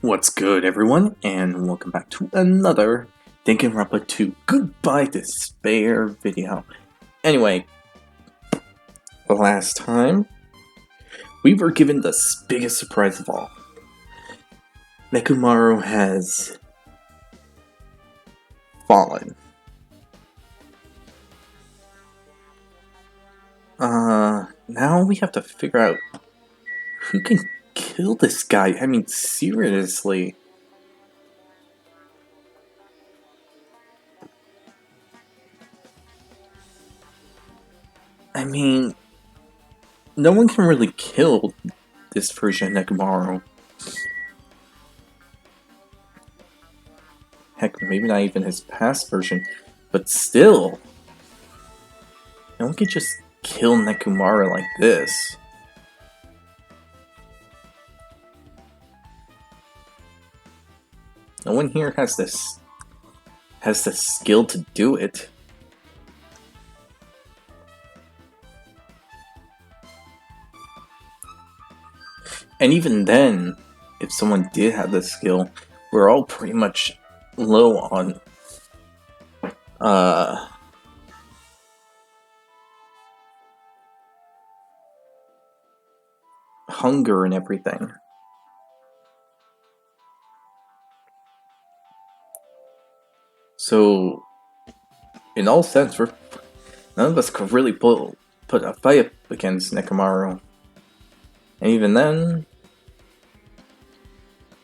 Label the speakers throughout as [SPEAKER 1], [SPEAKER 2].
[SPEAKER 1] What's good, everyone, and welcome back to another Danganronpa 2 Goodbye Despair video. Anyway, last time, we were given the biggest surprise of all. Nekomaru has fallen. Now we have to figure out who can kill this guy. I mean, seriously. I mean, no one can really kill this version of Nekomaru. Heck, maybe not even his past version, but still. No one can just kill Nekomaru like this. No one here has the skill to do it. And even then, if someone did have the skill, we're all pretty much low on hunger and everything. So, in all sense, none of us could really put a fight up against Nekomaru. And even then,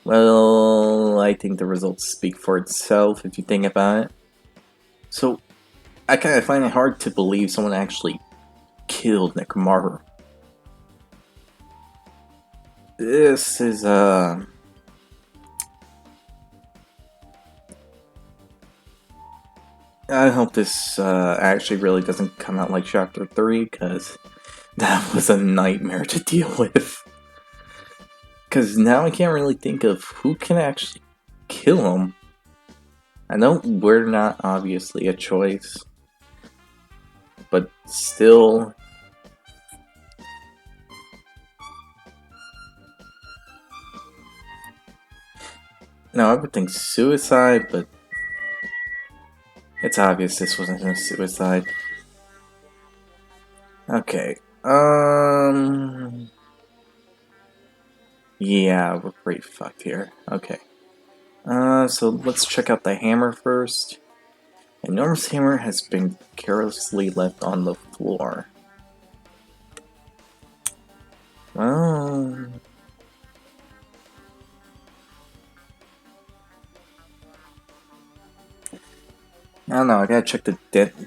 [SPEAKER 1] well, I think the results speak for itself if you think about it. So, I kind of find it hard to believe someone actually killed Nekomaru. This is, I hope this actually really doesn't come out like Chapter 3, because that was a nightmare to deal with. Because now I can't really think of who can actually kill him. I know we're not obviously a choice, but still. No, I would think suicide, but it's obvious this wasn't a suicide. Okay, yeah, we're pretty fucked here. Okay. So let's check out the hammer first. A Norm's hammer has been carelessly left on the floor. Well, I don't know, I gotta check the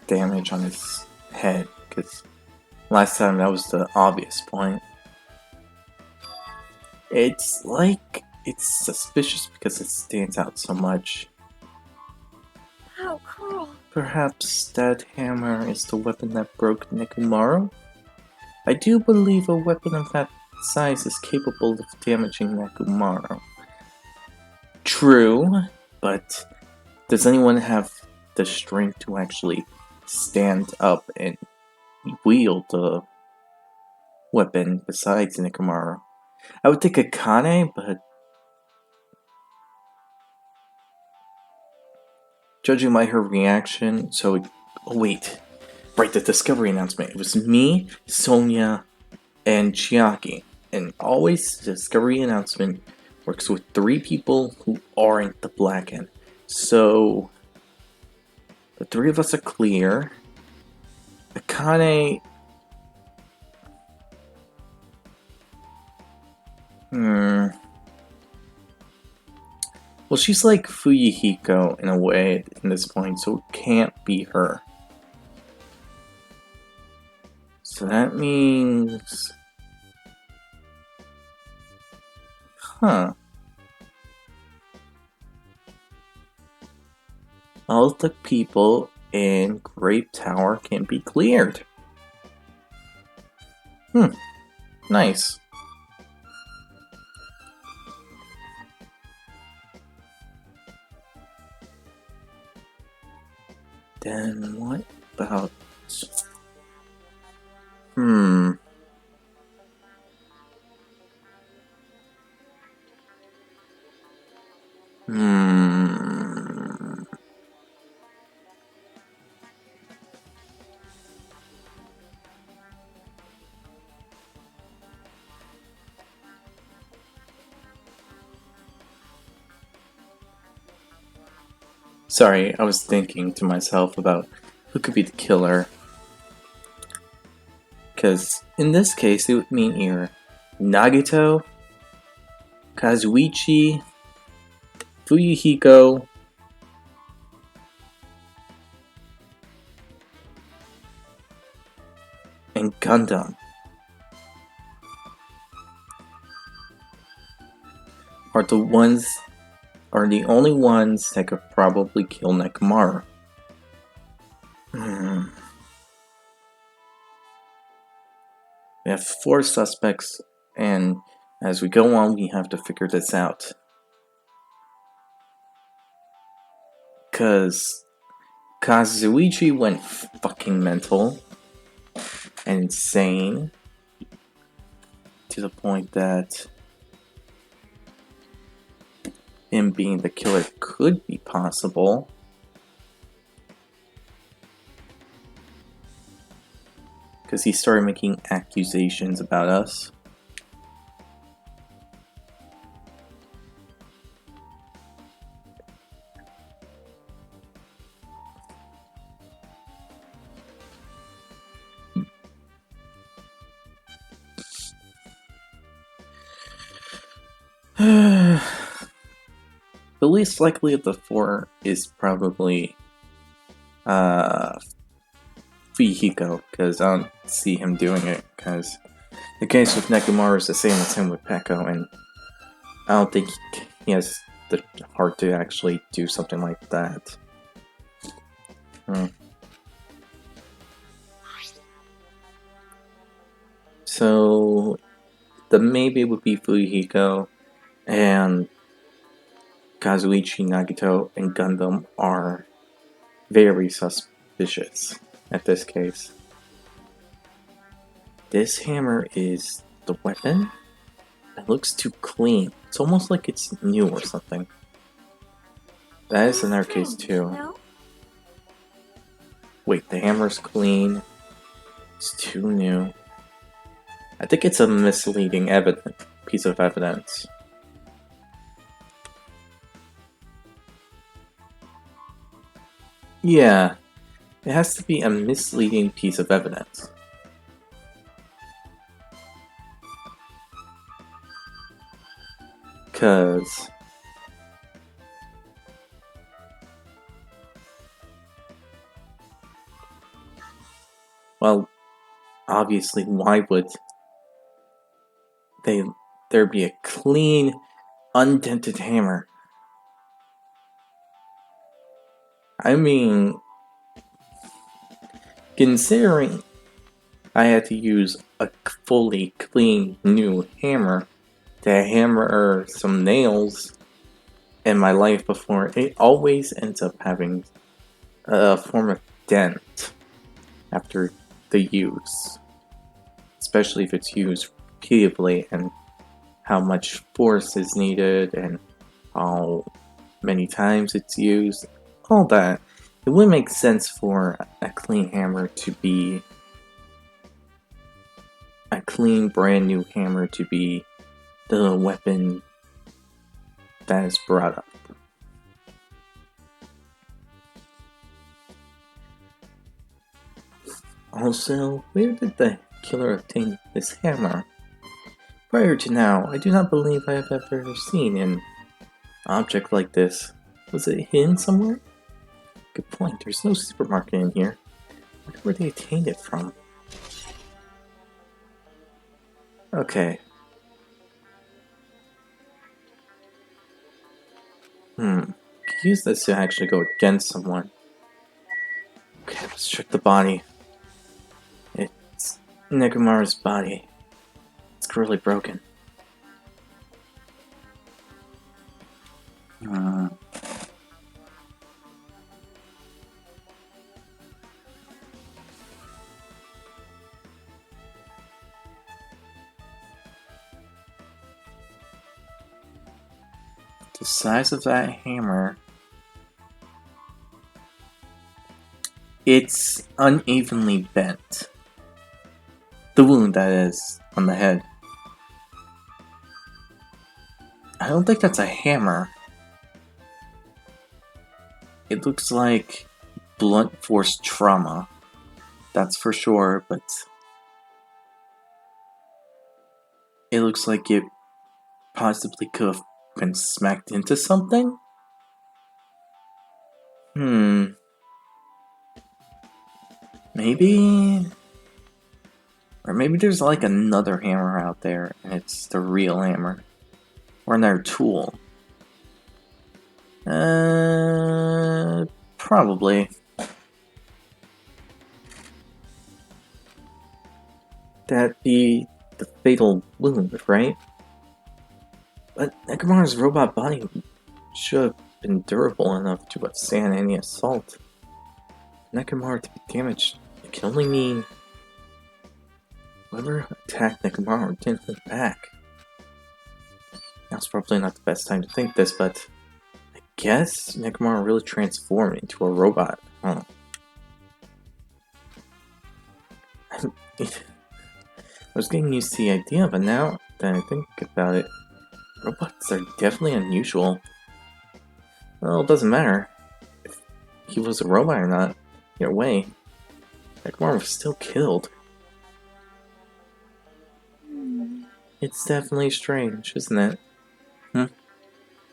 [SPEAKER 1] damage on his head, because last time that was the obvious point. It's like, it's suspicious because it stands out so much.
[SPEAKER 2] How cruel.
[SPEAKER 1] Perhaps that hammer is the weapon that broke Nekomaru? I do believe a weapon of that size is capable of damaging Nekomaru. True, but does anyone have the strength to actually stand up and wield the weapon besides Nekomaru? I would think Akane, but judging by her reaction, oh wait, right, the discovery announcement. It was me, Sonia, and Chiaki, and always the discovery announcement works with 3 people who aren't the Black End. So the 3 of us are clear. Akane. Well, she's like Fuyuhiko in a way in this point, so it can't be her. So that means... Huh. All the people in Grape Tower can be cleared. Nice. Then what about... Hmm. Sorry, I was thinking to myself about who could be the killer. Because in this case, it would mean either Nagito, Kazuichi, Fuyuhiko, and Gundam are the only ones that could probably kill Nekomaru. Hmm. We have 4 suspects, and as we go on, we have to figure this out. Because Kazuichi went fucking mental and insane to the point that him being the killer could be possible. Because he started making accusations about us. The least likely of the 4 is probably Fuyuhiko, because I don't see him doing it, because the case with Nekomaru is the same as him with Peko, and I don't think he has the heart to actually do something like that. So, the maybe would be Fuyuhiko, and Kazuichi, Nagito, and Gundam are very suspicious at this case. This hammer is the weapon? It looks too clean. It's almost like it's new or something. That is in our case too.
[SPEAKER 2] No?
[SPEAKER 1] Wait, the hammer's clean. It's too new. I think it's a misleading piece of evidence. Yeah, it has to be a misleading piece of evidence. Cause well, obviously, why would there be a clean, undented hammer? I mean, considering I had to use a fully clean new hammer to hammer some nails in my life before, it always ends up having a form of dent after the use. Especially if it's used repeatedly and how much force is needed and how many times it's used. All that. It would make sense for a clean hammer to be a clean, brand new hammer to be the weapon that is brought up. Also, where did the killer obtain this hammer? Prior to now, I do not believe I have ever seen an object like this. Was it hidden somewhere? Good point, there's no supermarket in here. I wonder where they obtained it from. Okay. Could use this to actually go against someone. Okay, let's check the body. It's Nekomaru's body. It's cruelly broken. The size of that hammer. It's unevenly bent. The wound, that is, on the head. I don't think that's a hammer. It looks like blunt force trauma. That's for sure, but it looks like it possibly could have been smacked into something? Maybe? Or maybe there's like another hammer out there and it's the real hammer. Or another tool. Probably. That'd be the fatal wound, right? But Nekomaru's robot body should have been durable enough to withstand any assault. For Nekomaru to be damaged, it can only mean whoever attacked Nekomaru didn't hold back. Now's probably not the best time to think this, but I guess Nekomaru really transformed into a robot, huh? I was getting used to the idea, but now that I think about it, robots are definitely unusual. Well, it doesn't matter if he was a robot or not. Either way, Nekomaru was still killed. It's definitely strange, isn't it?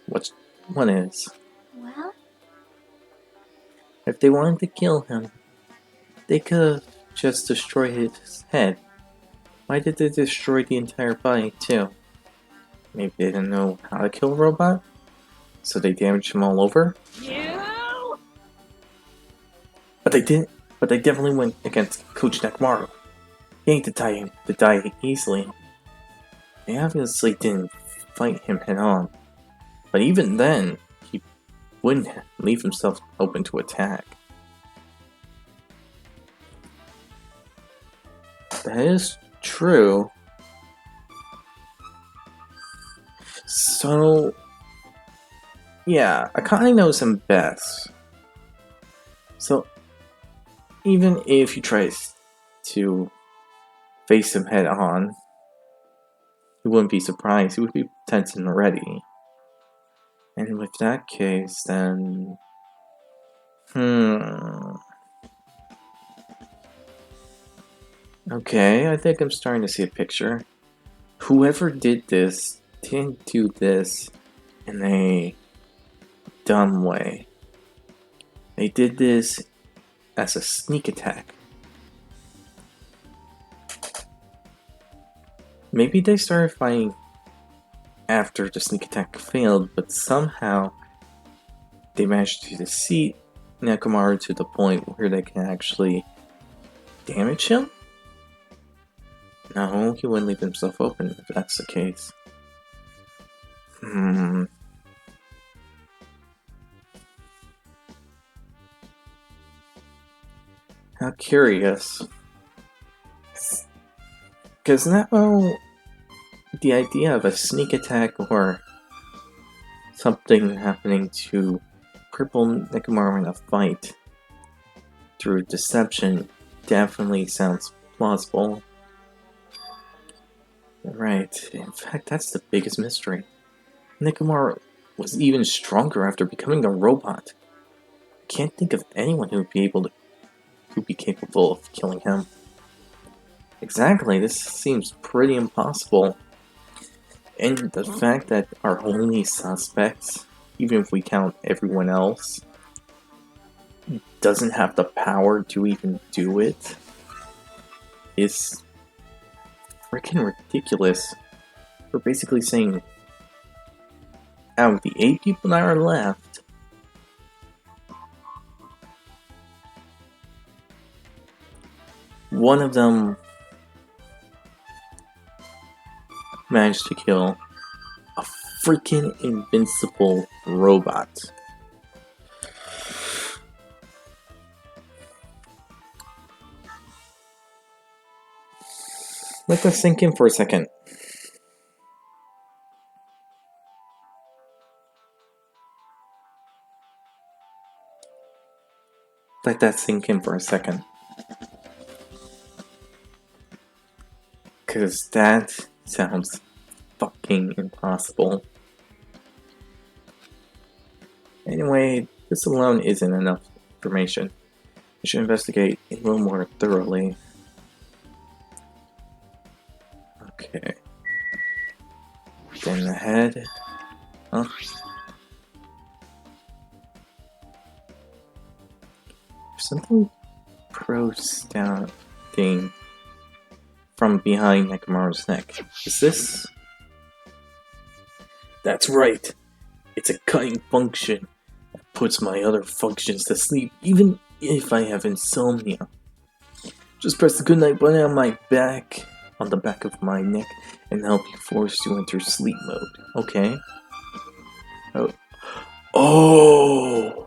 [SPEAKER 1] What is?
[SPEAKER 2] Well?
[SPEAKER 1] If they wanted to kill him, they could have just destroyed his head. Why did they destroy the entire body, too? Maybe they didn't know how to kill a robot? So they damaged him all over?
[SPEAKER 2] You!
[SPEAKER 1] But they didn't. But they definitely went against Coach Nekomaru. He ain't to die easily. They obviously didn't fight him head on. But even then, he wouldn't leave himself open to attack. That is true. So, yeah, Akane knows him best. So, even if he tries to face him head on, he wouldn't be surprised. He would be tense and ready. And with that case, then... Okay, I think I'm starting to see a picture. Whoever did this didn't do this in a dumb way. They did this as a sneak attack. Maybe they started fighting after the sneak attack failed, but somehow they managed to deceive Nekomaru to the point where they can actually damage him? No, he wouldn't leave himself open if that's the case. How curious. Because now the idea of a sneak attack or something happening to cripple Nekomaru in a fight through deception definitely sounds plausible. Right, in fact, that's the biggest mystery. Nekomaru was even stronger after becoming a robot. I can't think of anyone who'd be capable of killing him. Exactly, this seems pretty impossible. And the fact that our only suspects, even if we count everyone else, doesn't have the power to even do it is freaking ridiculous. We're basically saying, out of the 8 people that are left, one of them managed to kill a freaking invincible robot. Let that sink in for a second. let that sink in for a second. Because that sounds fucking impossible. Anyway, this alone isn't enough information. I should investigate a little more thoroughly. Okay. Then the head. Huh? There's something protruding from behind Nekomaru's neck. Is this? That's right. It's a cutting function that puts my other functions to sleep, even if I have insomnia. Just press the goodnight button on my back, on the back of my neck, and I'll be forced to enter sleep mode. Okay. Oh. Oh!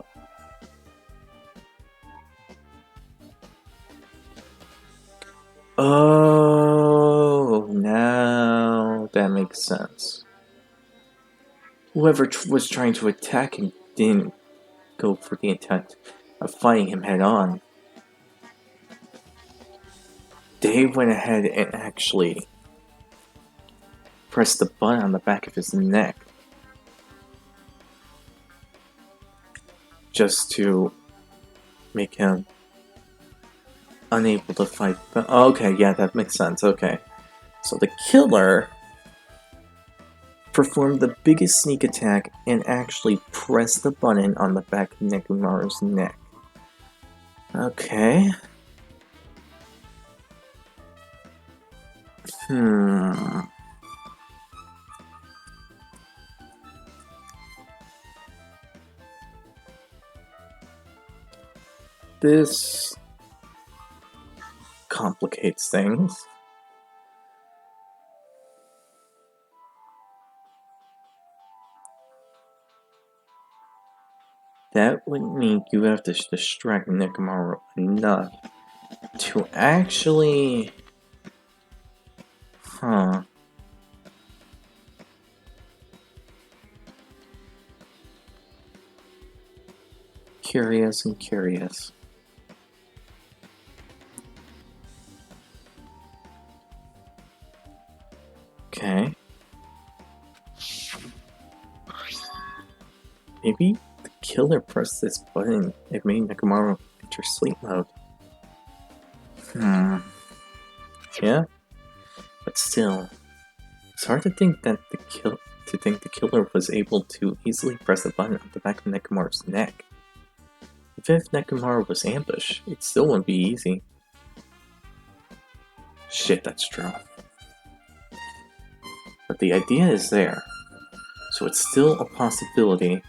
[SPEAKER 1] Oh, now that makes sense. Whoever was trying to attack him didn't go for the intent of fighting him head on. They went ahead and actually pressed the button on the back of his neck just to make him unable to fight. But okay, yeah, that makes sense. Okay, so the killer performed the biggest sneak attack and actually pressed the button on the back of Nekomaru's neck. Okay. This complicates things. That would mean you have to distract Nekomaru enough to actually... Huh. Curious and curious. Okay. Maybe the killer pressed this button. It made Nekomaru enter sleep mode. Yeah? But still, it's hard to think that the killer was able to easily press the button on the back of Nekomaru's neck. Even if Nekomaru was ambushed, it still wouldn't be easy. Shit, that's true. But the idea is there, so it's still a possibility.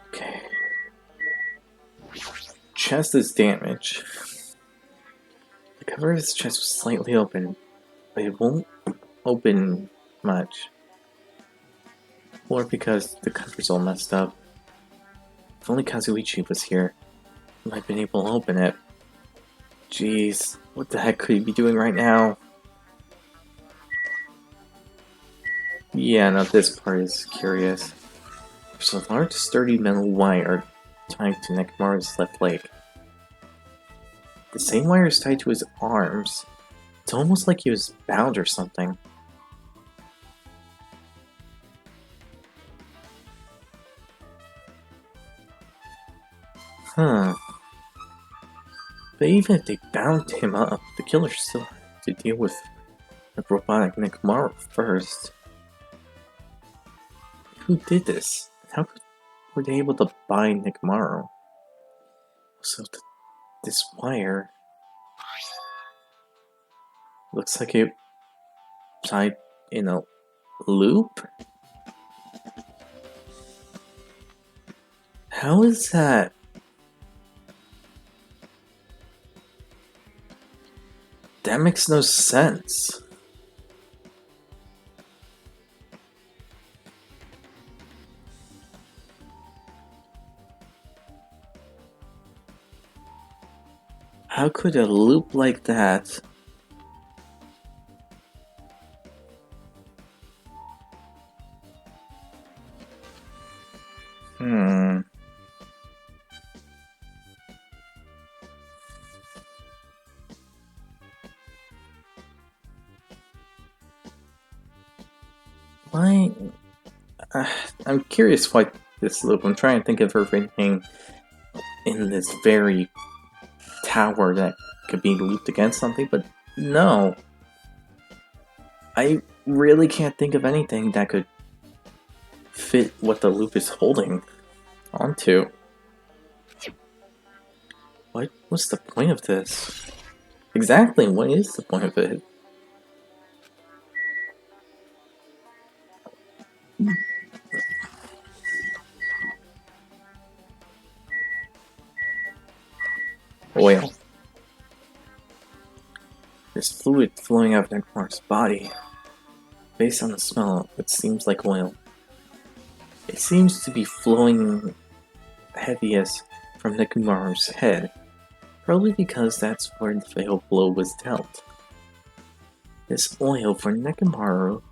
[SPEAKER 1] Okay. Chest is damaged. The cover of his chest was slightly open, but it won't open much. Or because the cover's all messed up. If only Kazuichi was here, he might have been able to open it. Jeez, what the heck could he be doing right now? Yeah, now this part is curious. There's a large sturdy metal wire tied to Nekomaru's left leg. The same wire is tied to his arms. It's almost like he was bound or something. Huh. But even if they bound him up, the killer still had to deal with the robotic Nekomaru first. Who did this? How were they able to bind Nekomaru? So this wire looks like it tied in a loop? How is that? That makes no sense. How could a loop like that Why? I'm curious why this loop. I'm trying to think of everything in this very tower that could be looped against something, but no. I really can't think of anything that could fit what the loop is holding onto. What was the point of this? Exactly, what is the point of it? Oil. There's fluid flowing out of Nekmar's body. Based on the smell, it seems like oil. It seems to be flowing heaviest from Nekomaru's head, probably because that's where the fatal blow was dealt. This oil for Nekomaru,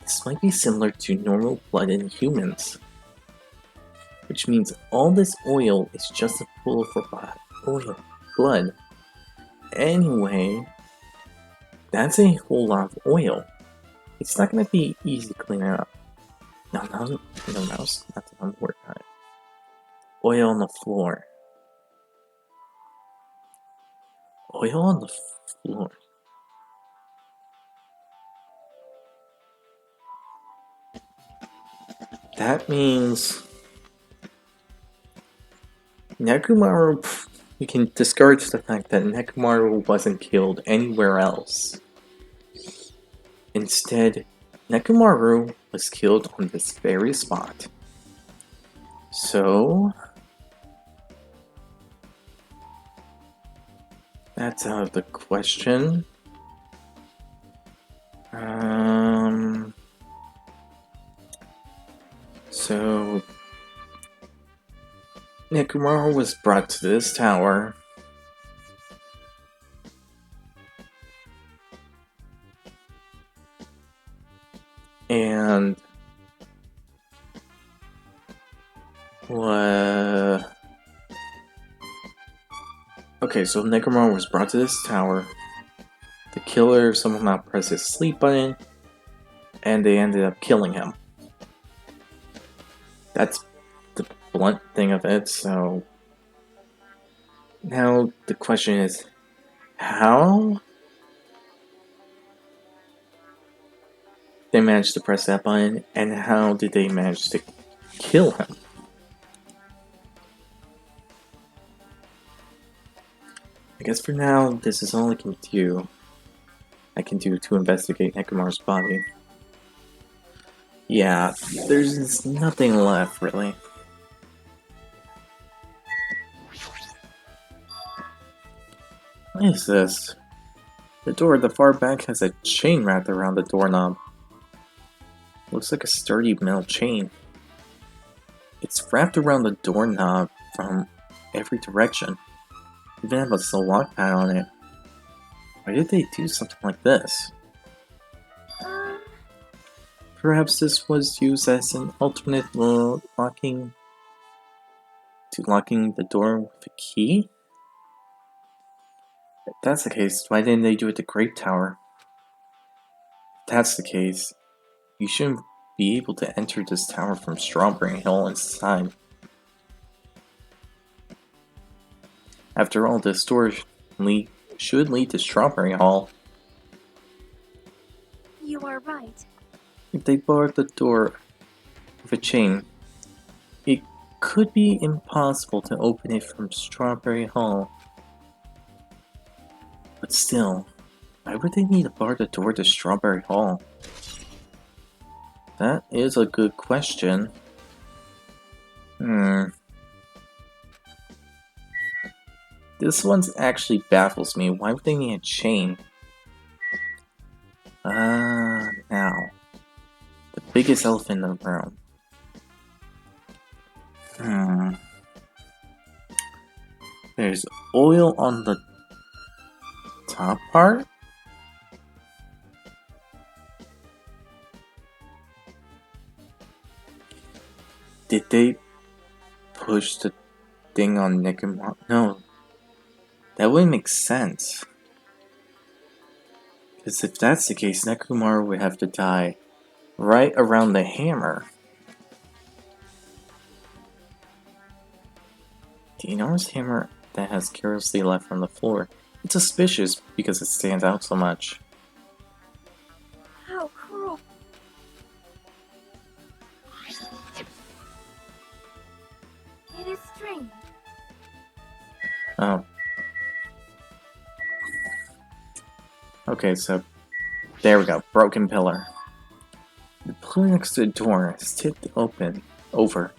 [SPEAKER 1] this might be similar to normal blood in humans, which means all this oil is just a pool for blood. Anyway, that's a whole lot of oil. It's not going to be easy to clean it up. No, that's not the wrong word. Oil on the floor. Oil on the floor. That means Nekomaru. You can discourage the fact that Nekomaru wasn't killed anywhere else. Instead, Nekomaru was killed on this very spot. So, that's out of the question. So, Nekomaru was brought to this tower. And okay, so Nekomaru was brought to this tower. The killer somehow pressed his sleep button, and they ended up killing him. That's the blunt thing of it, so now the question is, how they managed to press that button, and how did they manage to kill him? I guess for now, this is all I can do. To investigate Nekomaru's body. Yeah, there's nothing left, really. What is this? The door at the far back has a chain wrapped around the doorknob. Looks like a sturdy metal chain. It's wrapped around the doorknob from every direction. Even has a lock pad on it. Why did they do something like this? Perhaps this was used as an alternate locking the door with a key? If that's the case, why didn't they do it at the Great Tower? If that's the case, you shouldn't be able to enter this tower from Strawberry Hill inside. After all, this door should lead to Strawberry Hall.
[SPEAKER 2] You are right.
[SPEAKER 1] If they barred the door with a chain, it could be impossible to open it from Strawberry Hall. But still, why would they need to bar the door to Strawberry Hall? That is a good question. This one actually baffles me. Why would they need a chain? Now. The biggest elephant in the room. There's oil on the top part? Did they push the thing on Nekomaru? No. That wouldn't make sense. Because if that's the case, Nekomaru would have to die right around the hammer. The enormous hammer that has carelessly left from the floor. It's suspicious because it stands out so much.
[SPEAKER 2] How cruel. It is strange.
[SPEAKER 1] Oh. Okay, so there we go. Broken pillar. The pillar next to the door is tipped over,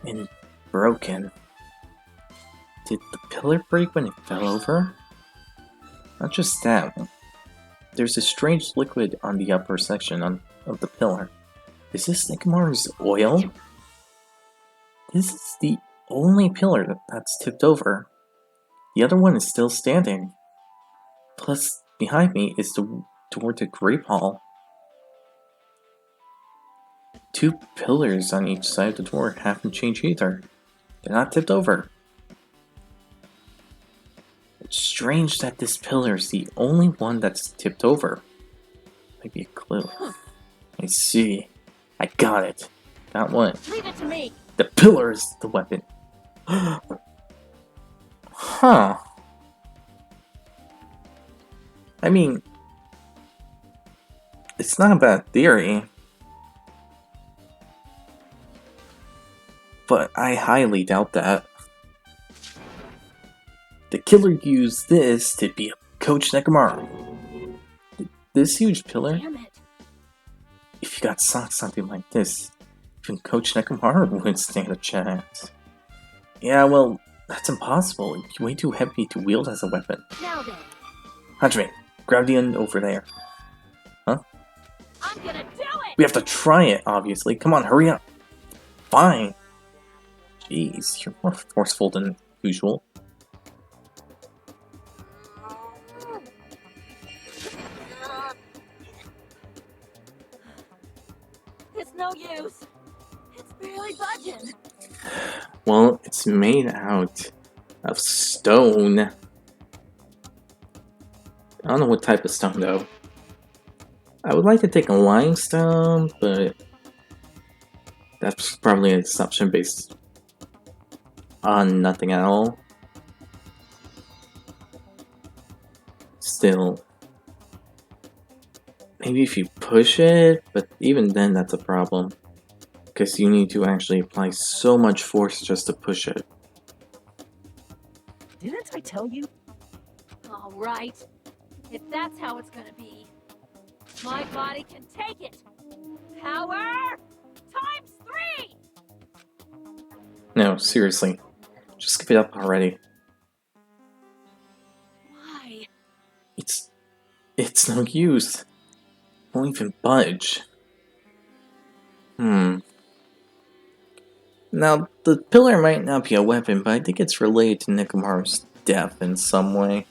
[SPEAKER 1] and broken. Did the pillar break when it fell over? Not just that. There's a strange liquid on the upper section of the pillar. Is this Nekomaru's oil? This is the only pillar that's tipped over. The other one is still standing. Plus, behind me is the door to Grape Hall. 2 pillars on each side of the door haven't changed either. They're not tipped over. It's strange that this pillar is the only one that's tipped over. Might be a clue. I see. I got it. Got one.
[SPEAKER 2] Leave it to me.
[SPEAKER 1] The pillar is the weapon. Huh. I mean, it's not a bad theory. But I highly doubt that. The killer used this to beat up Coach Nekomaru. This huge pillar,
[SPEAKER 2] Damn it.
[SPEAKER 1] if you got something like this, even Coach Nekomaru wouldn't stand a chance. Yeah, well, that's impossible. It's way too heavy to wield as a weapon.
[SPEAKER 2] Now then.
[SPEAKER 1] Hajime, grab the end over there. Huh?
[SPEAKER 2] I'm gonna do it.
[SPEAKER 1] We have to try it, obviously. Come on, hurry up. Fine. Jeez, you're more forceful than usual.
[SPEAKER 2] It's no use. It's barely budging.
[SPEAKER 1] Well, it's made out of stone. I don't know what type of stone, though. I would like to take a limestone, but that's probably an assumption based on nothing at all. Still, maybe if you push it, but even then that's a problem. Because you need to actually apply so much force just to push it.
[SPEAKER 3] Didn't I tell you?
[SPEAKER 2] All right. If that's how it's gonna be, my body can take it. Power times 3.
[SPEAKER 1] No, seriously. Just give it up already.
[SPEAKER 2] Why?
[SPEAKER 1] It's no use. Won't even budge. Now, the pillar might not be a weapon, but I think it's related to Nekomaru's death in some way.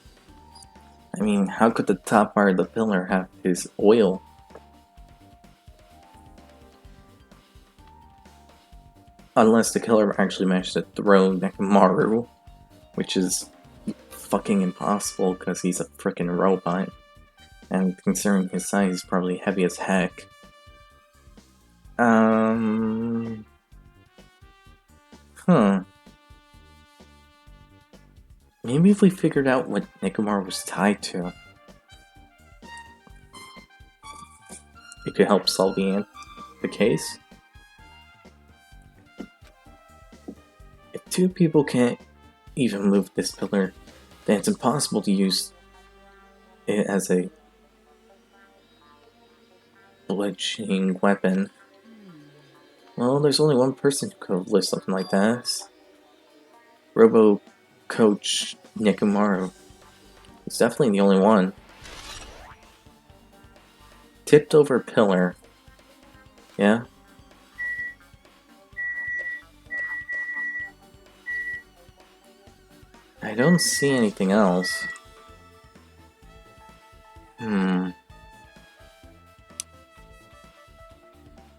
[SPEAKER 1] I mean, how could the top part of the pillar have his oil? Unless the killer actually managed to throw Nekomaru, which is fucking impossible because he's a freaking robot. And considering his size, he's probably heavy as heck. Maybe if we figured out what Nekomaru was tied to, it could help solve the case. If 2 people can't even move this pillar, then it's impossible to use it as a bludgeoning weapon. Well, there's only one person who could have lived something like that. Robo Coach Nekomaru. He's definitely the only one. Tipped over pillar. Yeah? I don't see anything else.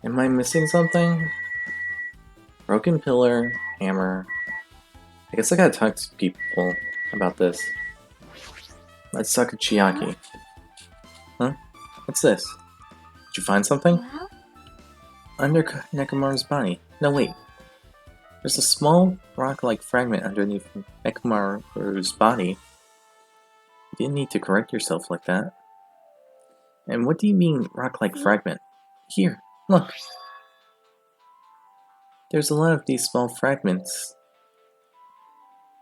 [SPEAKER 1] Am I missing something? Broken pillar, hammer. I guess I gotta talk to people about this. Let's talk to Chiaki. Huh? What's this? Did you find something?
[SPEAKER 2] Well,
[SPEAKER 1] under Nekomaru's body. No, wait. There's a small rock-like fragment underneath Nekomaru's body. You didn't need to correct yourself like that. And what do you mean, rock-like fragment? Here, look. There's a lot of these small fragments.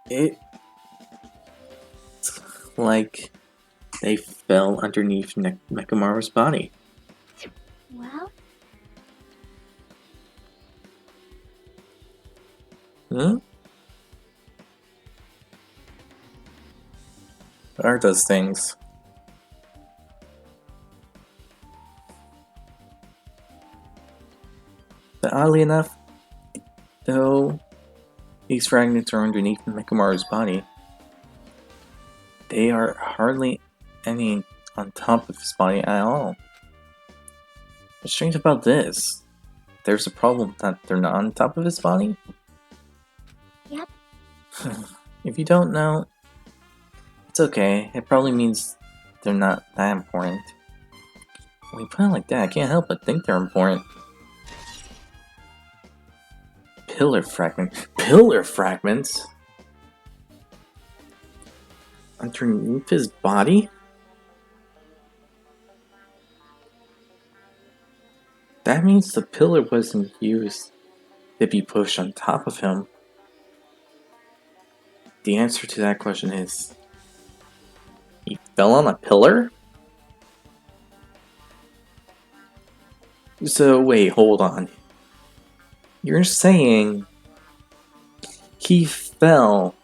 [SPEAKER 1] It's like they fell underneath Nekomaru's body.
[SPEAKER 2] Well,
[SPEAKER 1] Hmm? What are those things? But oddly enough, though these fragments are underneath Nekomaru's body, they are hardly any on top of his body at all. What's strange about this? There's a problem that they're not on top of his body?
[SPEAKER 2] Yep.
[SPEAKER 1] If you don't know, it's okay. It probably means they're not that important. When you put it like that, I can't help but think they're important. Pillar fragment. Pillar fragments? Underneath his body? That means the pillar wasn't used to be pushed on top of him. The answer to that question is... he fell on a pillar? So wait, hold on. You're saying he fell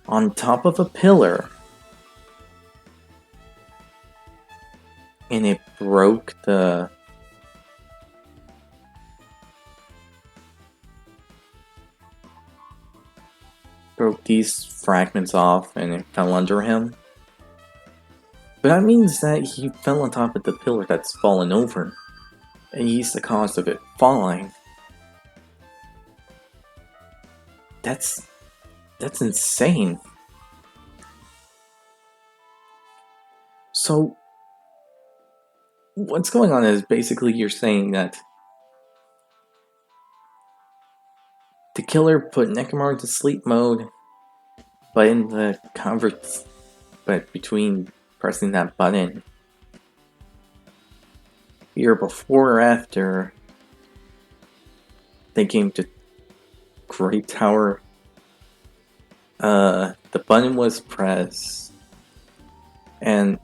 [SPEAKER 1] on top of a pillar and it broke these fragments off and it fell under him? But that means that he fell on top of the pillar that's fallen over, and he's the cause of it falling. That's insane. So, what's going on is basically you're saying that the killer put Nekomaru to sleep mode, but in the between pressing that button, either before or after they came to Great Tower, the button was pressed, and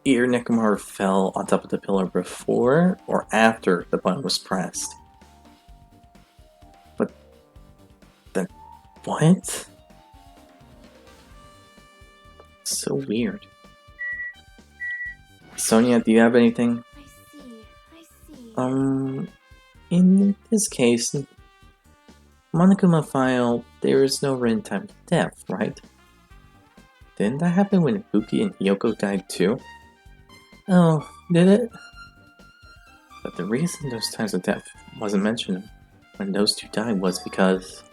[SPEAKER 1] either Nekomaru fell on top of the pillar before or after the button was pressed. But then, what? So weird. Sonia, do you have anything?
[SPEAKER 2] I see.
[SPEAKER 1] In this case, Monokuma file, there is no written time of death, right? Didn't that happen when Ibuki and Hiyoko died too? Oh, did it? But the reason those times of death wasn't mentioned when those two died was because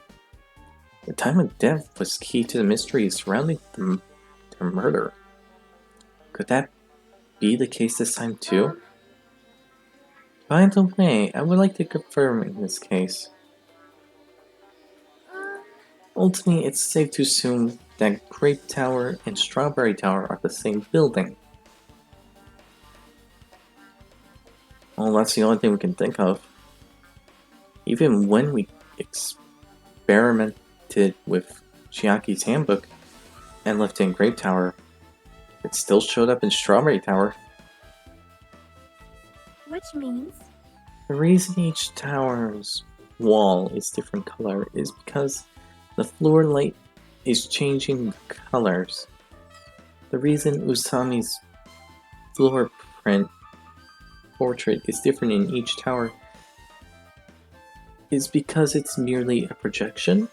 [SPEAKER 1] the time of death was key to the mystery surrounding their murder. Could that be the case this time too? By the way, I would like to confirm in this case. Ultimately, it's safe to assume that Grape Tower and Strawberry Tower are the same building. Well, that's the only thing we can think of. Even when we experimented with Chiaki's handbook and left it in Grape Tower, it still showed up in Strawberry Tower.
[SPEAKER 2] Which means?
[SPEAKER 1] The reason each tower's wall is different color is because the floor light is changing colors. The reason Usami's floor print portrait is different in each tower is because it's merely a projection?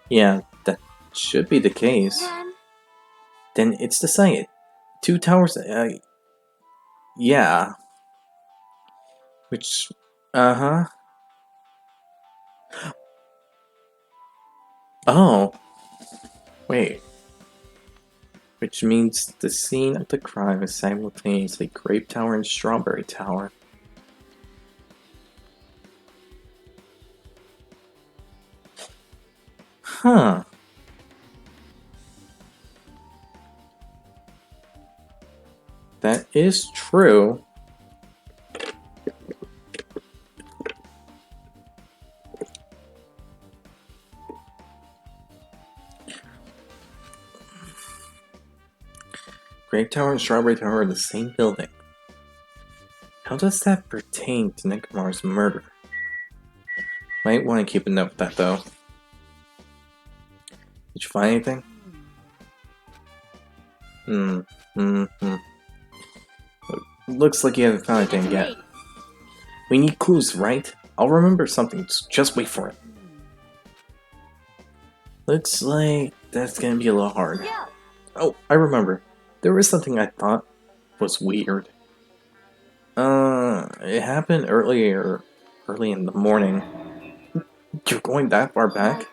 [SPEAKER 1] Yeah, that should be the case. Then it's the site. Two towers, yeah. Which, uh-huh. Oh. Wait. Which means the scene of the crime is simultaneously Grape Tower and Strawberry Tower. Huh. That is true. Grape Tower and Strawberry Tower are the same building. How does that pertain to Nekomaru's murder? Might want to keep a note of that, though. Did you find anything? Looks like you haven't found anything yet. We need clues, right? I'll remember something, just wait for it. Looks like that's gonna be a little hard. Oh, I remember. There was something I thought was weird. It happened early in the morning. You're going that far back?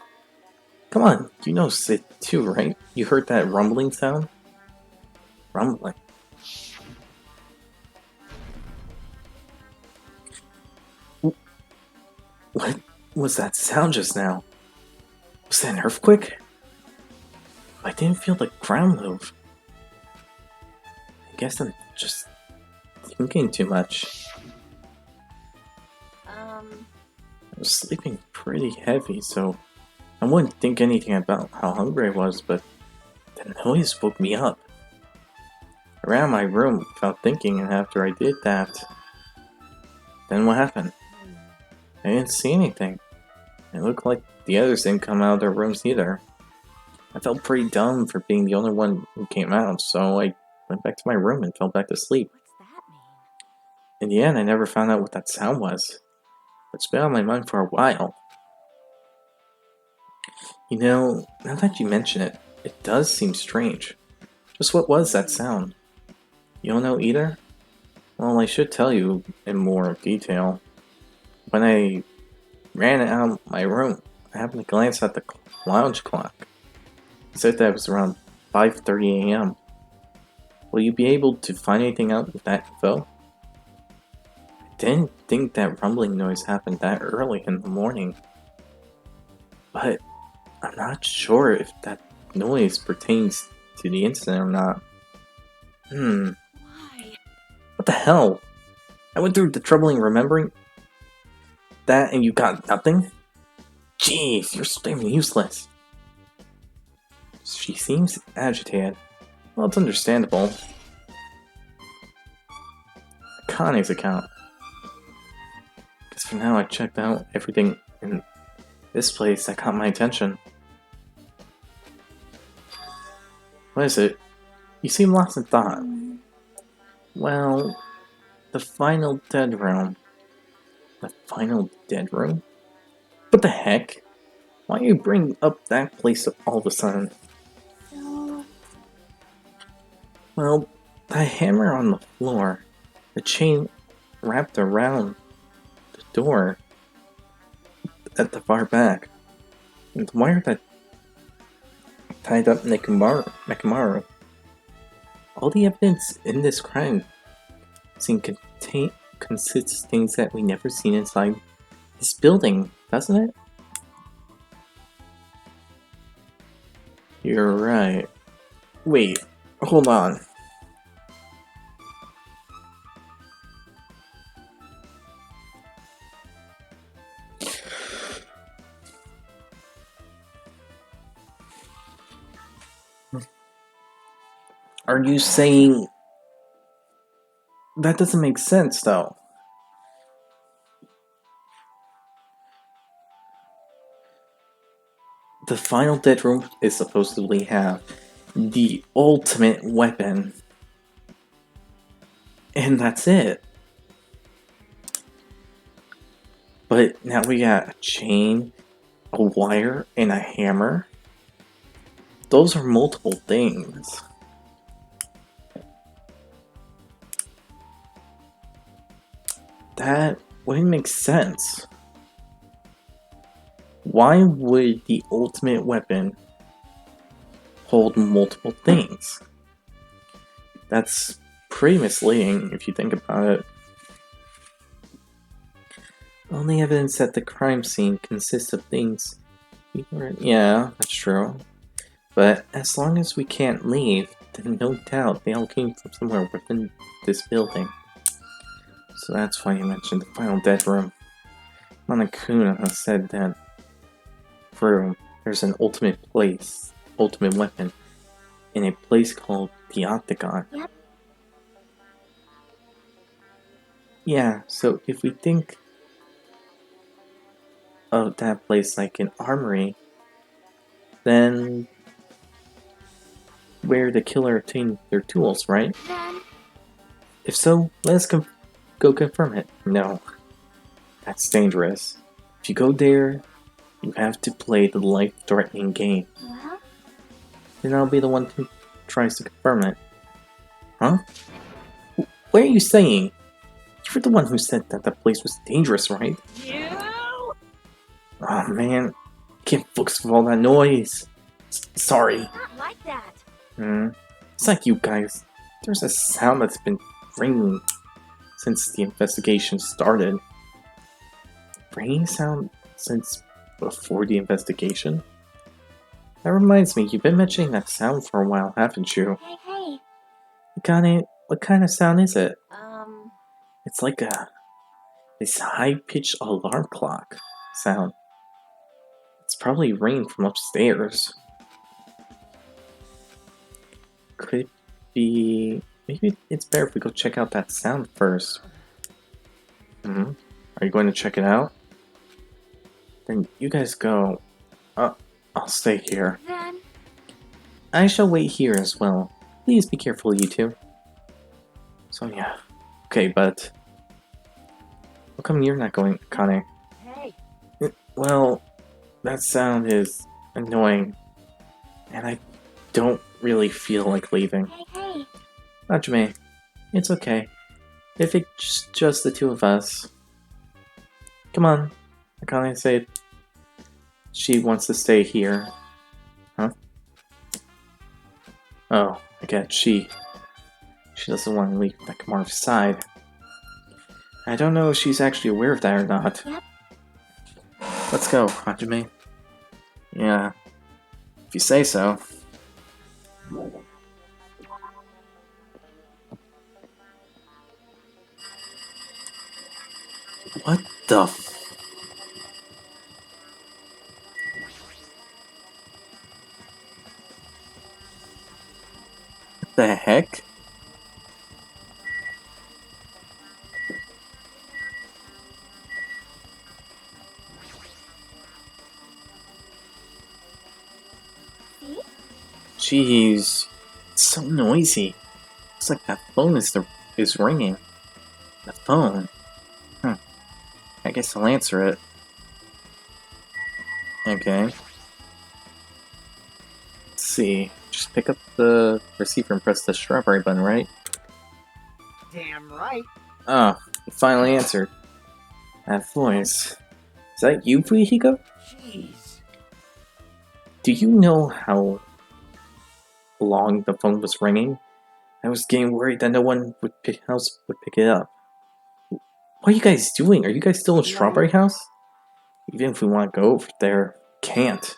[SPEAKER 1] Come on, you know Sid too, right? You heard that rumbling sound? Rumbling. What was that sound just now? Was that an earthquake? I didn't feel the ground move. I guess I'm just thinking too much. I was sleeping pretty heavy, so I wouldn't think anything about how hungry I was, but the noise woke me up. I ran out of my room without thinking, and after I did that, then what happened? I didn't see anything. It looked like the others didn't come out of their rooms either. I felt pretty dumb for being the only one who came out, so I went back to my room and fell back to sleep.
[SPEAKER 2] What's that mean?
[SPEAKER 1] In the end, I never found out what that sound was. It's been on my mind for a while. You know, now that you mention it, it does seem strange. Just what was that sound? You don't know either? Well, I should tell you in more detail. When I ran out of my room, I happened to glance at the lounge clock. It said that it was around 5:30 a.m. Will you be able to find anything out with that info? I didn't think that rumbling noise happened that early in the morning. But I'm not sure if that noise pertains to the incident or not.
[SPEAKER 2] Why?
[SPEAKER 1] What the hell? I went through the trouble in remembering that and you got nothing? Jeez, you're so damn useless. She seems agitated. Well, it's understandable. Connie's account. Guess for now I checked out everything in this place that caught my attention. What is it? You seem lost in thought. Well, the final dead room. The final dead room? What the heck? Why you bring up that place all of a sudden? Well, the hammer on the floor, the chain wrapped around the door at the far back, and the wire that tied up Nekomaru. All the evidence in this crime consists of things that we never seen inside this building, doesn't it? You're right. Wait, hold on. Are you saying... That doesn't make sense, though. The final dead room is supposedly have the ultimate weapon. And that's it. But now we got a chain, a wire, and a hammer. Those are multiple things. That wouldn't make sense. Why would the ultimate weapon hold multiple things? That's pretty misleading if you think about it. Only evidence at the crime scene consists of things Yeah, that's true. But as long as we can't leave, then no doubt they all came from somewhere within this building. So that's why you mentioned the final dead room. Monokuna has said that there's an ultimate weapon, in a place called the Octagon.
[SPEAKER 2] Yep.
[SPEAKER 1] Yeah, so if we think of that place like an armory, then where the killer obtained their tools, right?
[SPEAKER 2] Then
[SPEAKER 1] If so, let's go confirm it. No, that's dangerous. If you go there, you have to play the life-threatening game.
[SPEAKER 2] well,
[SPEAKER 1] Then I'll be the one who tries to confirm it. Huh? What are you saying? You're the one who said that the place was dangerous, right?
[SPEAKER 2] you.
[SPEAKER 1] Oh man, can't focus with all that noise. Sorry.
[SPEAKER 2] Not like that.
[SPEAKER 1] It's like you guys. There's a sound that's been ringing since the investigation started. Ringing sound since before the investigation? That reminds me, you've been mentioning that sound for a while, haven't you?
[SPEAKER 2] Hey.
[SPEAKER 1] What kind of sound is it?
[SPEAKER 2] Um.
[SPEAKER 1] It's like this high-pitched alarm clock sound. It's probably ringing from upstairs. Could it be... Maybe it's better if we go check out that sound first. Are you going to check it out? Then you guys go. I'll stay here.
[SPEAKER 2] Then.
[SPEAKER 1] I shall wait here as well. Please be careful, you two. So yeah. Okay, but... How come you're not going, Kane?
[SPEAKER 2] Hey.
[SPEAKER 1] Well, that sound is annoying. And I don't really feel like leaving.
[SPEAKER 2] Hey.
[SPEAKER 1] Hajime, it's okay. If it's just the two of us. Come on. Akane said she wants to stay here. Huh? Oh, I get she doesn't want to leave Nakamaru's side. I don't know if she's actually aware of that or not.
[SPEAKER 2] Yep.
[SPEAKER 1] Let's go, Hajime. Yeah, if you say so. What the What the heck? Jeez, it's so noisy. Looks like that phone is ringing. The phone? I guess I'll answer it. Okay. Let's see. Just pick up the receiver and press the strawberry button, right?
[SPEAKER 3] Damn right.
[SPEAKER 1] Ah, you finally answered. That voice. Is that you, Fujihiko?
[SPEAKER 3] Jeez.
[SPEAKER 1] Do you know how long the phone was ringing? I was getting worried that no one else would pick it up. What are you guys doing? Are you guys still in Strawberry House? Even if we want to go over there, can't.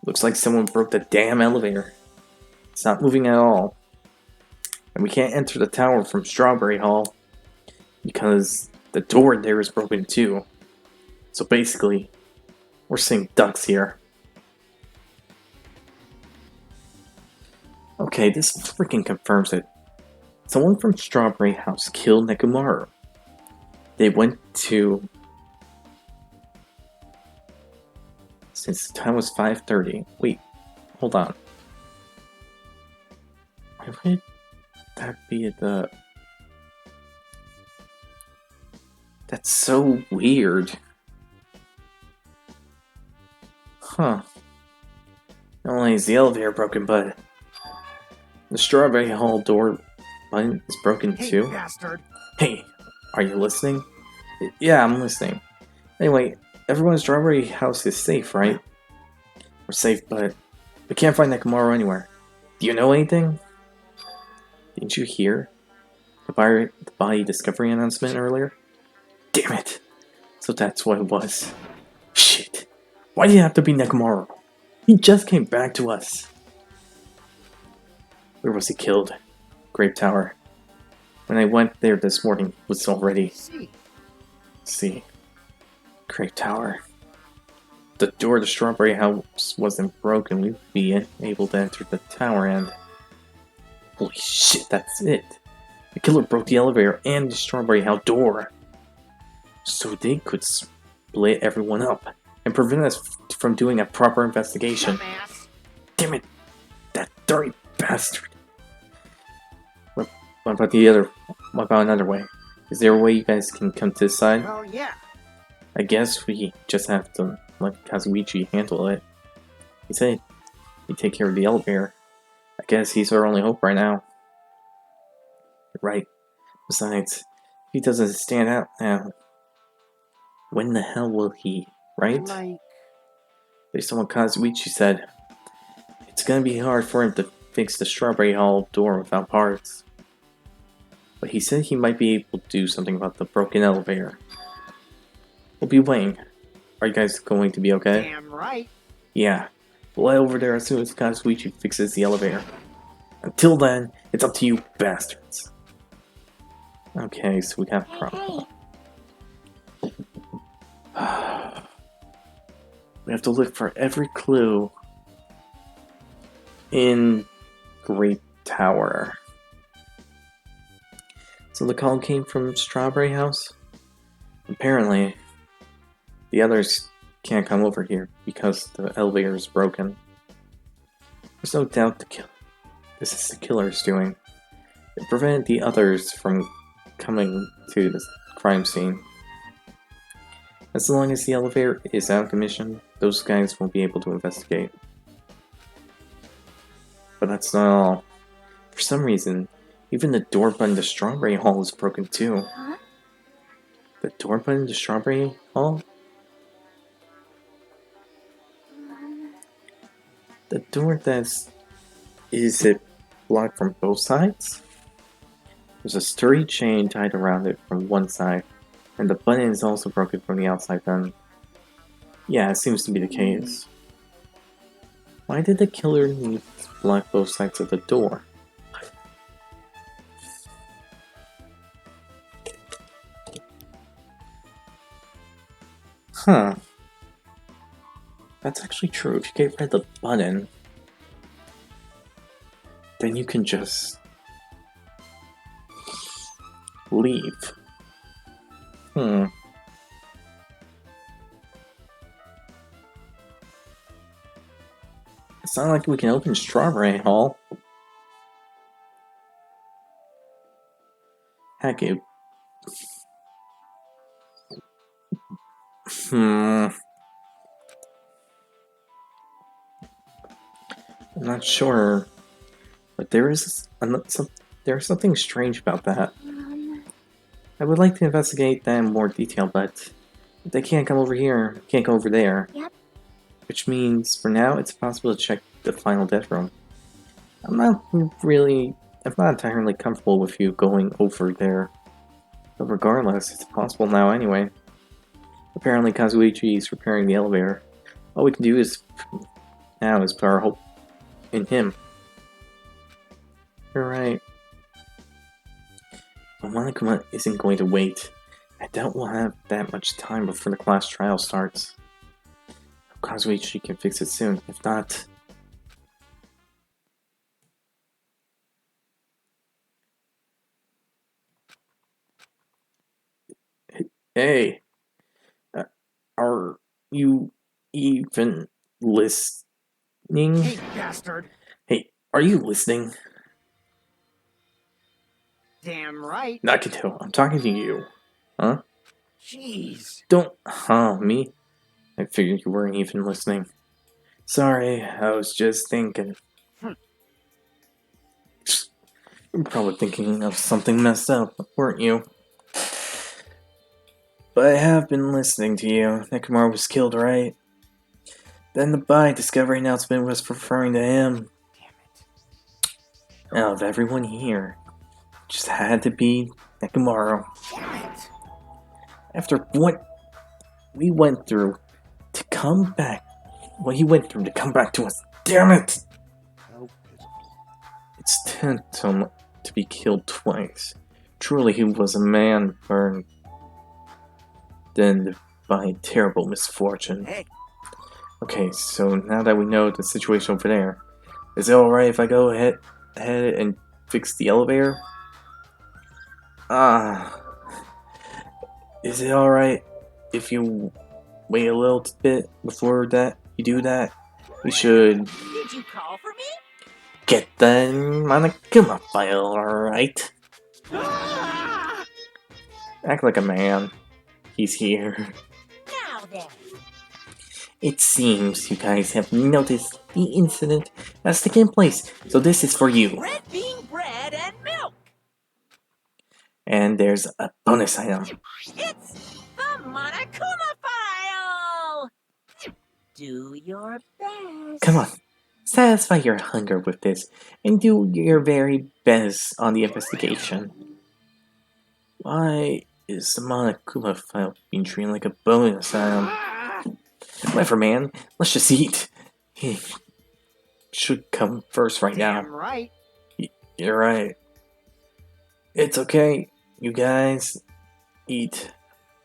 [SPEAKER 1] Looks like someone broke the damn elevator. It's not moving at all. And we can't enter the tower from Strawberry Hall because the door there is broken too. So basically, we're seeing ducks here. Okay, this freaking confirms it. Someone from Strawberry House killed Nekomaru. They went to... Since the time was 5:30. Wait, hold on. Why would that be the... That's so weird. Huh. Not only is the elevator broken, but the Strawberry Hall door button is broken
[SPEAKER 3] Hey,
[SPEAKER 1] too.
[SPEAKER 3] bastard.
[SPEAKER 1] Hey, are you listening? Yeah, I'm listening. Anyway, everyone's Strawberry House is safe, right? We're safe, but we can't find Nekomaru anywhere. Do you know anything? Didn't you hear the body discovery announcement earlier? Damn it! So that's what it was. Shit. Why did it have to be Nekomaru? He just came back to us. Where was he killed? Grape Tower. When I went there this morning, it was already... See. Grape Tower. The door to the Strawberry House wasn't broken. We'd be able to enter the tower and... Holy shit, that's it. The killer broke the elevator and the Strawberry House door. So they could split everyone up and prevent us from doing a proper investigation.
[SPEAKER 3] Dumbass.
[SPEAKER 1] Damn it! That dirty bastard! What about the other... What about another way? Is there a way you guys can come to this side?
[SPEAKER 3] Well, yeah.
[SPEAKER 1] I guess we just have to let Kazuichi handle it. He said he'd take care of the elevator. I guess he's our only hope right now. You're right. Besides, if he doesn't stand out now, when the hell will he, right?
[SPEAKER 3] Like...
[SPEAKER 1] Based on what Kazuichi said, it's gonna be hard for him to fix the Strawberry Hall door without parts. But he said he might be able to do something about the broken elevator. We'll be waiting. Are you guys going to be okay?
[SPEAKER 3] Damn right.
[SPEAKER 1] Yeah. We'll head over there as soon as Kazuichi fixes the elevator. Until then, it's up to you bastards. Okay, so we got a problem. We have to look for every clue in Great Tower. So the call came from Strawberry House? Apparently, the others can't come over here because the elevator is broken. There's no doubt this is the killer's doing. It prevented the others from coming to the crime scene. As long as the elevator is out of commission, those guys won't be able to investigate. But that's not all. For some reason, even the door button to Strawberry Hall is broken too.
[SPEAKER 2] Huh?
[SPEAKER 1] The door button to Strawberry Hall? The door is it blocked from both sides? There's a sturdy chain tied around it from one side, and the button is also broken from the outside then. Yeah, it seems to be the case. Why did the killer need to block both sides of the door? Huh. That's actually true. If you get rid of the button, then you can just leave. It's not like we can open Strawberry Hall. Heck, it... I'm not sure, but there's something strange about that. I would like to investigate that in more detail, but if they can't come over here, can't go over there.
[SPEAKER 2] Yep.
[SPEAKER 1] Which means, for now, it's possible to check the final death room. I'm not entirely comfortable with you going over there. But regardless, it's possible now anyway. Apparently Kazuichi is repairing the elevator. All we can do now is put our hope in him. You're right. But Monokuma isn't going to wait. I doubt we'll have that much time before the class trial starts. Kazuichi can fix it soon. If not... Hey! Are you even listening?
[SPEAKER 3] Hey, bastard.
[SPEAKER 1] Hey, are you listening?
[SPEAKER 3] Damn right.
[SPEAKER 1] Nakito, I'm talking to you. Huh?
[SPEAKER 3] Jeez.
[SPEAKER 1] Don't... me? I figured you weren't even listening. Sorry, I was just thinking. You're probably thinking of something messed up, weren't you? But I have been listening to you. Nekomaru was killed, right? Then the body discovery announcement was referring to him.
[SPEAKER 3] Damn it.
[SPEAKER 1] Out of everyone here, just had to be Nekomaru.
[SPEAKER 3] Damn it.
[SPEAKER 1] After what we went through, to come back what he went through to come back to us. Damn it!
[SPEAKER 4] How pitiful.
[SPEAKER 1] It's tantamount to be killed twice. Truly, he was a man burned then by terrible misfortune.
[SPEAKER 3] Hey,
[SPEAKER 1] Okay, so now that we know the situation over there, is it alright if I go ahead and fix the elevator? Ah, is it alright if you wait a little bit before that you do that? We should
[SPEAKER 3] did you call for me?
[SPEAKER 1] get the Monokuma file, alright?
[SPEAKER 3] Ah!
[SPEAKER 1] Act like a man. He's here.
[SPEAKER 3] Now then.
[SPEAKER 1] It seems you guys have noticed the incident that's taken place, so this is for you.
[SPEAKER 3] Red bean bread and milk.
[SPEAKER 1] And there's a bonus item.
[SPEAKER 3] It's the Monokuma file. Do your best.
[SPEAKER 1] Come on, satisfy your hunger with this, and do your very best on the investigation. Why is the Monokuma file being treated like a bonus item?
[SPEAKER 3] Ah!
[SPEAKER 1] Whatever, man. Let's just eat. He should come first right now.
[SPEAKER 3] Damn right.
[SPEAKER 1] You're right. It's okay. You guys eat.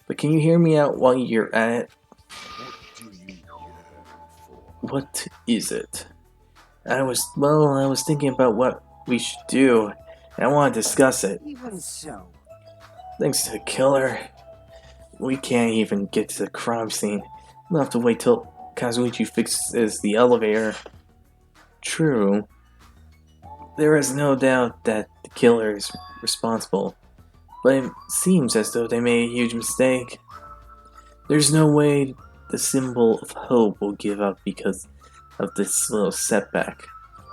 [SPEAKER 1] But can you hear me out while you're at it?
[SPEAKER 4] What do you yearn for?
[SPEAKER 1] What is it? I was thinking about what we should do, and I want to discuss it.
[SPEAKER 3] Even so.
[SPEAKER 1] Thanks to the killer, we can't even get to the crime scene. We'll have to wait till Kazuichi fixes the elevator. True. There is no doubt that the killer is responsible, but it seems as though they made a huge mistake. There's no way the symbol of hope will give up because of this little setback.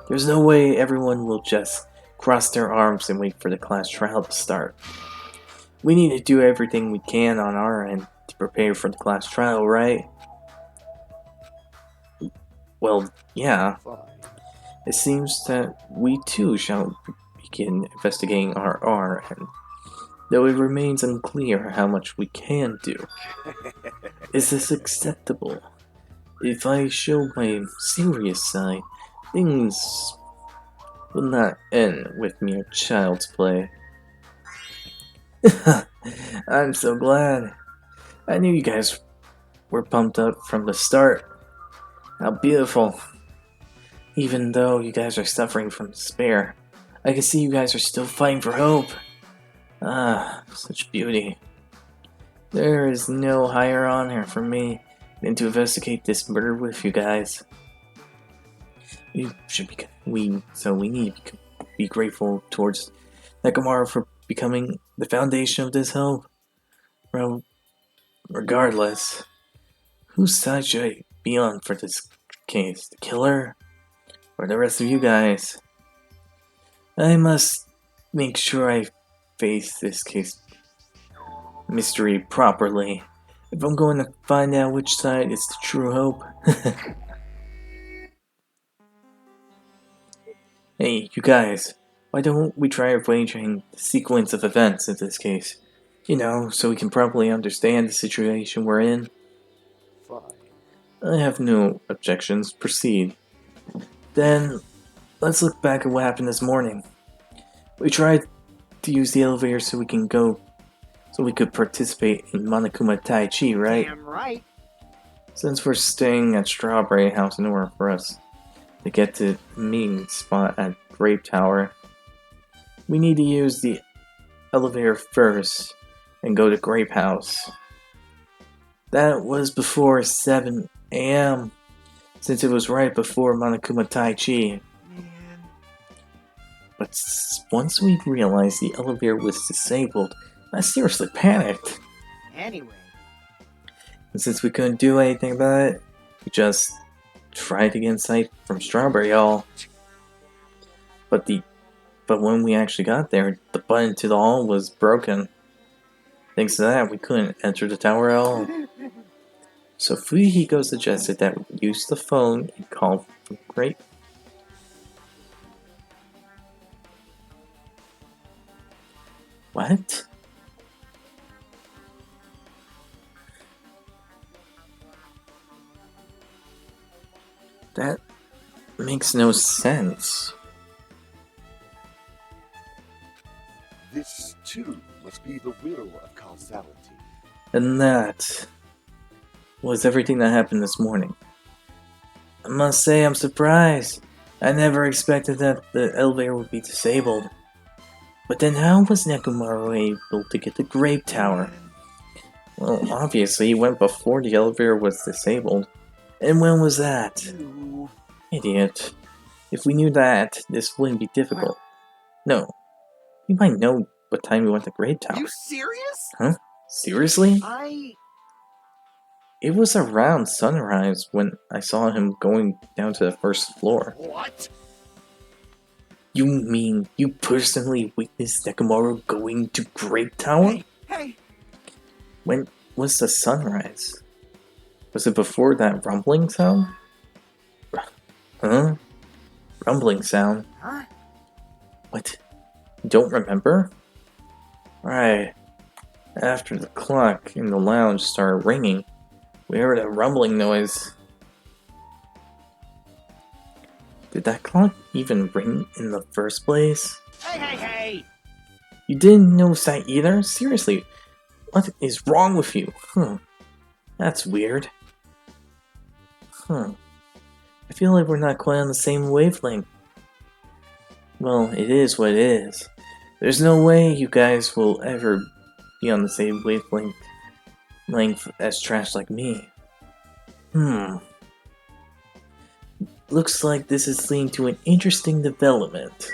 [SPEAKER 1] There's no way everyone will just cross their arms and wait for the class trial to start. We need to do everything we can on our end to prepare for the class trial, right? Well, yeah.
[SPEAKER 4] Fine.
[SPEAKER 1] It seems that we too shall begin investigating our end, though it remains unclear how much we can do. Is this acceptable? If I show my serious side, things will not end with mere child's play. I'm so glad. I knew you guys were pumped up from the start. How beautiful. Even though you guys are suffering from despair, I can see you guys are still fighting for hope. Ah, such beauty. There is no higher honor for me than to investigate this murder with you guys. We need to be grateful towards Nekomaru for becoming the foundation of this hope. Well, regardless, whose side should I be on for this case? The killer? Or the rest of you guys? I must make sure I face this case mystery properly if I'm going to find out which side is the true hope. Hey, you guys, why don't we try arranging the sequence of events in this case? You know, so we can properly understand the situation we're in.
[SPEAKER 4] Fine.
[SPEAKER 1] I have no objections. Proceed. Then, let's look back at what happened this morning. We tried to use the elevator so we could participate in Monokuma Tai Chi, right?
[SPEAKER 3] Damn right.
[SPEAKER 1] Since we're staying at Strawberry House in order for us to get to the meeting spot at Grape Tower, we need to use the elevator first and go to Grape House. That was before 7 a.m. since it was right before Monokuma Tai Chi.
[SPEAKER 3] Man.
[SPEAKER 1] But once we realized the elevator was disabled, I seriously panicked.
[SPEAKER 3] Anyway.
[SPEAKER 1] And since we couldn't do anything about it, we just tried to get inside from Strawberry Hall. But when we actually got there, the button to the hall was broken. Thanks to that, we couldn't enter the tower at all. So Fuyuhiko suggested that we use the phone and call from Grape. What? makes no sense.
[SPEAKER 4] This, too, must be the will of causality.
[SPEAKER 1] And that was everything that happened this morning. I must say I'm surprised. I never expected that the elevator would be disabled. But then how was Nekomaru able to get the Grape Tower? Well, obviously he went before the elevator was disabled. And when was that?
[SPEAKER 3] You...
[SPEAKER 1] Idiot. If we knew that, this wouldn't be difficult. No. You might know what time we went to Grape Tower.
[SPEAKER 3] You serious?
[SPEAKER 1] Huh? Seriously? It was around sunrise when I saw him going down to the first floor.
[SPEAKER 4] What?
[SPEAKER 1] You mean you personally witnessed Nekomaru going to Grape Tower?
[SPEAKER 3] Hey!
[SPEAKER 1] When was the sunrise? Was it before that rumbling sound? Huh? Rumbling sound?
[SPEAKER 3] Huh?
[SPEAKER 1] What? You don't remember? Right. After the clock in the lounge started ringing, we heard a rumbling noise. Did that clock even ring in the first place?
[SPEAKER 3] Hey!
[SPEAKER 1] You didn't notice that either? Seriously, what is wrong with you? That's weird. I feel like we're not quite on the same wavelength. Well, it is what it is. There's no way you guys will ever be on the same wavelength as trash like me. Looks like this is leading to an interesting development.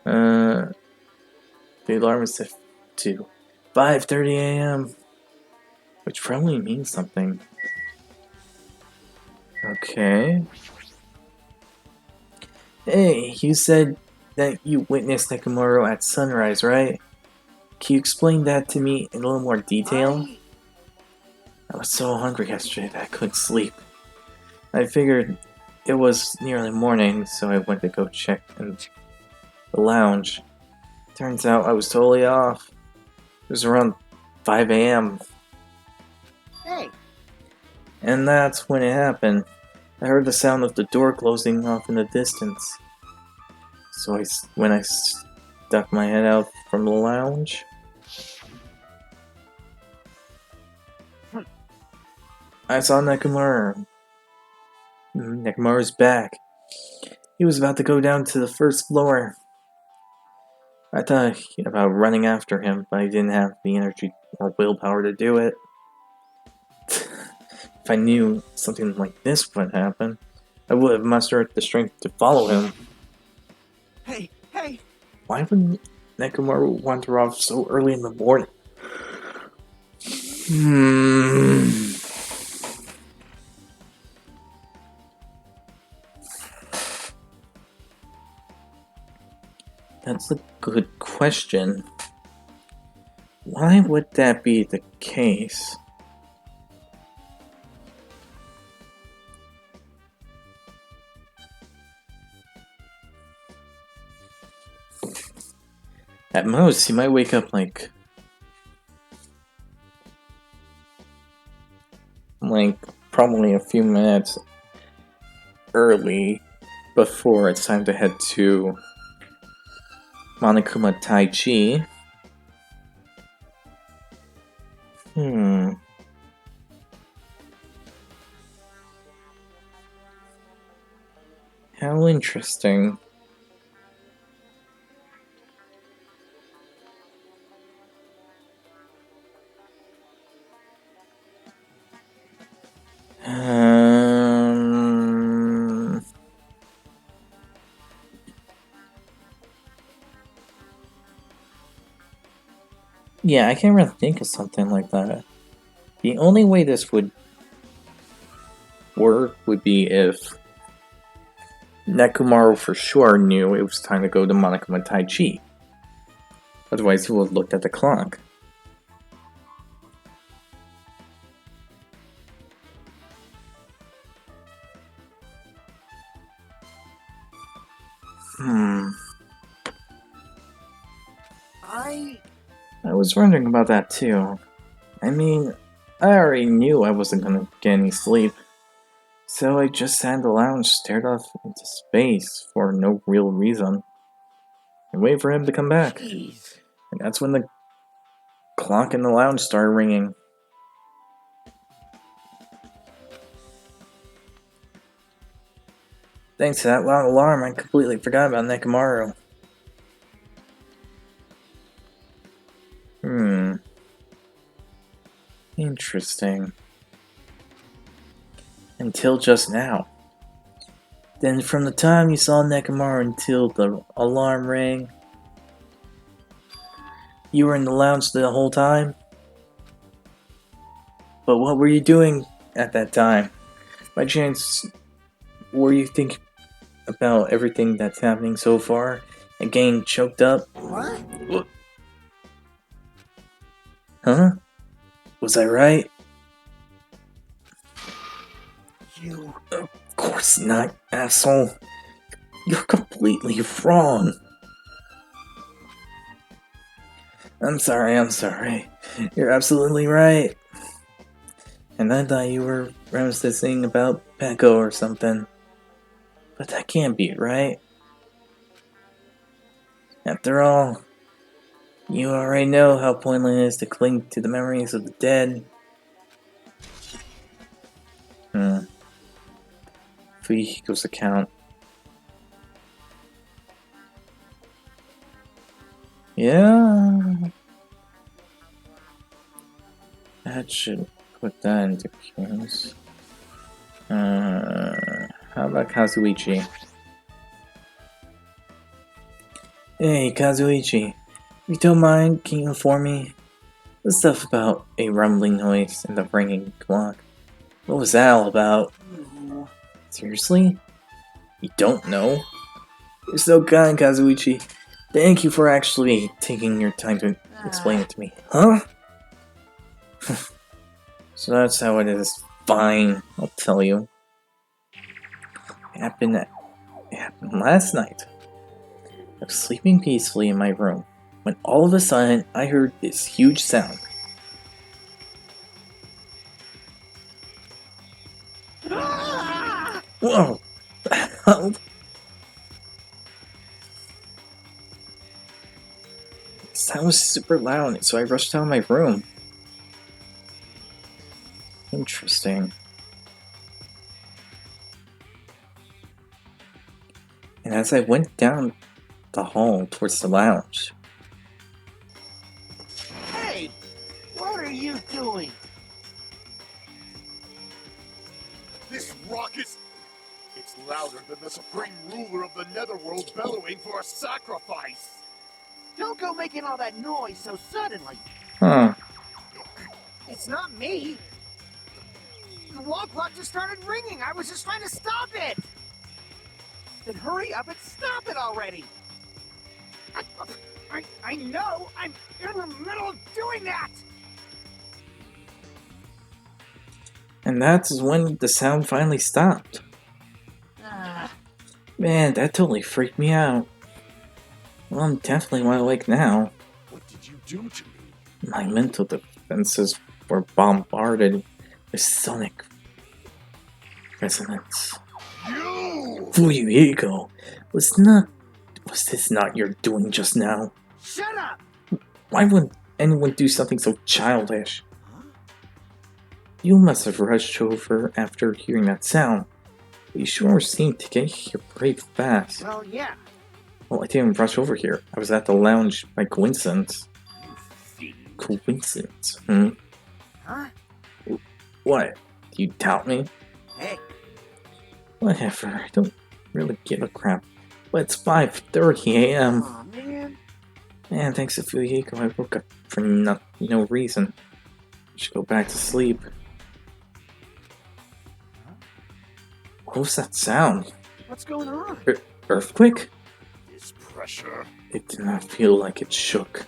[SPEAKER 1] The alarm is set to 5:30 a.m. Which probably means something. Okay. Hey, you said that you witnessed Nekomaru at sunrise, right? Can you explain that to me in a little more detail? I was so hungry yesterday that I couldn't sleep. I figured it was nearly morning, so I went to go check in the lounge. Turns out I was totally off. It was around 5 a.m.
[SPEAKER 3] Hey!
[SPEAKER 1] And that's when it happened. I heard the sound of the door closing off in the distance. So when I stuck my head out from the lounge, I saw Nekomaru. Nekomaru's back. He was about to go down to the first floor. I thought about running after him, but I didn't have the energy or willpower to do it. If I knew something like this would happen, I would have mustered the strength to follow him.
[SPEAKER 3] Hey!
[SPEAKER 1] Why would Nekomaru wander off so early in the morning? That's a good question. Why would that be the case? At most, he might wake up like probably a few minutes early before it's time to head to Monokuma Tai Chi. How interesting. Yeah, I can't really think of something like that. The only way this would work would be if Nekomaru for sure knew it was time to go to Monokuma Tai Chi. Otherwise, he would have looked at the clock. I was wondering about that too. I mean, I already knew I wasn't gonna get any sleep. So I just sat in the lounge, stared off into space for no real reason, and waited for him to come back.
[SPEAKER 3] Jeez.
[SPEAKER 1] And that's when the clock in the lounge started ringing. Thanks to that loud alarm, I completely forgot about Nekomaru. Interesting. Until just now. Then from the time you saw Nekomaru until the alarm rang, you were in the lounge the whole time? But what were you doing at that time? By chance, were you thinking about everything that's happening so far and getting choked up?
[SPEAKER 3] What?
[SPEAKER 1] Huh? Was I right?
[SPEAKER 3] You...
[SPEAKER 1] Of course not, asshole. You're completely wrong. I'm sorry. You're absolutely right. And I thought you were reminiscing about Peko or something. But that can't be right. After all, you already know how pointless it is to cling to the memories of the dead. Fuyuhiko's account. Yeah. That should put that into cues. How about Kazuichi? Hey, Kazuichi. If you don't mind, can you inform me? The stuff about a rumbling noise and the ringing clock. What was that all about? Seriously? You don't know? You're so kind, Kazuichi. Thank you for actually taking your time to explain it to me. Huh? So that's how it is. Fine, I'll tell you. It happened last night. I was sleeping peacefully in my room when all of a sudden I heard this huge sound. Whoa! The sound was super loud, so I rushed out of my room. Interesting. And as I went down the hall towards the lounge,
[SPEAKER 3] Hey! What are you doing?
[SPEAKER 4] This rock is... It's louder than the supreme ruler of the netherworld bellowing for a sacrifice.
[SPEAKER 3] Don't go making all that noise so suddenly.
[SPEAKER 1] huh?
[SPEAKER 3] It's not me. The wall clock just started ringing. I was just trying to stop it. Then hurry up and stop it already. I know. I'm in the middle of doing that.
[SPEAKER 1] And that's when the sound finally stopped. Man, that totally freaked me out. Well, I'm definitely wide awake now.
[SPEAKER 4] What did you do to me?
[SPEAKER 1] My mental defenses were bombarded with sonic resonance.
[SPEAKER 4] You!
[SPEAKER 1] Fuyuhiko, was this not your doing just now?
[SPEAKER 3] Shut up.
[SPEAKER 1] Why would anyone do something so childish? You must have rushed over after hearing that sound. But you sure seemed to get here pretty fast.
[SPEAKER 3] Well, yeah.
[SPEAKER 1] Well, I didn't rush over here. I was at the lounge by coincidence. Coincidence?
[SPEAKER 3] Huh?
[SPEAKER 1] What? Do you doubt me?
[SPEAKER 3] Hey.
[SPEAKER 1] Whatever, I don't really give a crap. But it's 5:30 a.m.
[SPEAKER 3] Aw, man.
[SPEAKER 1] Man, thanks to Fuyuhiko, I woke up for no reason. I should go back to sleep. What was that sound?
[SPEAKER 3] What's going on?
[SPEAKER 1] Earthquake?
[SPEAKER 4] This pressure.
[SPEAKER 1] It did not feel like it shook.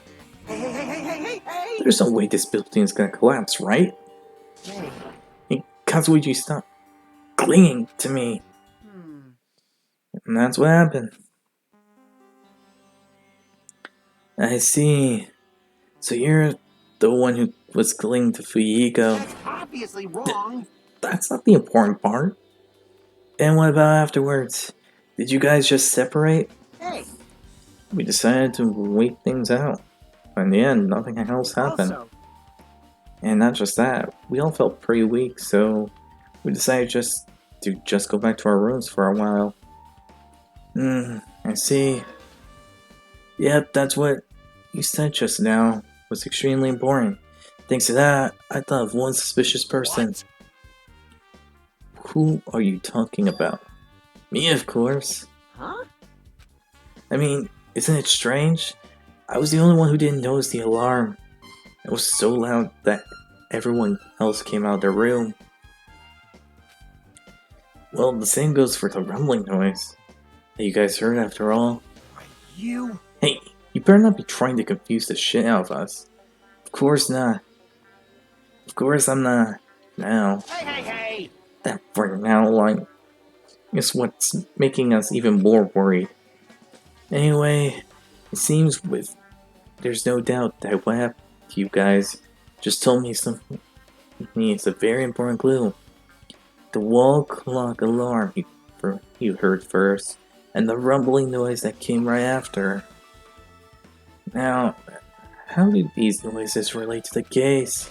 [SPEAKER 3] Hey.
[SPEAKER 1] There's no way this building is gonna collapse, right?
[SPEAKER 3] Hey.
[SPEAKER 1] Hey, Kazuichi, stop clinging to me. And that's what happened. I see. So you're the one who was clinging to Fuyiko.
[SPEAKER 3] That's obviously wrong.
[SPEAKER 1] That's not the important part. And what about afterwards? Did you guys just separate?
[SPEAKER 3] Hey,
[SPEAKER 1] We decided to wait things out. In the end, nothing else happened.
[SPEAKER 3] also,
[SPEAKER 1] And not just that, we all felt pretty weak, so we decided to go back to our rooms for a while. I see. Yep, that's what you said just now. Was extremely important. Thanks to that, I thought of one suspicious person.
[SPEAKER 3] what?
[SPEAKER 1] Who are you talking about? Me, of course.
[SPEAKER 3] Huh?
[SPEAKER 1] I mean, isn't it strange? I was the only one who didn't notice the alarm. It was so loud that everyone else came out of their room. Well, the same goes for the rumbling noise that you guys heard after all.
[SPEAKER 3] You?
[SPEAKER 1] Hey, you better not be trying to confuse the shit out of us. Of course not. Of course I'm not. Now,
[SPEAKER 3] Hey!
[SPEAKER 1] that for now line is what's making us even more worried. Anyway, it seems there's no doubt that what happened to you guys just told me something. It's a very important clue. The wall clock alarm you heard first, and the rumbling noise that came right after. Now, how do these noises relate to the case?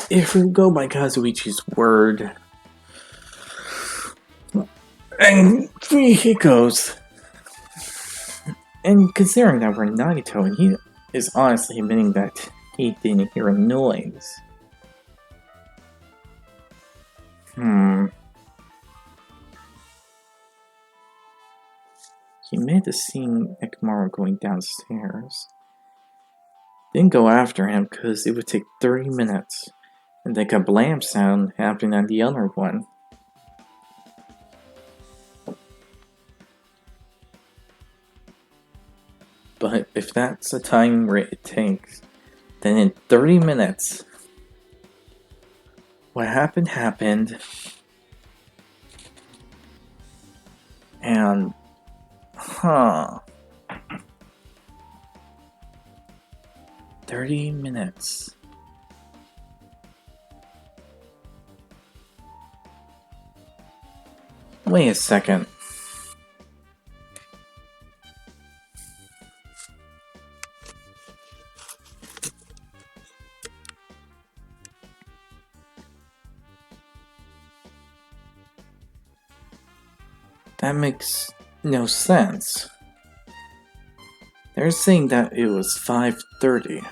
[SPEAKER 1] If we go by Kazuichi's word, and Hiko's, and considering that we're Nagito and he is honestly admitting that he didn't hear a noise. He made the scene Ekamaru going downstairs. Didn't go after him because it would take 30 minutes, and the kablam sound happened on the other one. But if that's the time rate it takes, then in 30 minutes, what happened, and 30 minutes. Wait a second. That makes no sense. They're saying that it was 5:30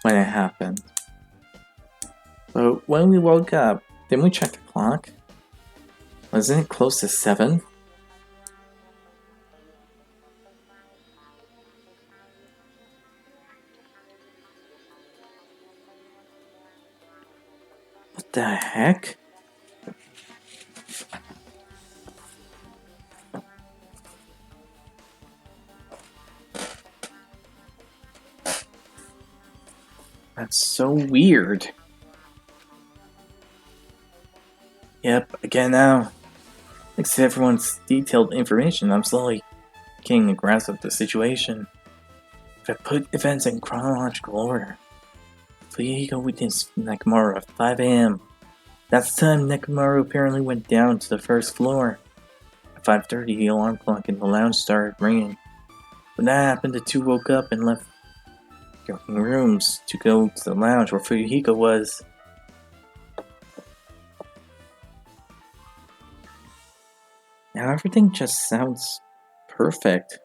[SPEAKER 1] when it happened. But when we woke up, didn't we check the clock? Wasn't it close to 7? What the heck? That's so weird. Yep, again now. Thanks to everyone's detailed information, I'm slowly getting a grasp of the situation. If I put events in chronological order, Fuyiko witnessed Nekamaru at 5 a.m. That's the time Nekamaru apparently went down to the first floor. At 5:30, the alarm clock in the lounge started ringing. When that happened, the two woke up and left their rooms to go to the lounge where Fuyiko was. Now everything just sounds perfect.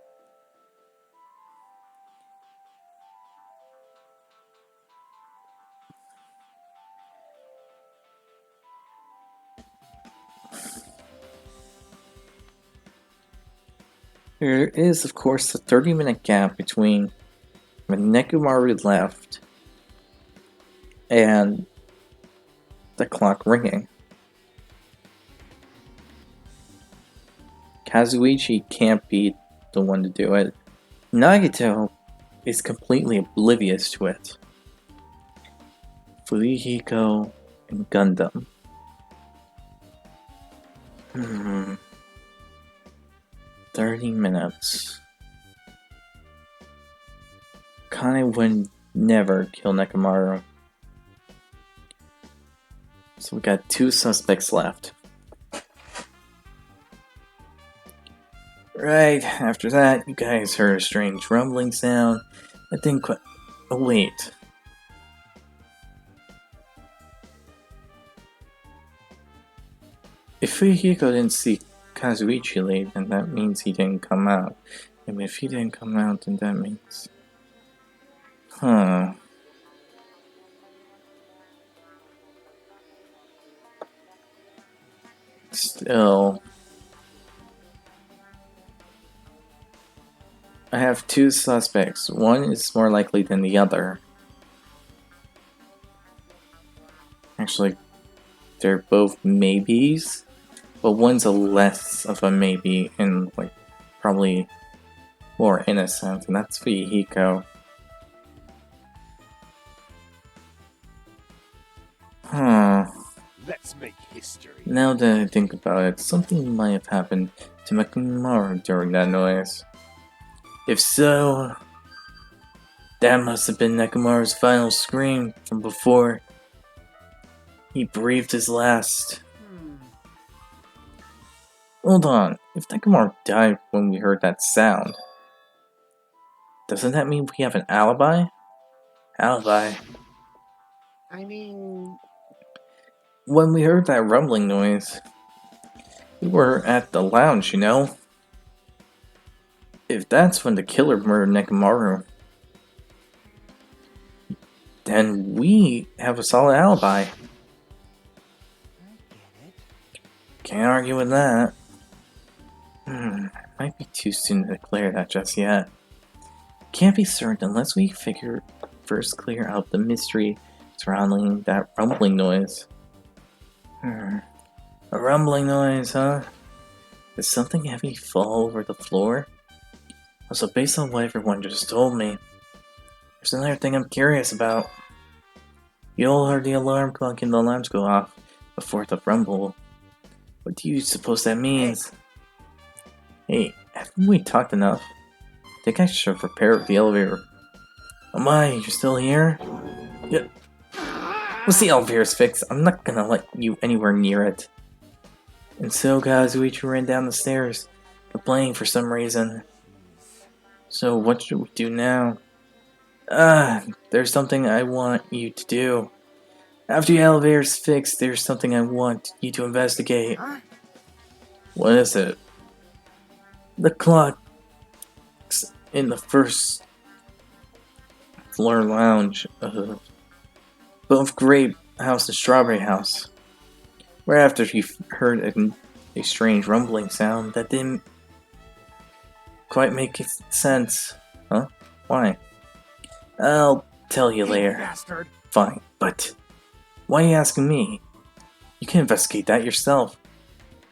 [SPEAKER 1] There is, of course, a 30-minute gap between when Nekamaru left and the clock ringing. Kazuichi can't be the one to do it. Nagito is completely oblivious to it. Fuyiko and Gundam. 30 minutes. I would never kill Nekomaru. So we got 2 suspects left. Right after that, you guys heard a strange rumbling sound. I didn't quite. Oh, wait. If Fuyuhiko didn't see Kazuichi leave, then that means he didn't come out. And if he didn't come out, then that means. Huh. Still. I have 2 suspects. One is more likely than the other. Actually, they're both maybes, but one's a less of a maybe and like probably more innocent, and that's Fuyuhiko. Huh.
[SPEAKER 4] Let's make history.
[SPEAKER 1] Now that I think about it, something might have happened to Nekomaru during that noise. If so, that must have been Nekomaru's final scream from before he breathed his last. Hold on, if Nekomaru died when we heard that sound, doesn't that mean we have an alibi? Alibi?
[SPEAKER 3] I mean,
[SPEAKER 1] When we heard that rumbling noise, we were at the lounge, you know? If that's when the killer murdered Nekomaru, then we have a solid alibi.
[SPEAKER 3] I get it.
[SPEAKER 1] Can't argue with that. Might be too soon to declare that just yet. Can't be certain unless we first clear out the mystery surrounding that rumbling noise. A rumbling noise, huh? Did something heavy fall over the floor? Also, based on what everyone just told me, there's another thing I'm curious about. You all heard the alarm clock in the lounge go off before the rumble. What do you suppose that means? Hey, haven't we talked enough? I think I should repair the elevator. Oh my, you're still here? Yeah. Once the elevator's fixed, I'm not gonna let you anywhere near it. And so Kazuichi ran down the stairs, complaining for some reason. So what should we do now? There's something I want you to do. After the elevator's fixed, there's something I want you to investigate.
[SPEAKER 3] Huh?
[SPEAKER 1] What is it? The clocks in the first floor lounge of both Grape House and Strawberry House. Right after you heard a strange rumbling sound that didn't quite make sense. Huh? Why? I'll tell you later.
[SPEAKER 3] Bastard.
[SPEAKER 1] Fine, but why are you asking me? You can investigate that yourself.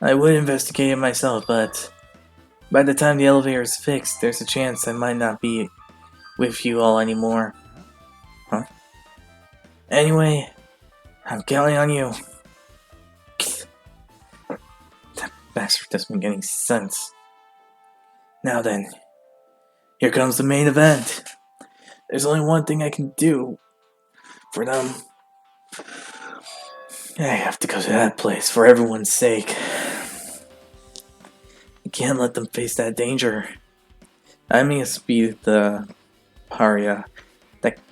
[SPEAKER 1] I would investigate it myself, but by the time the elevator is fixed, there's a chance I might not be with you all anymore. Huh? Anyway, I'm counting on you. That bastard doesn't make any sense. Now then, here comes the main event. There's only one thing I can do for them. I have to go to that place for everyone's sake. I can't let them face that danger. I must be the paria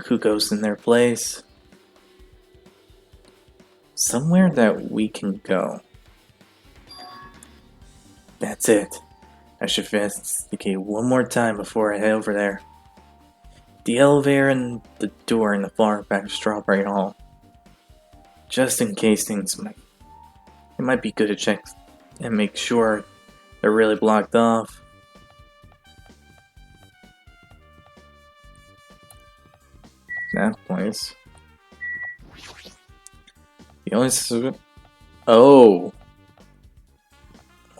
[SPEAKER 1] who goes in their place. Somewhere that we can go. That's it. I should investigate one more time before I head over there. The elevator and the door in the far back of Strawberry Hall. Just in case things it might be good to check and make sure they're really blocked off. That place. The only oh.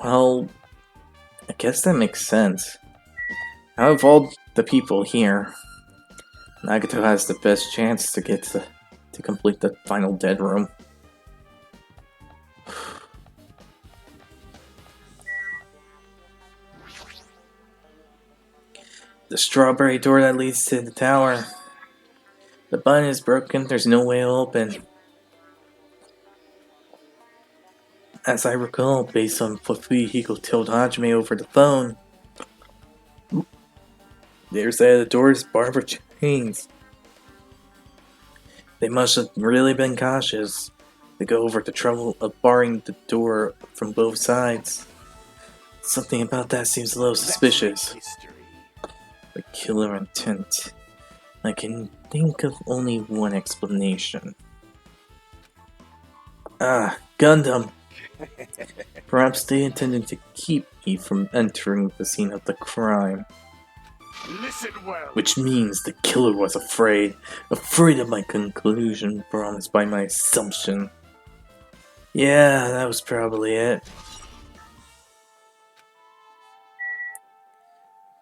[SPEAKER 1] Well, I guess that makes sense. Out of all the people here, Nagato has the best chance to get to complete the final dead room. The strawberry door that leads to the tower. The button is broken, there's no way to open. As I recall, based on what Fuyuhiko told Hajime over the phone, they said the door is barred with chains. They must have really been cautious to go over the trouble of barring the door from both sides. Something about that seems a little suspicious. The killer intent. I can think of only one explanation. Ah, Gundam! Perhaps they intended to keep me from entering the scene of the crime.
[SPEAKER 4] Listen well.
[SPEAKER 1] Which means the killer was afraid of my conclusion promised by my assumption. Yeah, that was probably it.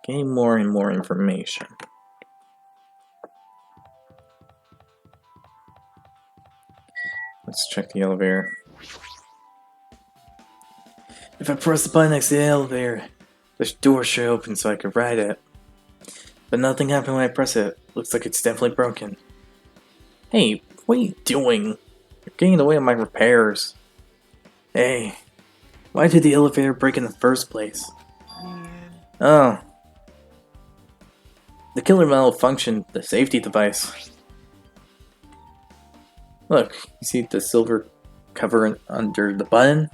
[SPEAKER 1] Getting more and more information. Let's check the elevator. If I press the button next to the elevator, the door should open so I could ride it. But nothing happened when I press it. Looks like it's definitely broken. Hey, what are you doing? You're getting in the way of my repairs. Hey, why did the elevator break in the first place? Oh. The killer malfunctioned the safety device. Look, you see the silver cover under the button?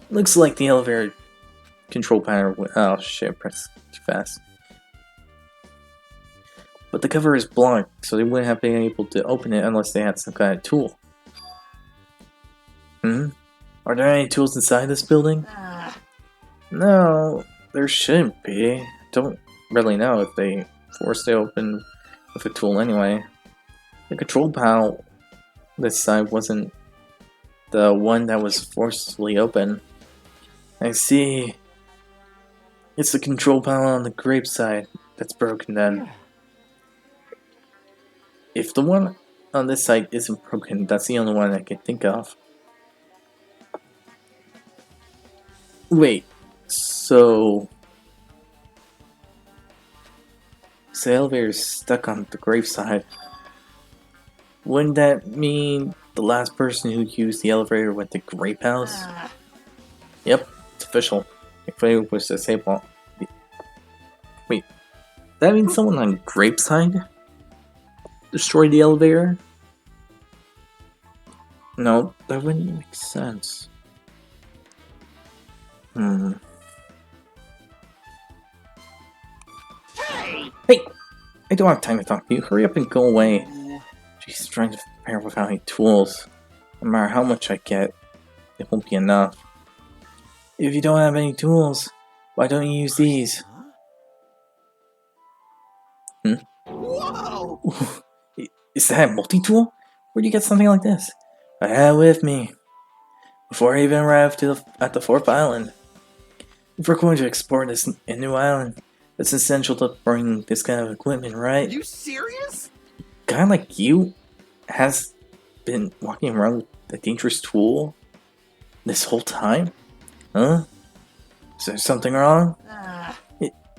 [SPEAKER 1] Looks like the elevator control panel went. Oh shit, pressed too fast. But the cover is blocked, so they wouldn't have been able to open it unless they had some kind of tool. Are there any tools inside this building? No, there shouldn't be. Don't really know if they forced it open with a tool anyway. The control panel this side wasn't the one that was forcefully open. I see. It's the control panel on the grape side that's broken then. If the one on this side isn't broken, that's the only one I can think of. Wait, so the elevator's stuck on the grave side. Wouldn't that mean the last person who used the elevator went to Grape House? Yep, it's official. If it was disabled. Wait, that means someone on Grape side destroyed the elevator? No, that wouldn't make sense. Hey! I don't have time to talk to you. Hurry up and go away. She's trying to prepare without any tools. No matter how much I get, it won't be enough. If you don't have any tools, why don't you use these?
[SPEAKER 3] Whoa!
[SPEAKER 1] Is that a multi-tool? Where'd you get something like this? I had it with me. Before I even arrived at the 4th island. If we're going to explore this new island, it's essential to bring this kind of equipment, right?
[SPEAKER 3] Are you serious?
[SPEAKER 1] A guy like you has been walking around with a dangerous tool this whole time? Huh? Is there something wrong?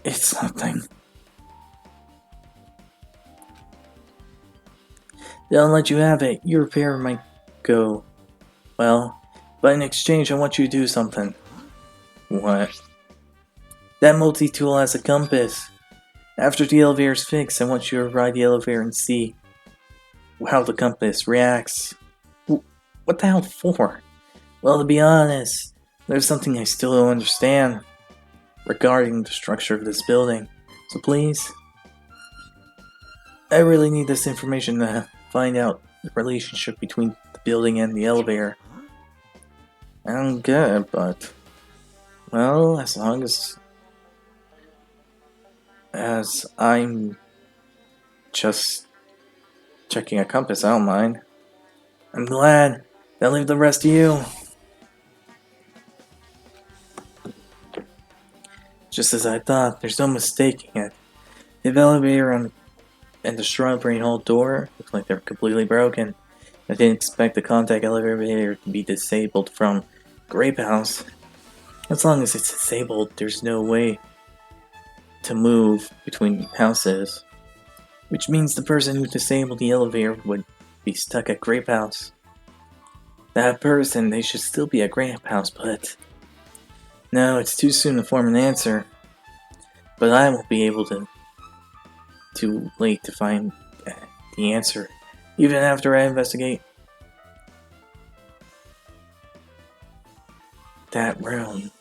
[SPEAKER 1] It's nothing. They'll let you have it. Your repair might go well, but in exchange I want you to do something. What? That multi-tool has a compass. After the elevator's fixed, I want you to ride the elevator and see how the compass reacts. What the hell for? Well, to be honest, there's something I still don't understand regarding the structure of this building. So please, I really need this information to find out the relationship between the building and the elevator. I don't get it, but well, as long as I'm just checking a compass, I don't mind. I'm glad. I'll leave the rest to you. Just as I thought, there's no mistaking it. The elevator and the strawberry hall door look like they're completely broken. I didn't expect the contact elevator to be disabled from Grape House. As long as it's disabled, there's no way to move between houses, which means the person who disabled the elevator would be stuck at Grape House. That person, they should still be at Grape House, but no, it's too soon to form an answer. But I won't be able to. Too late to find the answer, even after I investigate that room.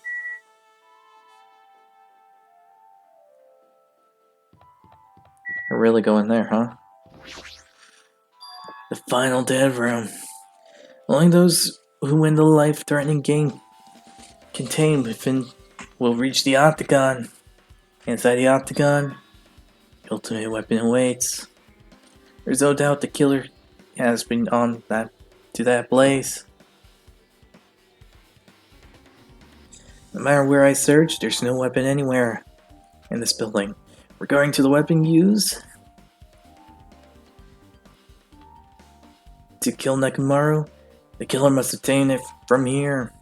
[SPEAKER 1] We're really going there, huh? The final dead room. Only those who win the life-threatening game contained within will reach the octagon. Inside the octagon, the ultimate weapon awaits. There's no doubt the killer has been on that blaze. No matter where I search, there's no weapon anywhere in this building. Regarding to the weapon used to kill Nekomaru, the killer must obtain it from here.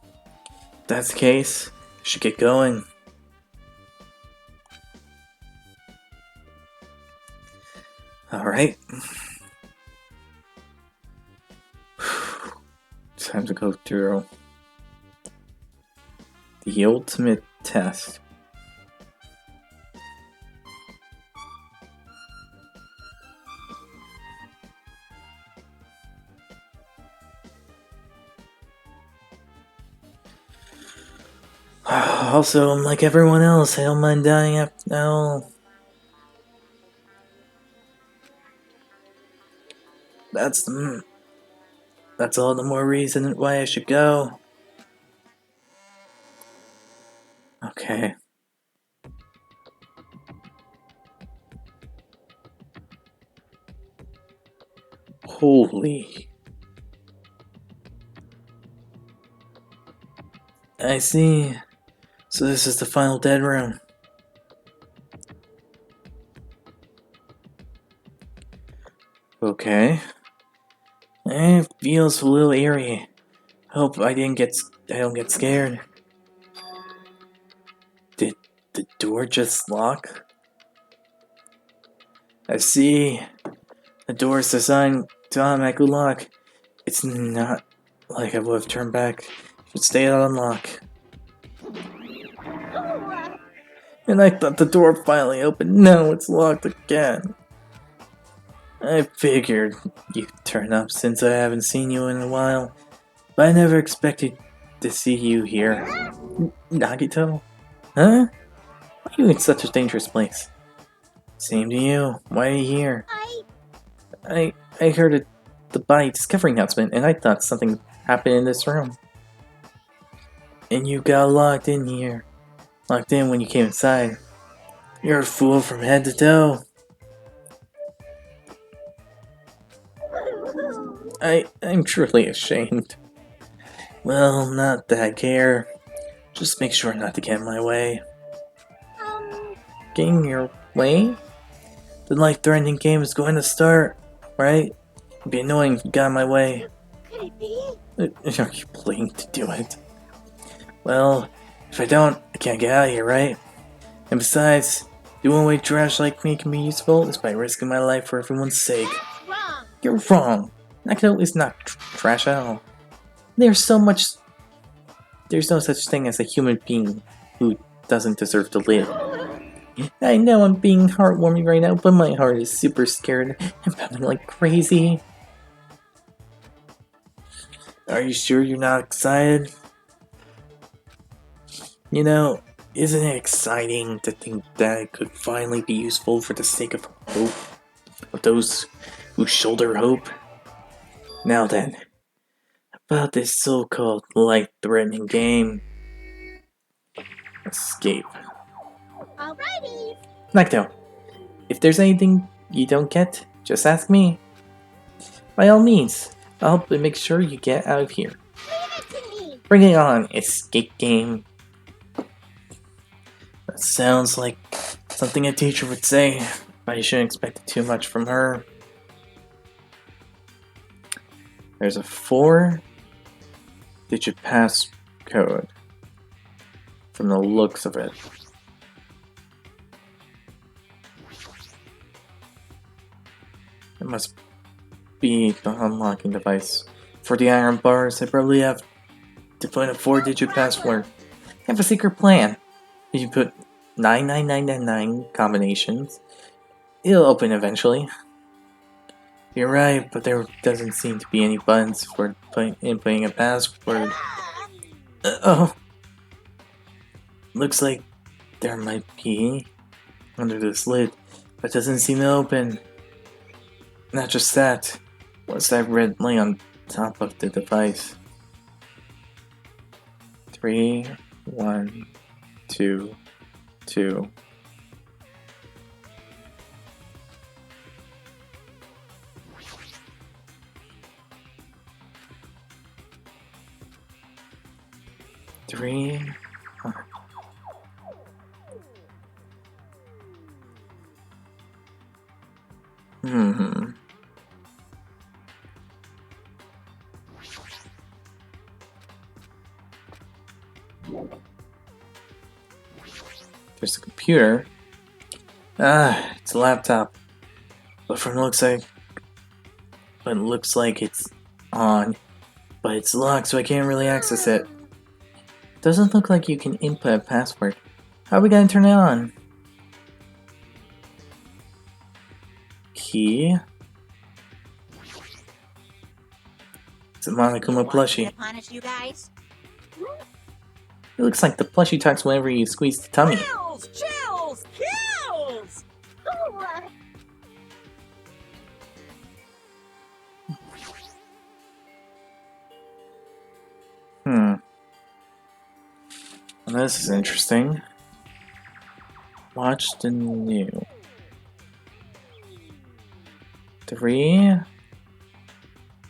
[SPEAKER 1] If that's the case, I should get going. Alright. Time to go through the ultimate test. Also, I'm like everyone else, I don't mind dying after now. That's all the more reason why I should go. Okay. Holy. I see. So this is the final dead room. Okay. It feels a little eerie. Hope I don't get scared. Did the door just lock? I see. The door is designed to automatically lock. It's not like I would have turned back. It should stay on lock. And I thought the door finally opened. No, it's locked again. I figured you'd turn up since I haven't seen you in a while. But I never expected to see you here. Nagito? Huh? Why are you in such a dangerous place? Same to you. Why are you here? I heard the body discovery announcement and I thought something happened in this room. And you got locked in here. Locked in when you came inside. You're a fool from head to toe. I'm truly ashamed. Well, not that I care. Just make sure not to get in my way. Getting your way? The life-threatening game is going to start, right? It'd be annoying if you got in my way.
[SPEAKER 2] Could it be?
[SPEAKER 1] Are you playing to do it? Well, if I don't, I can't get out of here, right? And besides, doing away trash like me can be useful is by risking my life for everyone's sake.
[SPEAKER 2] That's wrong.
[SPEAKER 1] You're wrong. Nagito is not trash at all. There's no such thing as a human being who doesn't deserve to live. I know I'm being heartwarming right now, but my heart is super scared and pounding like crazy. Are you sure you're not excited? You know, isn't it exciting to think that it could finally be useful for the sake of hope? Of those who shoulder hope? Now then, about this so-called life-threatening game. Escape.
[SPEAKER 2] Alrighty.
[SPEAKER 1] Nagito, if there's anything you don't get, just ask me. By all means, I'll help make sure you get out of here.
[SPEAKER 2] Leave it to me.
[SPEAKER 1] Bring it on, escape game. That sounds like something a teacher would say, but you shouldn't expect too much from her. There's a 4-digit passcode from the looks of it. It must be the unlocking device. For the iron bars, I probably have to put in a 4-digit password. I have a secret plan. If you put 99999 combinations, it'll open eventually. You're right, but there doesn't seem to be any buttons for inputting a password. Oh. Looks like there might be under this lid, but it doesn't seem to open. Not just that. What's that red light on top of the device? 3, 1, 2, 2. Three. Hmm. There's a computer. Ah, it's a laptop. But it looks like it's on. But it's locked, so I can't really access it. Doesn't look like you can input a password. How are we gonna turn it on? Key. It's a Monokuma plushie.
[SPEAKER 5] Punish you guys?
[SPEAKER 1] It looks like the plushie talks whenever you squeeze the tummy.
[SPEAKER 5] Chills! Chills! Kills!
[SPEAKER 1] Well, this is interesting. Watch the new. 3.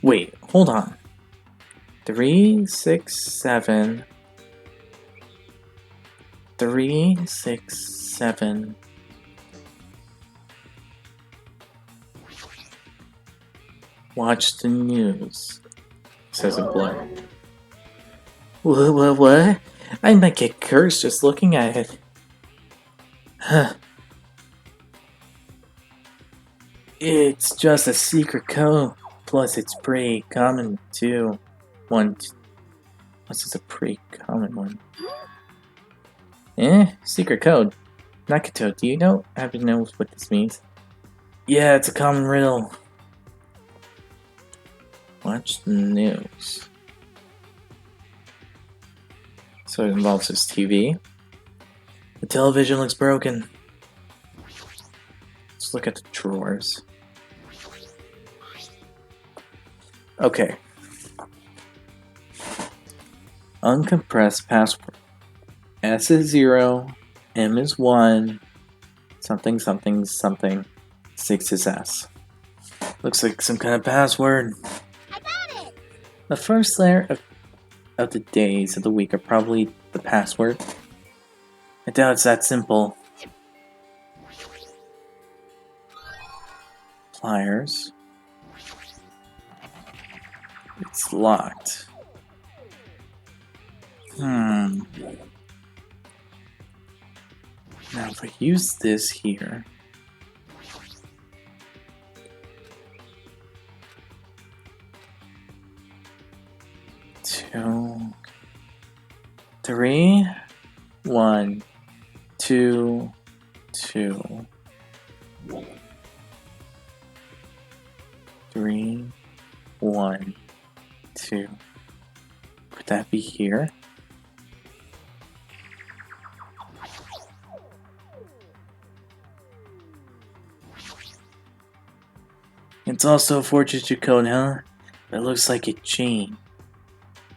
[SPEAKER 1] Wait, hold on. 3, 6, 7. 3, 6, 7. Watch the news, says a blur. What? I might get cursed just looking at it. Huh. It's just a secret code. Plus, it's pretty common too. What's this a pretty common one? Secret code. Nakato, do you happen to know what this means? Yeah, it's a common riddle. Watch the news. So it involves his TV. The television looks broken. Let's look at the drawers. Okay. Uncompressed password. S is 0, M is 1, something something something, 6 is S. Looks like some kind of password.
[SPEAKER 5] I got it!
[SPEAKER 1] The first letter of the days of the week are probably the password. I doubt it's that simple. Pliers. It's locked. Now if I use this here. 2, 3, 1, 2, 2. 3, 1, 2. Would that be here? It's also a 4-digit code, huh? But it looks like a chain.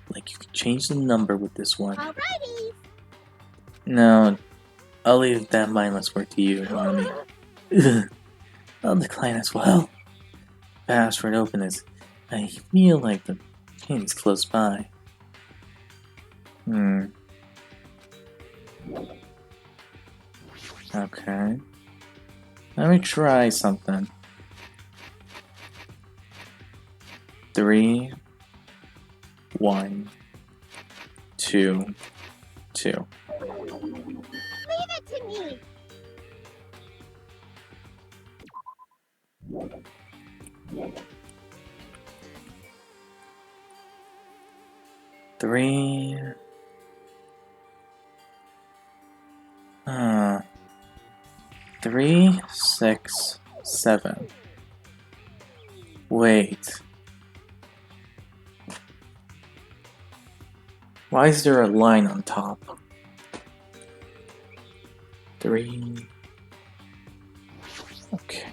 [SPEAKER 1] Like you can change the number with this one.
[SPEAKER 5] Alrighty!
[SPEAKER 1] No, I'll leave that mindless work to you, Army. I'll decline as well. Password open is. I feel like the chain's close by. Okay. Let me try something. 3, 1, 2, 2.
[SPEAKER 5] Leave it to me!
[SPEAKER 1] Three. 3, 6, 7. Wait. Why is there a line on top? 3. Okay.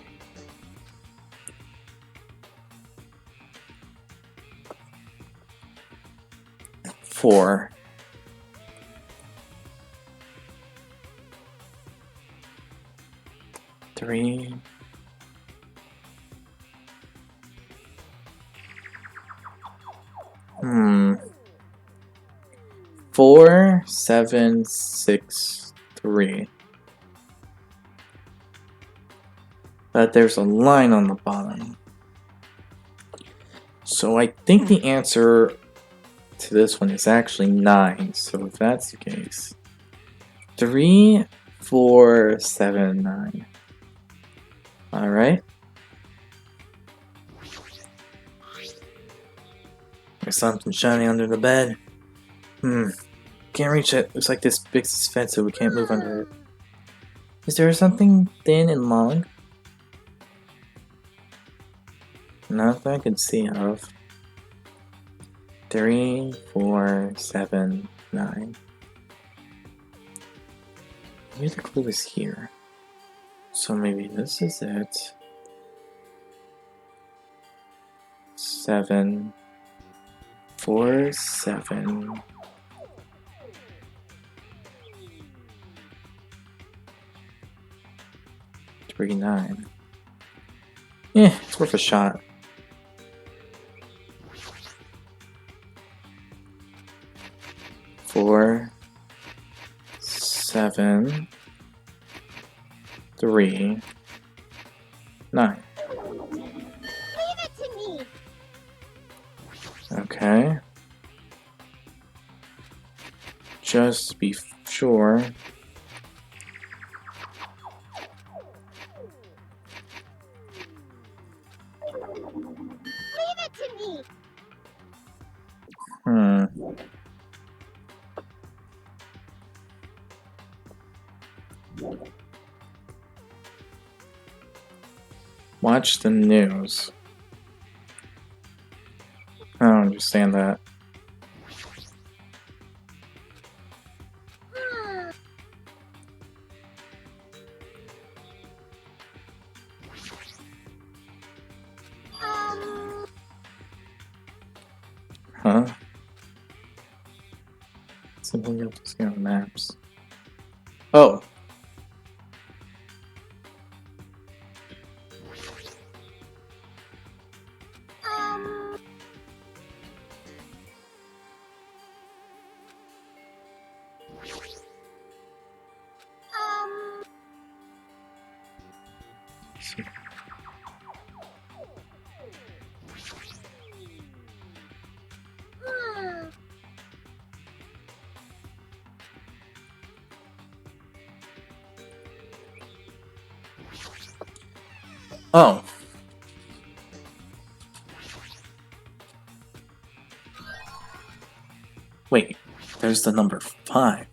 [SPEAKER 1] 4. 3. 4, 7, 6, 3. But there's a line on the bottom. So I think the answer to this one is actually 9. So if that's the case, 3, 4, 7, 9. Alright. There's something shiny under the bed. Can't reach it. Looks like this big fence, so we can't move under it. Is there something thin and long? Nothing I can see of. 3, 4, 7, 9. Maybe the clue is here. So maybe this is it. 7, 4, 7. Three, 9. Yeah, it's worth a shot. Four, 7, 3, 9.
[SPEAKER 5] Leave it to me.
[SPEAKER 1] Okay. Just to be sure.
[SPEAKER 5] Leave it to me.
[SPEAKER 1] Watch the news. I don't understand that. Huh? Something else to see on maps. Oh! Oh! Wait, there's the number 5.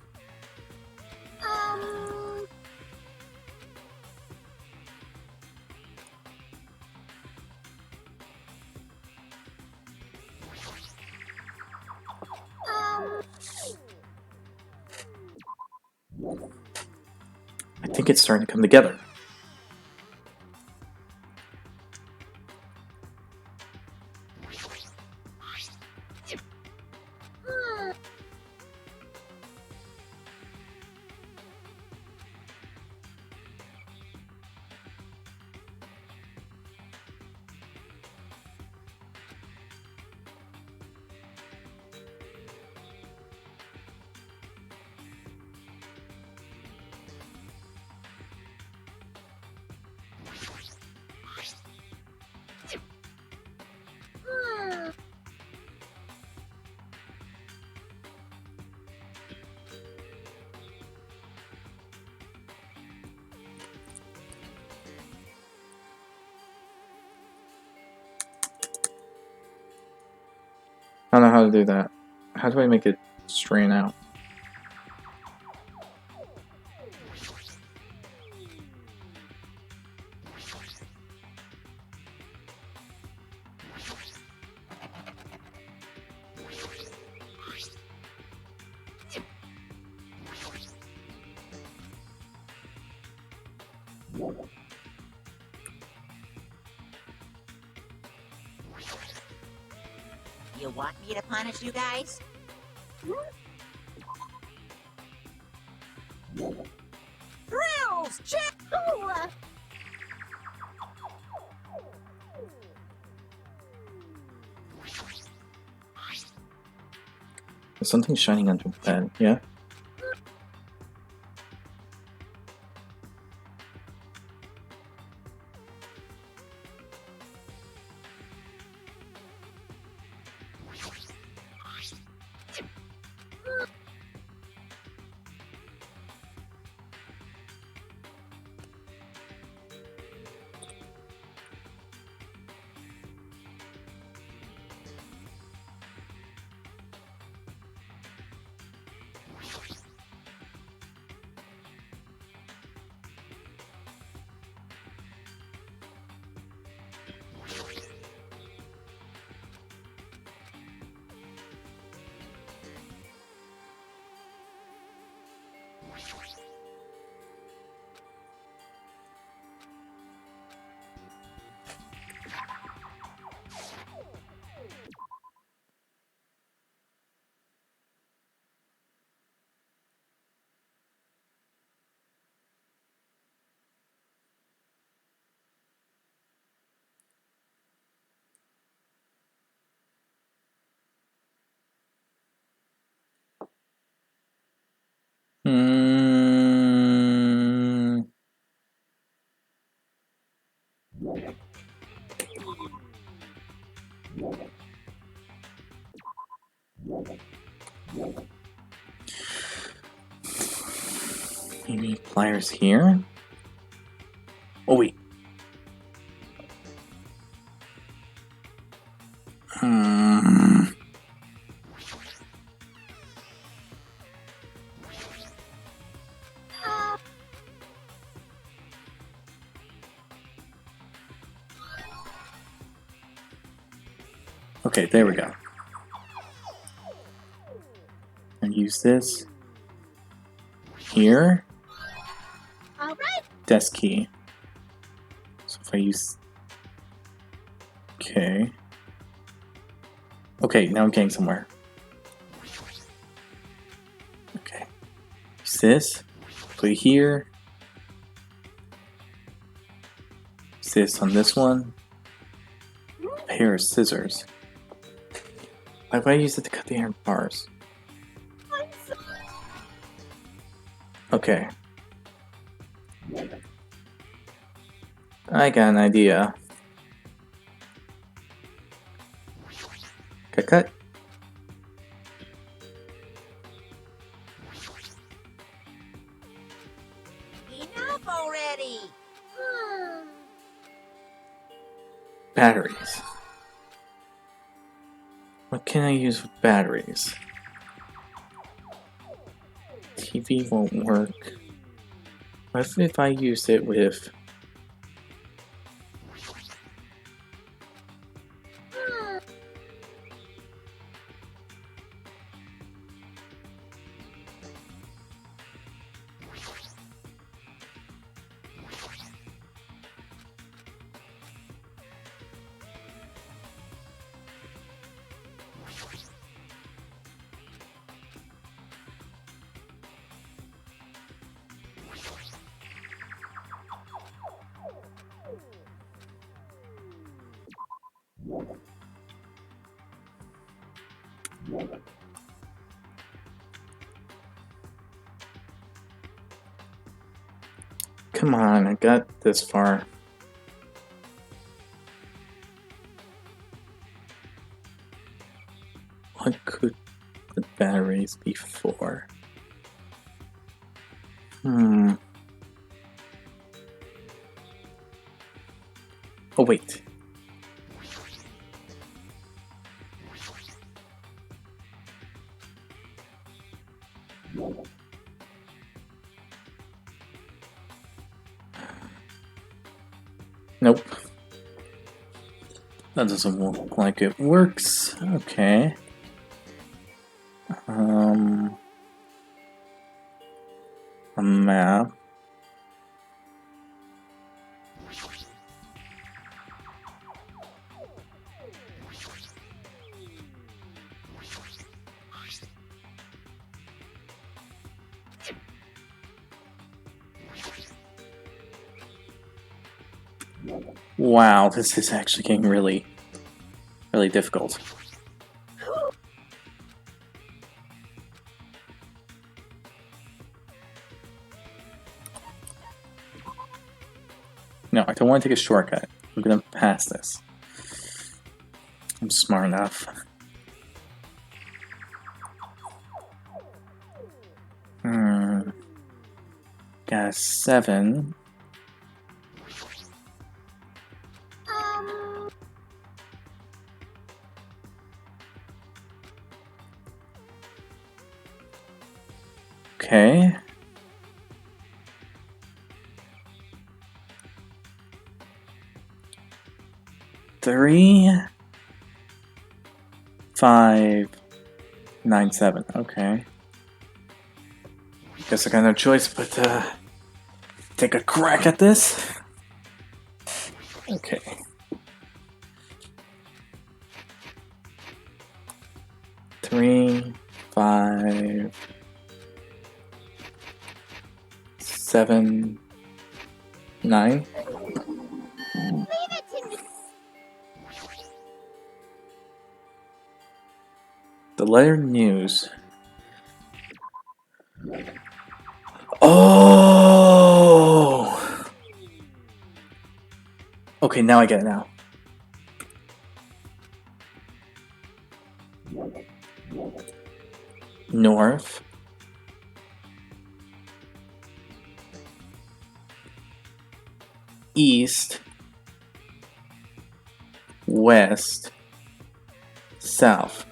[SPEAKER 1] I think it's starting to come together. I don't know how to do that. How do I make it straighten out?
[SPEAKER 6] You want me to punish you guys?
[SPEAKER 3] Thrills! Check!
[SPEAKER 5] Ooh,
[SPEAKER 1] There's something shining under the bed, yeah? Hmm. Maybe pliers here? Oh wait. Hmm. Okay, there we go. And use this here.
[SPEAKER 5] all right.
[SPEAKER 1] Desk key. So if I use... Okay. Okay, now I'm getting somewhere. Okay. Use this. Put it here. Use this on this one. A pair of scissors. Why would I use it to cut the iron bars?
[SPEAKER 5] I'm so
[SPEAKER 1] Okay. I got an idea. Cut, cut.
[SPEAKER 6] Enough already!
[SPEAKER 1] Batteries. What can I use with batteries? TV won't work. What if I use it with... Come on, I got this far. What could the batteries be for? Oh wait. Nope. That doesn't look like it works. Okay. A map. Wow, this is actually getting really, really difficult. No, I don't want to take a shortcut. I'm gonna pass this. I'm smart enough. Got a 7. Okay. Three, 5, 9, 7. Okay. Guess I got no choice but to take a crack at this. Okay. Three, 5, 7, 9.
[SPEAKER 5] Leave it to me.
[SPEAKER 1] The letter news. Oh! Okay, now I get it now. North. East. West. South.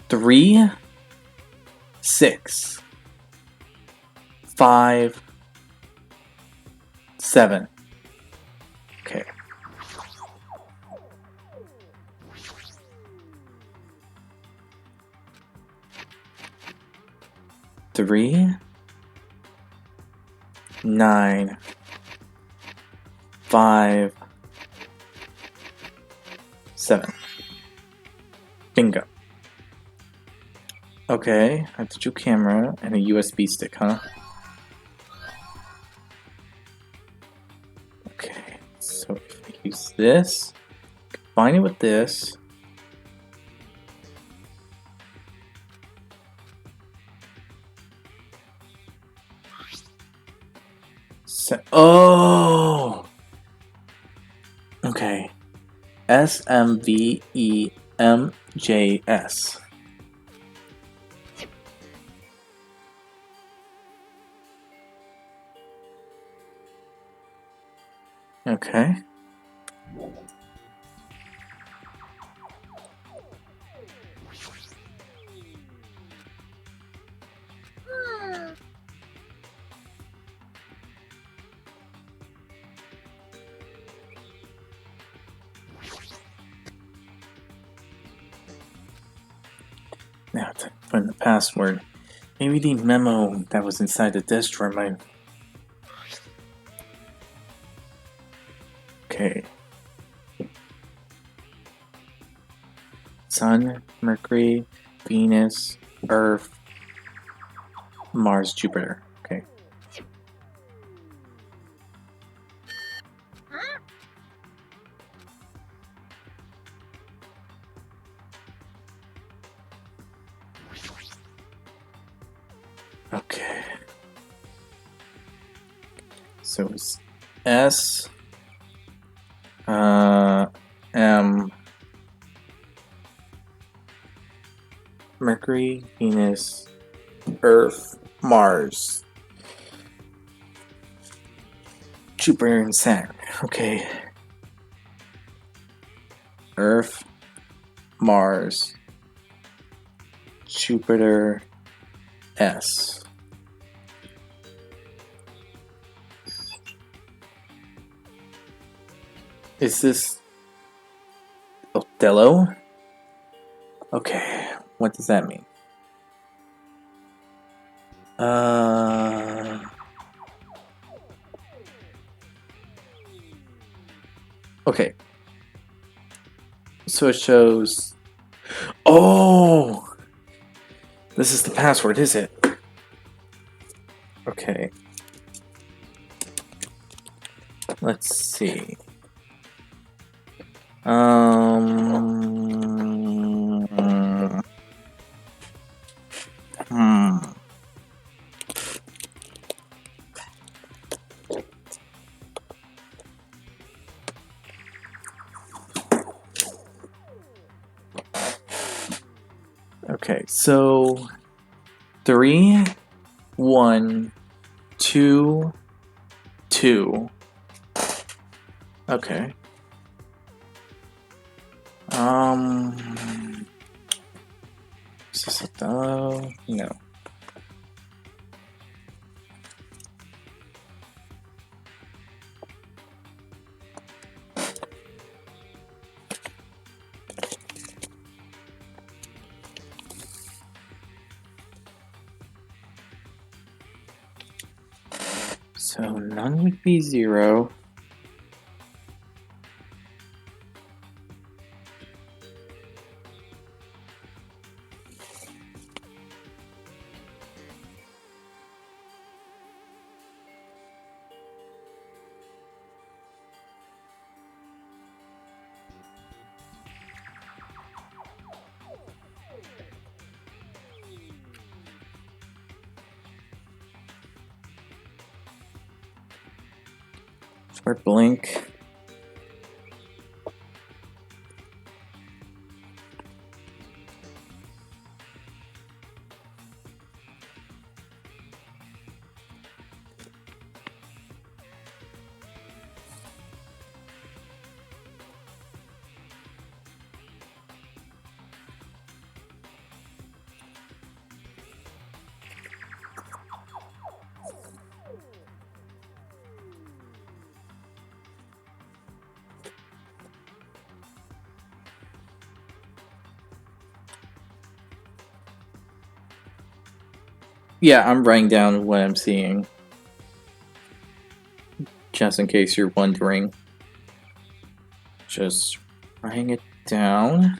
[SPEAKER 1] 3, 6, 5, 7. Okay. Three, 9, 5, 7. Bingo. Okay, I have the dual camera and a USB stick, huh? Okay, so if I use this, combine it with this. Oh! Okay. SMVEMJS. Okay. Now to put in the password. Maybe the memo that was inside the disk drawer might. Okay. Sun, Mercury, Venus, Earth, Mars, Jupiter. Okay. Okay. So it's S M Mercury, Venus, Earth, Mars, Jupiter, and Saturn. Okay. Earth, Mars, Jupiter, S. Is this Othello? Okay, what does that mean? Okay. So it shows. Oh! This is the password, is it? Okay. Let's see. Hmm. Okay, so 3, 1, 2, 2. Okay. Is this Othello? No. So none would be 0. Or blink. Yeah, I'm writing down what I'm seeing. Just in case you're wondering. Just writing it down.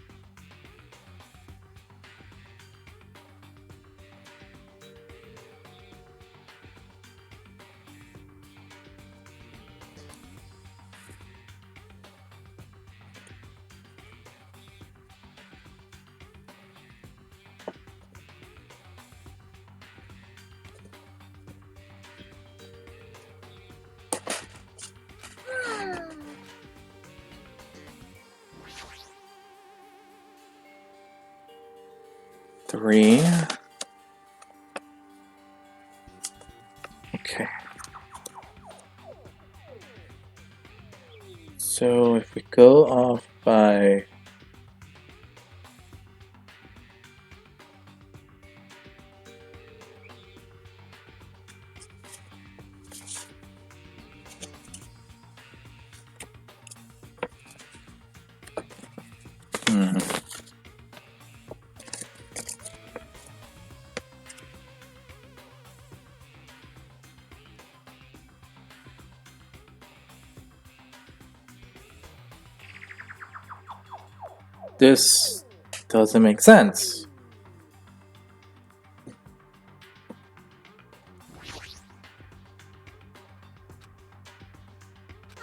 [SPEAKER 1] Three. Okay. So if we go off by this doesn't make sense.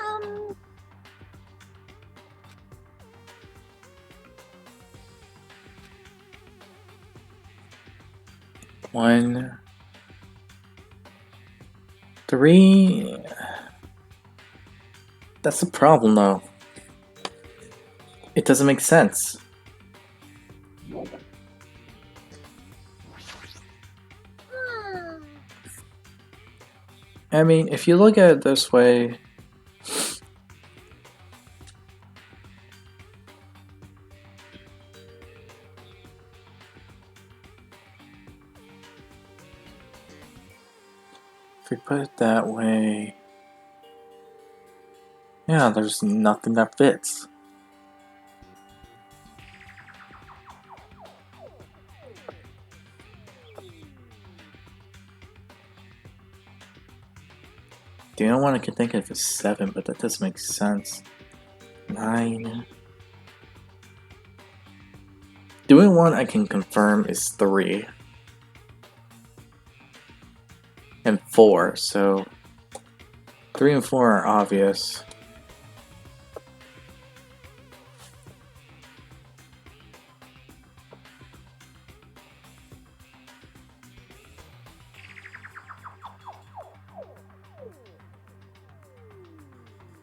[SPEAKER 5] Um,
[SPEAKER 1] 1, 3. That's the problem, though. It doesn't make sense.
[SPEAKER 5] hmm.
[SPEAKER 1] I mean, if you look at it this way, if we put it that way, Yeah, there's nothing that fits. The only one I can think of is 7, but that doesn't make sense. 9. The only one I can confirm is 3. And 4, so 3 and 4 are obvious.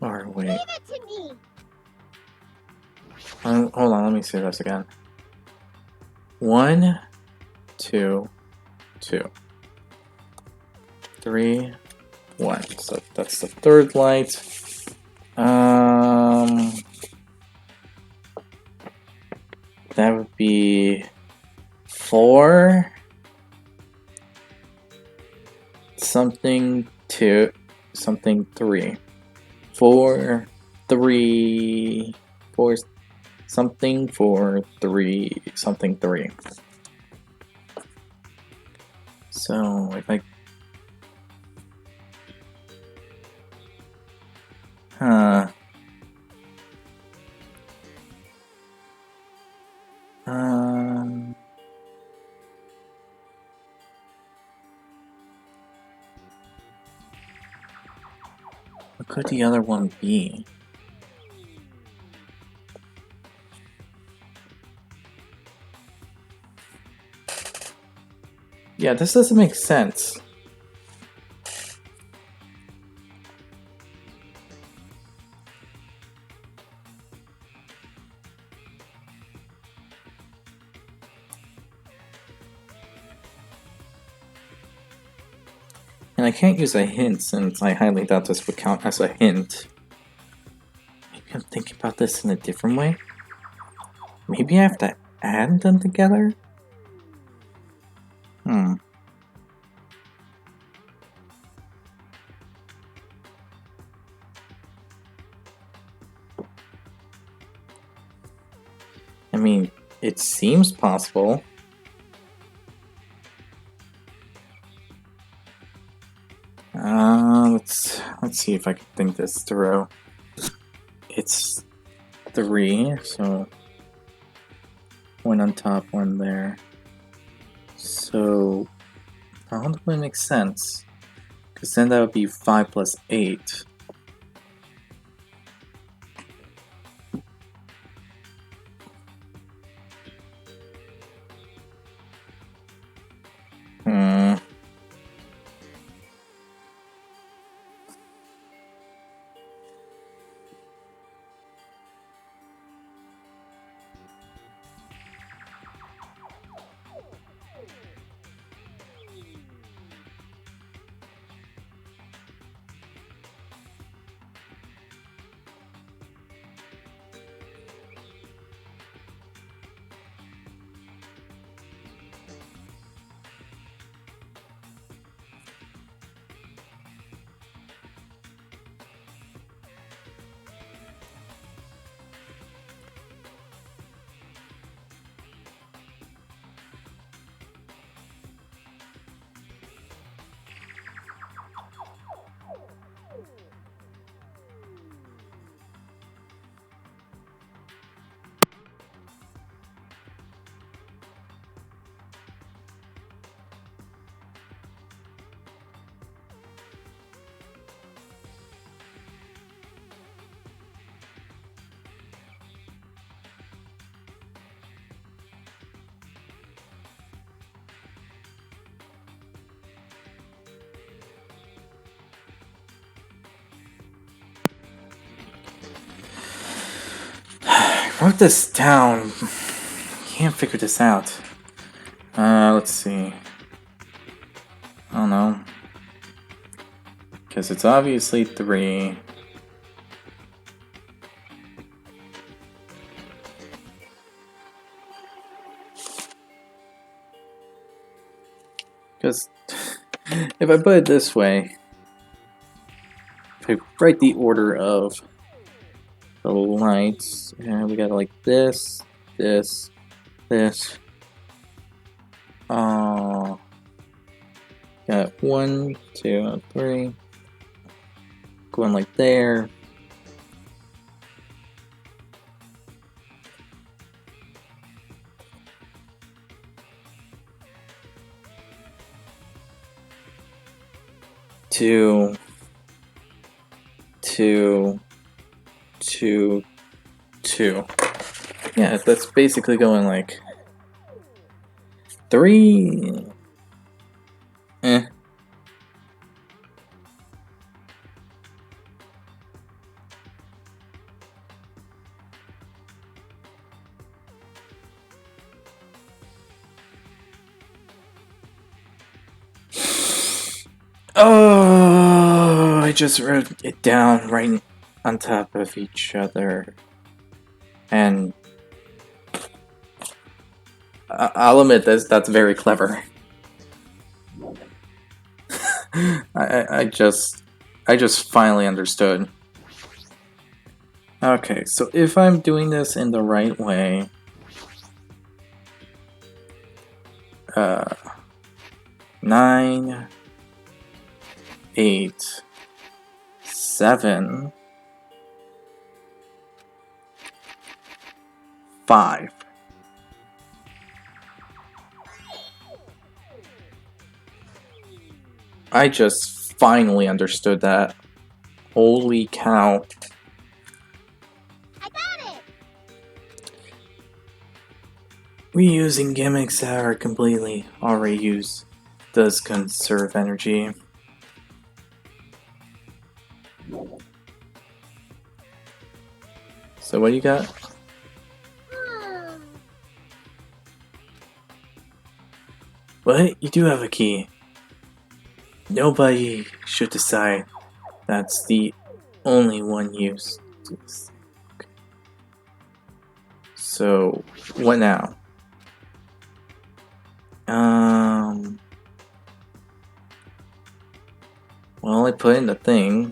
[SPEAKER 1] Or wait.
[SPEAKER 5] Give it to me.
[SPEAKER 1] Hold on, let me say this again. 1, 2, 2. 3, 1. So that's the third light. That would be 4. Something 2. Something 3. 4, 3. 4. Something 4, 3. Something 3. So if I what could the other one be? Yeah, this doesn't make sense. And I can't use a hint since I highly doubt this would count as a hint. Maybe I'm thinking about this in a different way? Maybe I have to add them together? I mean, it seems possible. Let's see if I can think this through. It's 3, so 1 on top, 1 there. So that wouldn't make sense, because then that would be 5 plus 8. I wrote this down. Can't figure this out. Let's see. I don't know. Because it's obviously 3. Because if I put it this way, if I write the order of the lights, and we got like this, this, this. Got 1, 2, 3. Going like there. Two, 2, 2, 2. Yeah, that's basically going like 3. Eh. Oh, I just wrote it down right on top of each other. And I'll admit this, that's very clever. I just finally understood. Okay, so if I'm doing this in the right way, 9, 8, 7, 5. I just finally understood that. Holy cow.
[SPEAKER 5] I got it!
[SPEAKER 1] Reusing gimmicks that are completely already used does conserve energy. So what do you got?
[SPEAKER 5] Hmm.
[SPEAKER 1] What? You do have a key. Nobody should decide that's the only one use. So, what now? Well, I put in the thing.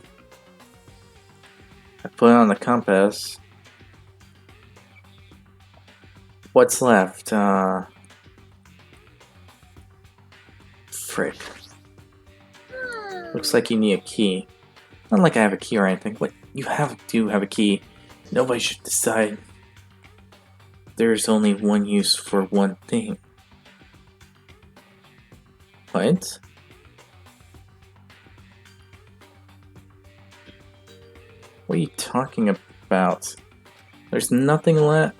[SPEAKER 1] I put it on the compass. What's left? Frick. Looks like you need a key. Not like I have a key or anything, but you do have a key. Nobody should decide there's only one use for one thing. What? What are you talking about? There's nothing left.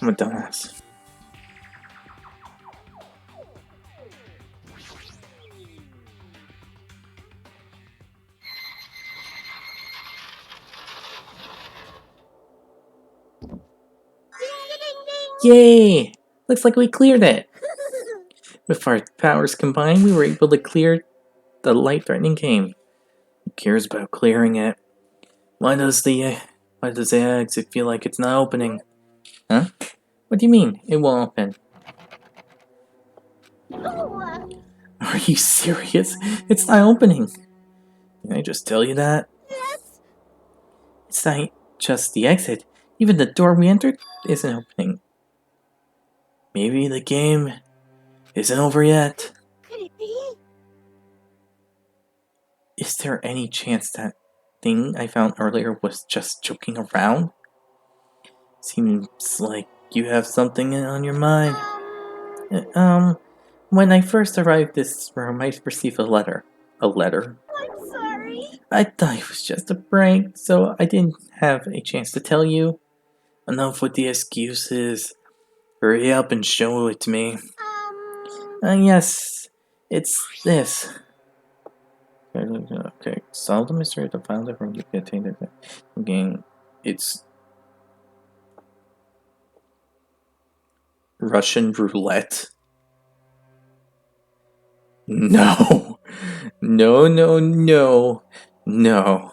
[SPEAKER 1] I'm a dumbass. Yay! Looks like we cleared it. With our powers combined, we were able to clear the life-threatening game. Who cares about clearing it? Why does the exit feel like it's not opening? Huh? What do you mean, it won't open?
[SPEAKER 5] Oh,
[SPEAKER 1] Are you serious? It's not opening. Can I just tell you that?
[SPEAKER 5] yes!
[SPEAKER 1] It's not just the exit. Even the door we entered isn't opening. Maybe the game isn't over yet.
[SPEAKER 5] Could it be?
[SPEAKER 1] Is there any chance that thing I found earlier was just joking around? Seems like you have something on your mind. When I first arrived this room, I received a letter. A letter?
[SPEAKER 5] I'm sorry.
[SPEAKER 1] I thought it was just a prank, so I didn't have a chance to tell you. Enough with the excuses. Hurry up and show it to me. Yes, it's this. Okay, solve the mystery of the file that you contained it. Again, it's Russian roulette. No, no, no, no, no.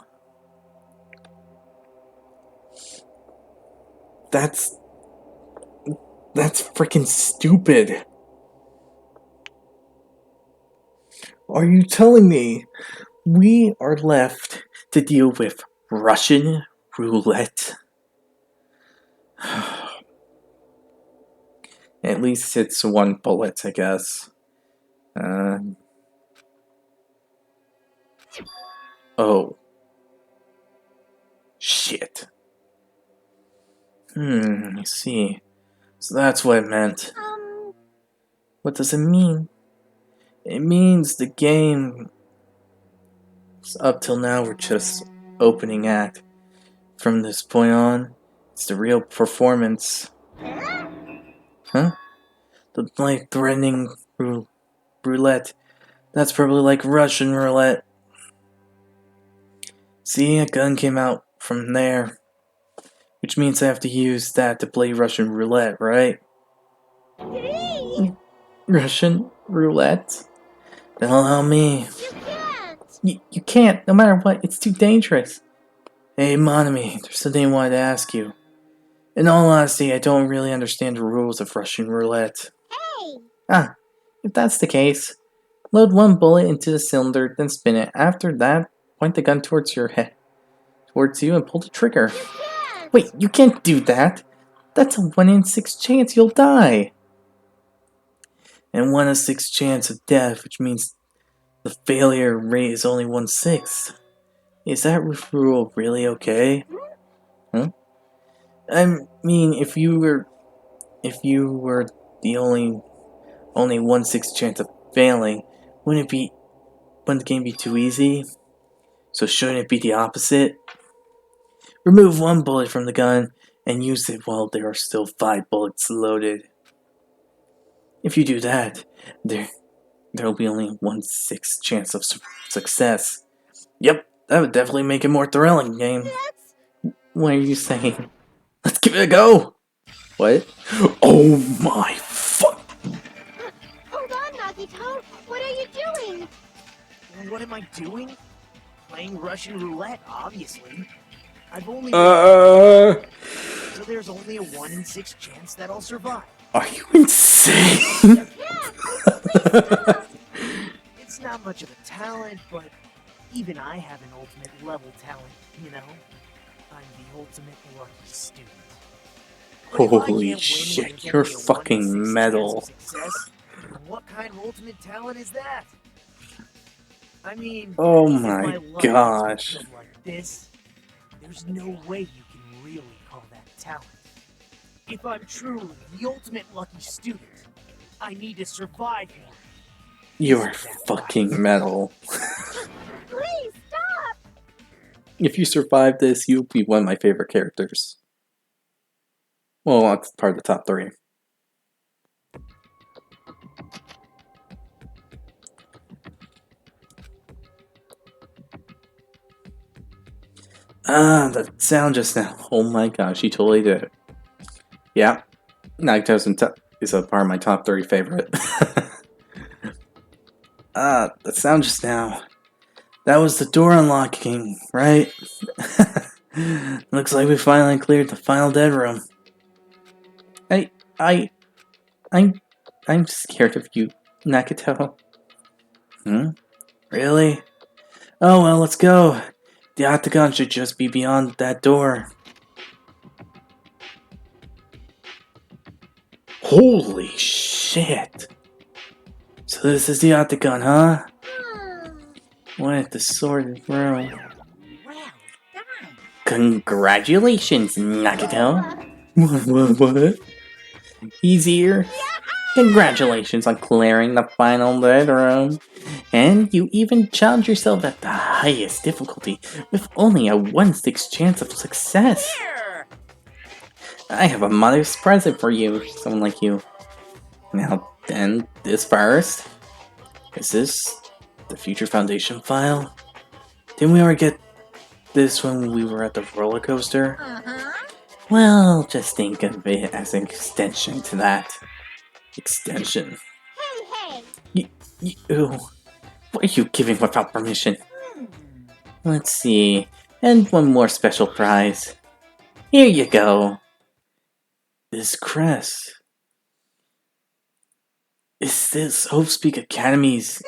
[SPEAKER 1] That's freaking stupid. Are you telling me we are left to deal with Russian roulette? At least it's one bullet, I guess. Oh. Shit. I see. So that's what it meant. What does it mean? It means the game, up till now, we're just opening act. From this point on, it's the real performance. Huh? The life-threatening roulette. That's probably like Russian roulette. See, a gun came out from there. Which means I have to use that to play Russian roulette, right?
[SPEAKER 5] Hey!
[SPEAKER 1] Russian roulette? Then allow me.
[SPEAKER 5] You can't!
[SPEAKER 1] You can't, no matter what, it's too dangerous. Hey, Monami, there's something I wanted to ask you. In all honesty, I don't really understand the rules of Russian roulette.
[SPEAKER 5] Hey!
[SPEAKER 1] Ah, if that's the case, load one bullet into the cylinder, then spin it. After that, point the gun towards your head, towards you, and pull the trigger.
[SPEAKER 5] You can't!
[SPEAKER 1] Wait, you can't do that! That's a 1 in 6 chance you'll die! And 1 in 6 chance of death, which means the failure rate is only 1/6. Is that rule really okay? Huh? I mean, if you were the only 1/6 chance of failing, wouldn't the game be too easy? So shouldn't it be the opposite? Remove one bullet from the gun and use it while there are still 5 bullets loaded. If you do that, there'll be only 1/6 chance of success. Yep, that would definitely make it more thrilling game. What are you saying? Let's give it a go! What? Oh my fuck!
[SPEAKER 5] Hold on, Nagito! What are you doing?
[SPEAKER 3] What am I doing? Playing Russian roulette, obviously. I've only... So there's only a 1 in 6 chance that I'll survive.
[SPEAKER 1] Are you insane?
[SPEAKER 3] It's not much of a talent, but even I have an ultimate level talent, you know? I'm the ultimate lucky student. But if I can't
[SPEAKER 1] Holy
[SPEAKER 3] win
[SPEAKER 1] shit,
[SPEAKER 3] when there's
[SPEAKER 1] you're
[SPEAKER 3] only a 1 in 6
[SPEAKER 1] fucking
[SPEAKER 3] chance of
[SPEAKER 1] metal.
[SPEAKER 3] success, what kind of ultimate talent is that? I mean,
[SPEAKER 1] Oh
[SPEAKER 3] if
[SPEAKER 1] my
[SPEAKER 3] luck
[SPEAKER 1] gosh.
[SPEAKER 3] is like this, there's no way you can really call that talent. If I'm truly the ultimate lucky student, I need to survive here.
[SPEAKER 1] You are fucking metal.
[SPEAKER 5] Please, stop!
[SPEAKER 1] If you survive this, you'll be one of my favorite characters. Well, that's part of the top 3. The sound just now. Oh my gosh, you totally did it. Yeah, Nagito is a part of my top 30 favorite. The sound just now. That was the door unlocking, right? Looks like we finally cleared the final dead room. I'm scared of you, Nagito. Really? Oh well, let's go. The octagon should just be beyond that door. Holy shit! So this is the octagon, huh? What the sordid room.
[SPEAKER 6] Well done.
[SPEAKER 1] Congratulations, Nagito. What? Easier? Congratulations on clearing the final dead room. And you even challenged yourself at the highest difficulty with only a 1/6 chance of success.
[SPEAKER 6] Here.
[SPEAKER 1] I have a modest present for you, someone like you. Now then, this first. Is this the Future Foundation file? Didn't we already get this when we were at the roller coaster?
[SPEAKER 6] Uh-huh.
[SPEAKER 1] Well, just think of it as an extension to that. Extension.
[SPEAKER 5] Hey, hey!
[SPEAKER 1] Ew. What are you giving without permission? Let's see. And one more special prize. Here you go. This crest. Is this Hope Speak Academy's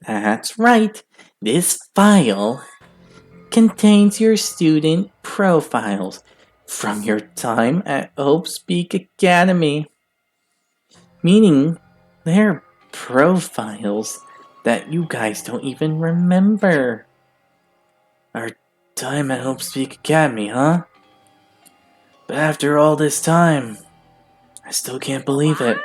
[SPEAKER 1] That's right. This file contains your student profiles from your time at Hope Speak Academy. Meaning, they're profiles that you guys don't even remember. Our time at Hope Speak Academy, huh? But after all this time, I still can't believe it.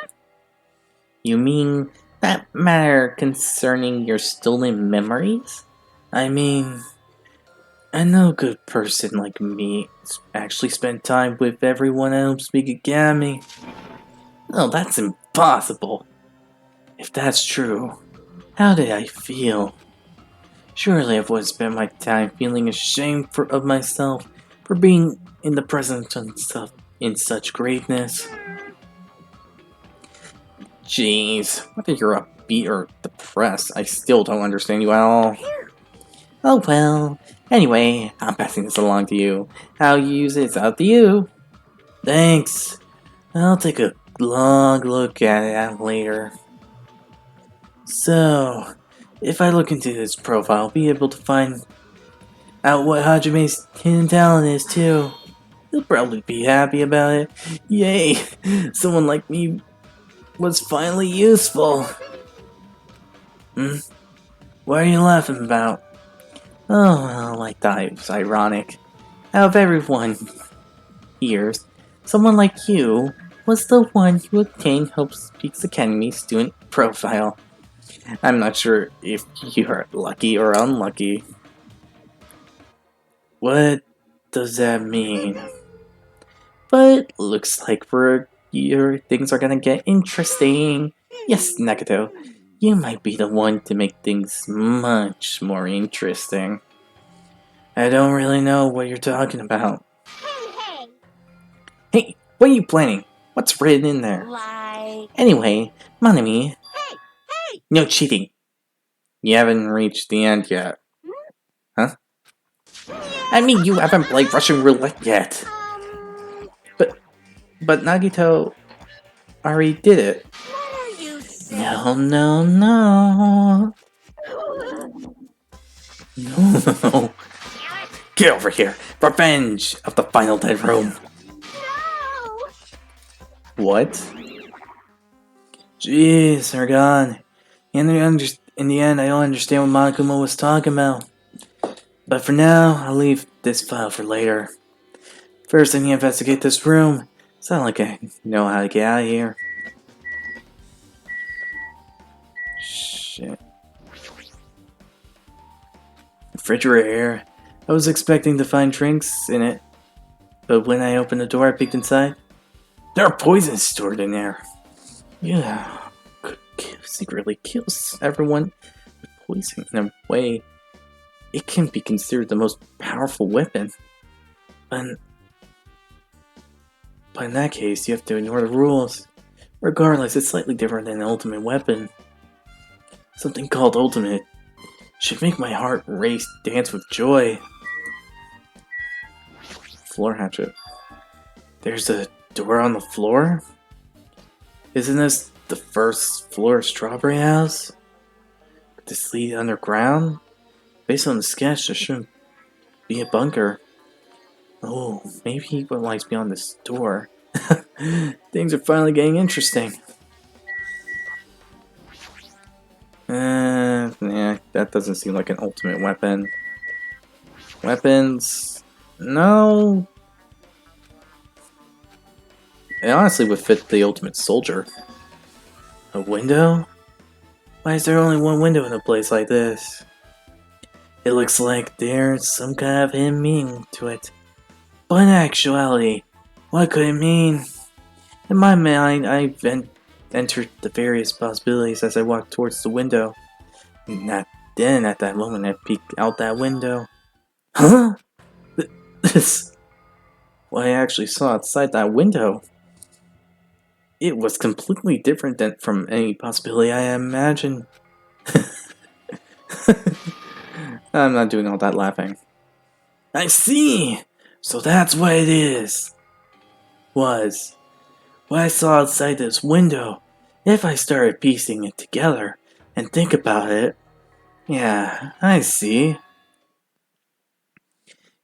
[SPEAKER 1] You mean that matter concerning your stolen memories? I mean, I know a good person like me actually spent time with everyone at Hope Speak Academy. No, that's impossible. If that's true, how did I feel? Surely I would have spent my time feeling ashamed of myself for being in the presence of stuff in such greatness. Jeez, whether you're upbeat or depressed, I still don't understand you at all. Oh well. Anyway, I'm passing this along to you. How you use it's up to you. Thanks. I'll take a long look at it later. So, if I look into this profile, I'll be able to find out what Hajime's hidden talent is too. He'll probably be happy about it. Yay! Someone like me was finally useful. What are you laughing about? Oh, well, I thought it was ironic. Out of everyone here, someone like you was the one who obtained Hope Speaks Academy student profile. I'm not sure if you're lucky or unlucky. What does that mean? But looks like your things are gonna get interesting. Yes, Nagato, you might be the one to make things much more interesting. I don't really know what you're talking about.
[SPEAKER 5] Hey!
[SPEAKER 1] Hey, what are you planning? What's written in there?
[SPEAKER 6] Like.
[SPEAKER 1] Anyway, Manami,
[SPEAKER 6] Hey!
[SPEAKER 1] no cheating. You haven't reached the end yet. Huh? I mean, you haven't played Russian roulette yet. But Nagito already did it.
[SPEAKER 6] What are you saying?
[SPEAKER 1] No, no, no. No. Get over here. Revenge of the final dead room.
[SPEAKER 5] No!
[SPEAKER 1] What? Jeez, they're gone. In the end, I don't understand what Monokuma was talking about. But for now, I'll leave this file for later. First, I need to investigate this room. It's not like I know how to get out of here. Shit. Refrigerator. I was expecting to find drinks in it, but when I opened the door, I peeked inside. There are poisons stored in there. Yeah, could secretly kills everyone with poison in a way. It can be considered the most powerful weapon. But in that case, you have to ignore the rules. Regardless, it's slightly different than an ultimate weapon. Something called ultimate should make my heart race, dance with joy. Floor hatchet. There's a door on the floor? Isn't this the first floor of Strawberry House? Could this lead underground? Based on the sketch, there shouldn't be a bunker. Oh, maybe what lies beyond this door. Things are finally getting interesting. Yeah, that doesn't seem like an ultimate weapon. Weapons? No. It honestly would fit the ultimate soldier. A window? Why is there only one window in a place like this? It looks like there's some kind of hidden meaning to it. But in actuality, what could it mean? In my mind, I've entered the various possibilities as I walked towards the window. Then, at that moment, I peeked out that window. Huh? This... What I actually saw outside that window. It was completely different from any possibility I imagined. I'm not doing all that laughing. I see! So that's what it is. Was. What I saw outside this window. If I started piecing it together and think about it, Yeah, I see.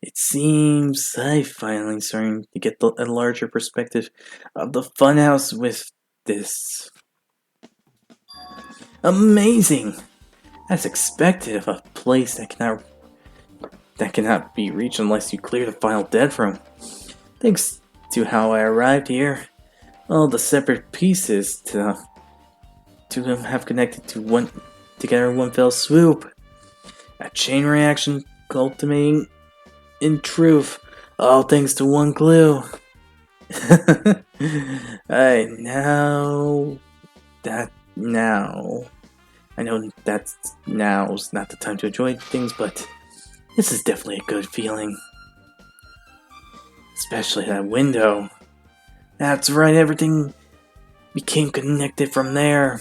[SPEAKER 1] It seems I finally starting to get a larger perspective of the funhouse with this. Amazing! As expected of a place that cannot be reached unless you clear the final dead room. Thanks to how I arrived here, all the separate pieces to them have connected together in one fell swoop. A chain reaction culminating in truth, all thanks to one clue. I now. I know that now's not the time to enjoy things, but this is definitely a good feeling. Especially that window. That's right, everything became connected from there.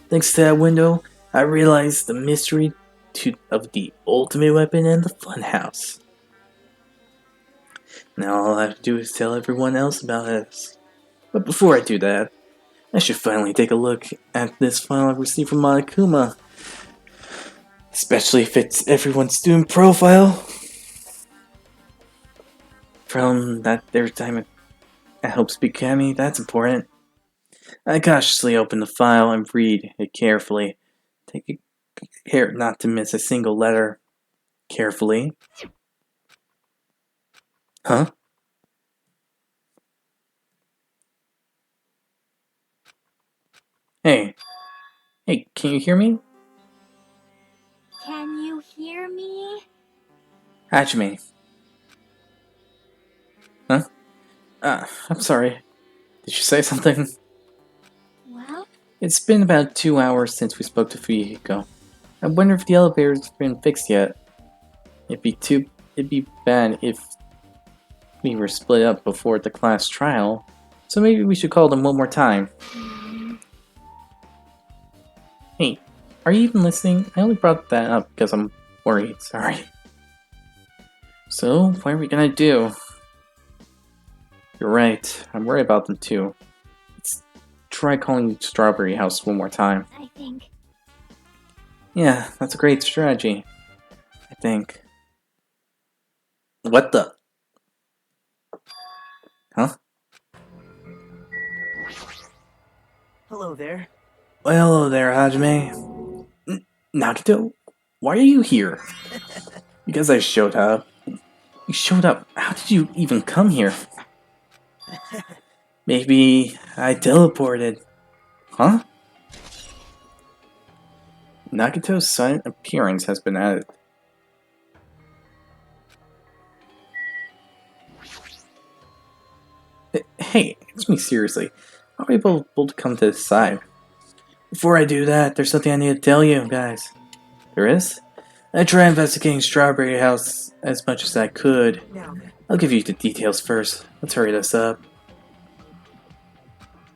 [SPEAKER 1] Thanks to that window, I realized the mystery of the ultimate weapon in the funhouse. Now all I have to do is tell everyone else about this. But before I do that, I should finally take a look at this file I received from Monokuma. Especially if it's everyone's student profile. From their time at Hope Speak Academy, that's important. I cautiously open the file and read it carefully. Take care not to miss a single letter. Carefully. Huh? Hey. Hey, can you hear me?
[SPEAKER 5] Can you hear me?
[SPEAKER 1] Hajime. Huh? I'm sorry. Did you say something?
[SPEAKER 5] Well,
[SPEAKER 1] It's been about 2 hours since we spoke to Fuyuhiko. I wonder if the elevator's been fixed yet. It'd be bad if we were split up before the class trial, so maybe we should call them one more time. Hey, are you even listening? I only brought that up because I'm worried, sorry. So, what are we gonna do? You're right, I'm worried about them too. Let's try calling Strawberry House one more time.
[SPEAKER 5] I think.
[SPEAKER 1] Yeah, that's a great strategy. I think. What the? Huh?
[SPEAKER 3] Hello there.
[SPEAKER 1] Well, hello there, Hajime. Nagito, why are you here? Because I showed up. You showed up. How did you even come here? Maybe I teleported. Huh? Nagito's sudden appearance has been added. Hey, answer me seriously. How are we able to come to this side? Before I do that, there's something I need to tell you, guys. There is? I tried investigating Strawberry House as much as I could.
[SPEAKER 3] Now then.
[SPEAKER 1] I'll give you the details first. Let's hurry this up.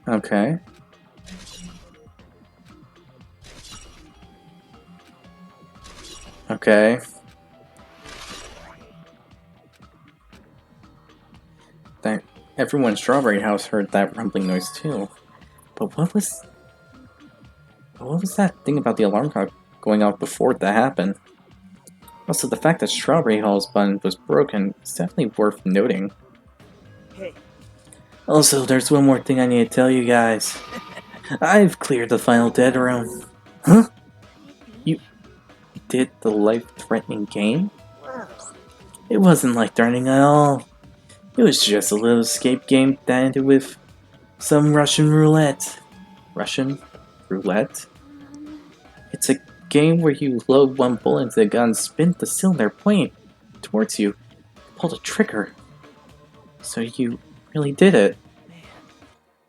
[SPEAKER 1] Okay. Okay. Everyone in Strawberry House heard that rumbling noise too. But what was that thing about the alarm clock going off before that happened? Also, the fact that Strawberry Hall's button was broken is definitely worth noting.
[SPEAKER 3] Hey.
[SPEAKER 1] Also, there's one more thing I need to tell you guys. I've cleared the final dead room. Huh? You did the life-threatening game?
[SPEAKER 3] Wow.
[SPEAKER 1] It wasn't life-threatening at all. It was just a little escape game that ended with some Russian roulette. Russian roulette? It's a game where you load one bullet into the gun, spin the cylinder, point it towards you, pull the trigger. So you really did it.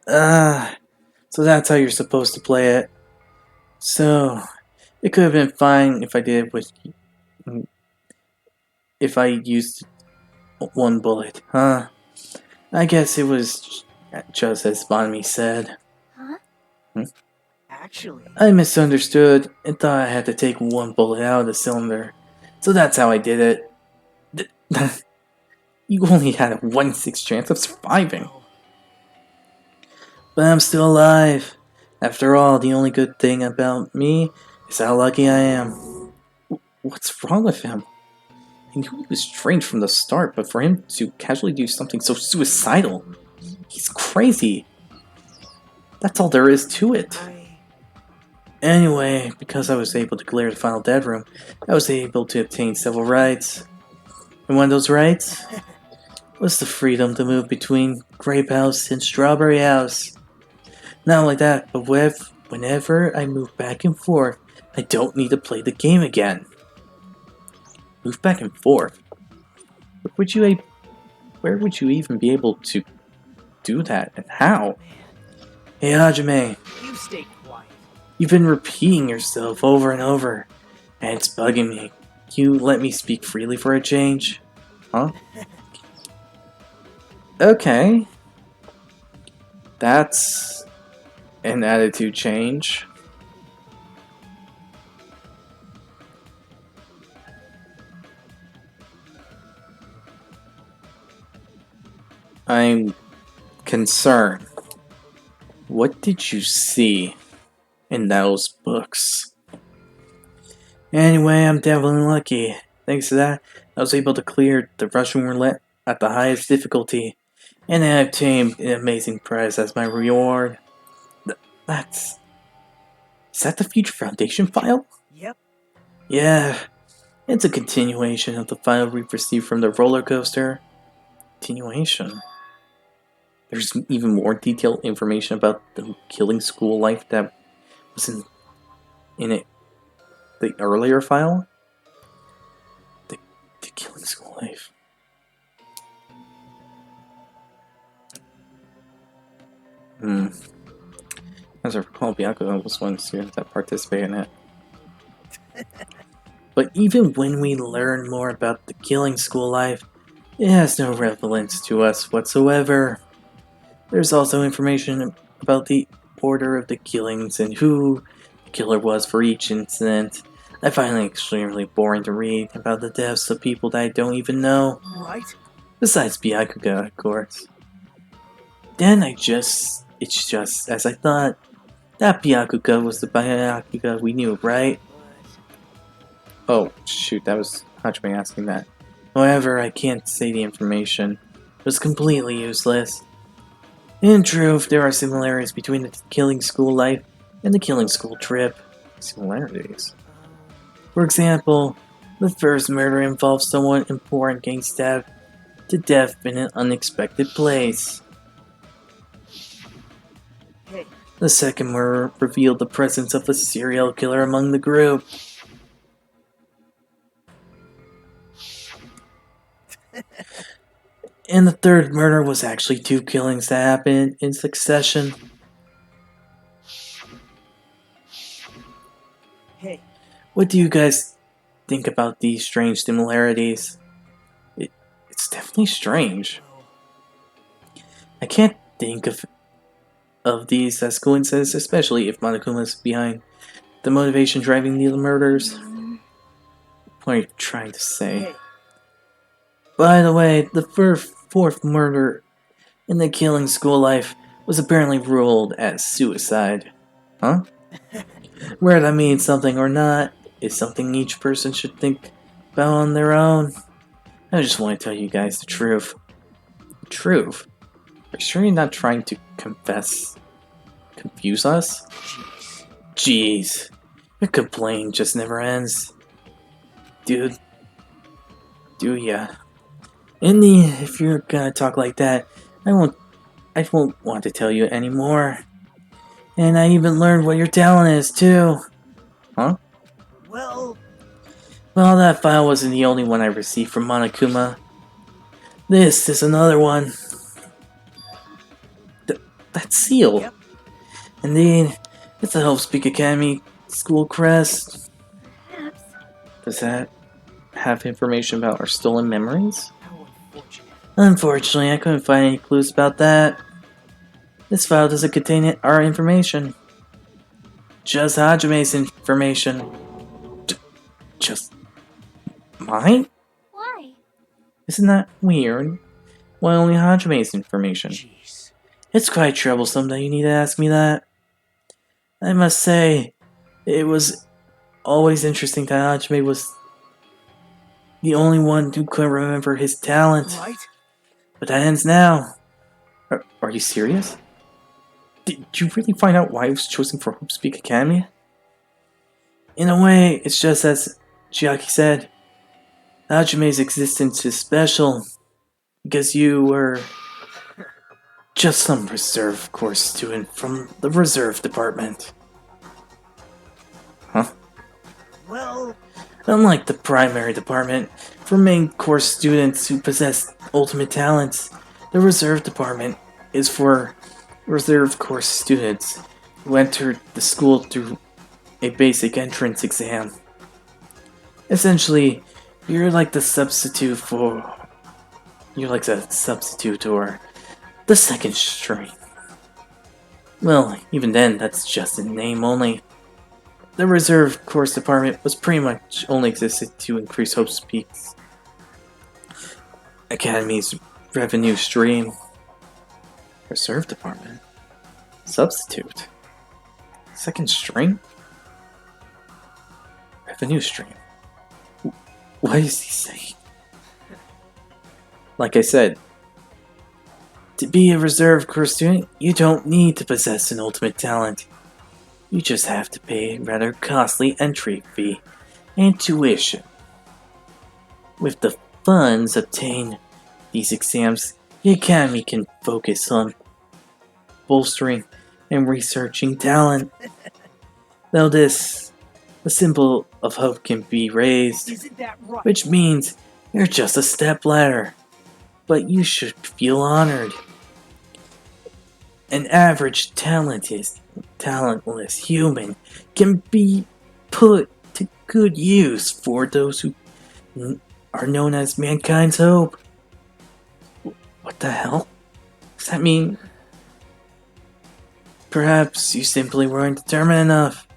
[SPEAKER 1] So that's how you're supposed to play it. So, it could have been fine if I did it with... if I used one bullet, huh? I guess it was just as Bonami said.
[SPEAKER 5] Huh?
[SPEAKER 3] Actually.
[SPEAKER 1] I misunderstood and thought I had to take one bullet out of the cylinder. So that's how I did it. You only had a 1/6 chance of surviving. But I'm still alive. After all, the only good thing about me is how lucky I am. What's wrong with him? I knew he was strange from the start, but for him to casually do something so suicidal, he's crazy. That's all there is to it. Anyway, because I was able to clear the final dead room, I was able to obtain several rights. And one of those rights was the freedom to move between Grape House and Strawberry House. Not only that, but whenever I move back and forth, I don't need to play the game again. Move back and forth? Where would you even be able to do that, and how? Hey Hajime,
[SPEAKER 3] You stay quiet.
[SPEAKER 1] you've been repeating yourself over and over, and it's bugging me. Can you let me speak freely for a change? Huh? Okay. That's an attitude change. I'm concerned. What did you see in those books? Anyway, I'm definitely lucky. Thanks to that, I was able to clear the Russian roulette at the highest difficulty, and I obtained an amazing prize as my reward. That's... Is that the Future Foundation file?
[SPEAKER 3] Yep.
[SPEAKER 1] Yeah, it's a continuation of the file we received from the roller coaster. Continuation? There's even more detailed information about the killing school life that was in it. The earlier file? The killing school life. As I recall, Bianca was one of the students that participated in it. But even when we learn more about the killing school life, it has no relevance to us whatsoever. There's also information about the order of the killings and who the killer was for each incident. I find it extremely boring to read about the deaths of people that I don't even know.
[SPEAKER 3] Right?
[SPEAKER 1] Besides Byakuga, of course. Then it's just as I thought. That Byakuga was the Byakuga we knew, right? Oh, shoot, that was Hajime asking that. However, I can't say the information. It was completely useless. In truth, there are similarities between the killing school life and the killing school trip. Similarities? For example, the first murder involves someone important getting stabbed to death in an unexpected place.
[SPEAKER 3] Hey,
[SPEAKER 1] The second murder revealed the presence of a serial killer among the group. And the third murder was actually two killings that happened in succession.
[SPEAKER 3] hey.
[SPEAKER 1] What do you guys think about these strange similarities? It's definitely strange. I can't think of these as coincidences, especially if Monokuma's behind the motivation driving the murders. What are you trying to say?
[SPEAKER 3] Hey.
[SPEAKER 1] By the way, the fourth murder in the killing school life was apparently ruled as suicide. Huh? Whether that means something or not is something each person should think about on their own. I just want to tell you guys the truth. The truth? Are you sure you're not trying to confuse us? Jeez. Your complaint just never ends. Dude. Do ya? If you're gonna talk like that, I won't want to tell you anymore. And I even learned what your talent is, too. Huh?
[SPEAKER 3] Well,
[SPEAKER 1] That file wasn't the only one I received from Monokuma. This is another one. That seal.
[SPEAKER 3] Yep.
[SPEAKER 1] Indeed, it's the Hope Speak Academy school crest.
[SPEAKER 2] Perhaps.
[SPEAKER 1] Does that have information about our stolen memories?
[SPEAKER 3] how unfortunate.
[SPEAKER 1] Unfortunately, I couldn't find any clues about that. This file doesn't contain our information. Just Hajime's information. Just mine?
[SPEAKER 2] Why?
[SPEAKER 1] Isn't that weird? Why only Hajime's information?
[SPEAKER 3] Jeez.
[SPEAKER 1] It's quite troublesome that you need to ask me that. I must say, it was always interesting that Hajime was the only one who could remember his talent.
[SPEAKER 3] Right?
[SPEAKER 1] But that ends now. Are you serious? Did you really find out why he was chosen for Hope Speak Academy? In a way, it's just as Chiaki said. Hajime's existence is special because you were just some reserve course student from the reserve department. Huh?
[SPEAKER 3] Well,
[SPEAKER 1] Unlike the primary department, for main course students who possess ultimate talents, the reserve department is for reserve course students who entered the school through a basic entrance exam. Essentially, you're like the substitute or the second string. Well, even then, that's just in name only. The reserve course department was pretty much only existed to increase Hope Speaks Academy's revenue stream. Reserve department? Substitute? Second string? Revenue stream? What is he saying? Like I said, to be a reserve course student, you don't need to possess an ultimate talent. You just have to pay a rather costly entry fee and tuition. With the funds obtained these exams, the Academy can focus on bolstering and researching talent. Though the symbol of hope can be raised,
[SPEAKER 3] isn't that right?
[SPEAKER 1] which means you're just a step ladder. But you should feel honored. An average talentless human can be put to good use for those who are known as mankind's hope. What the hell? Does that mean perhaps you simply weren't determined enough?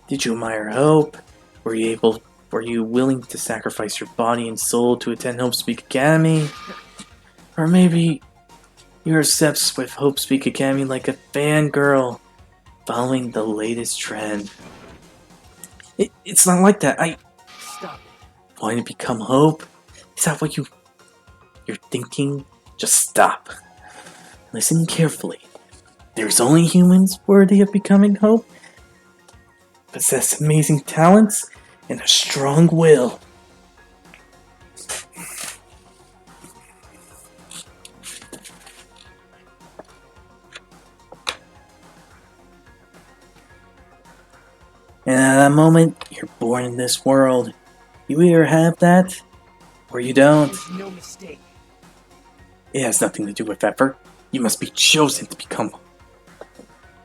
[SPEAKER 1] Did you admire hope? Were you willing to sacrifice your body and soul to attend Hope Speak Academy? Or maybe you're obsessed with Hope Speak Academy like a fangirl, following the latest trend. It's not like that. I
[SPEAKER 3] Stop it.
[SPEAKER 1] want to become Hope. Is that what you're thinking? Just stop. Listen carefully. There's only humans worthy of becoming Hope, possess amazing talents, and a strong will. And at that moment, you're born in this world. You either have that, or you don't.
[SPEAKER 3] There's no mistake.
[SPEAKER 1] It has nothing to do with effort. You must be chosen to become.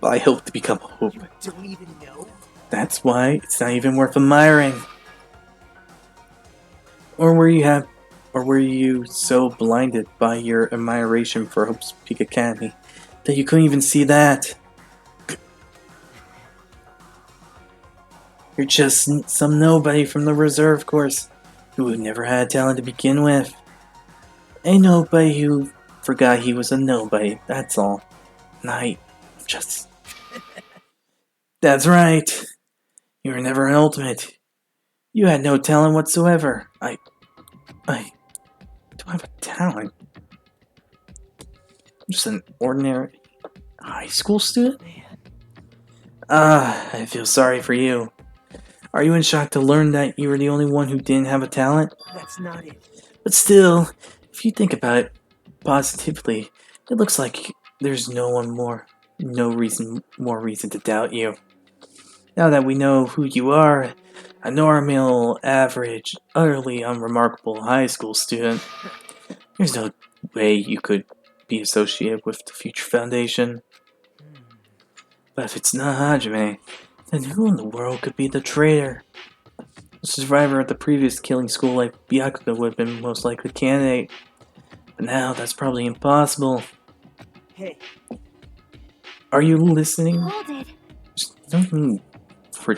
[SPEAKER 1] I hope to become Hope.
[SPEAKER 3] You don't even know?
[SPEAKER 1] That's why it's not even worth admiring. Or were you so blinded by your admiration for Hope's Peak Academy that you couldn't even see that? You're just some nobody from the reserve course who never had talent to begin with. A nobody who forgot he was a nobody, that's all. And That's right. You were never an ultimate. You had no talent whatsoever. I don't have a talent. I'm just an ordinary high school student? I feel sorry for you. Are you in shock to learn that you were the only one who didn't have a talent?
[SPEAKER 3] That's not it.
[SPEAKER 1] But still, if you think about it positively, it looks like there's more reason to doubt you. Now that we know who you are, a normal, average, utterly unremarkable high school student, there's no way you could be associated with the Future Foundation. But if it's not Hajime, then who in the world could be the traitor? A survivor at the previous killing school like Byakuya would have been most likely candidate. But now that's probably impossible.
[SPEAKER 3] Hey,
[SPEAKER 1] Are you listening?
[SPEAKER 5] Hold it.
[SPEAKER 1] Just don't mean for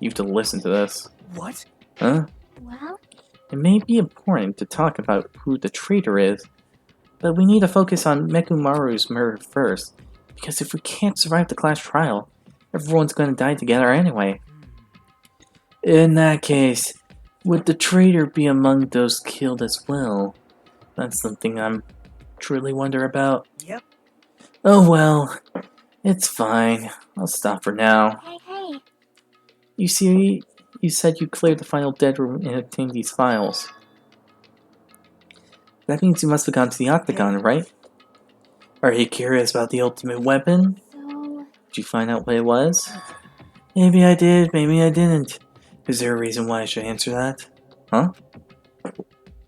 [SPEAKER 1] you to listen to this.
[SPEAKER 3] what?
[SPEAKER 1] Huh?
[SPEAKER 5] Well,
[SPEAKER 1] It may be important to talk about who the traitor is, but we need to focus on Mekumaru's murder first, because if we can't survive the class trial, everyone's going to die together anyway. In that case, Would the traitor be among those killed as well? That's something I'm truly wonder about.
[SPEAKER 3] Yep.
[SPEAKER 1] Oh well, it's fine. I'll stop for now.
[SPEAKER 5] Hey.
[SPEAKER 1] You see, you said you cleared the final dead room and obtained these files. That means you must have gone to the Octagon, right? Are you curious about the ultimate weapon?
[SPEAKER 5] So,
[SPEAKER 1] Did you find out what it was? Maybe I did, maybe I didn't. Is there a reason why I should answer that? Huh?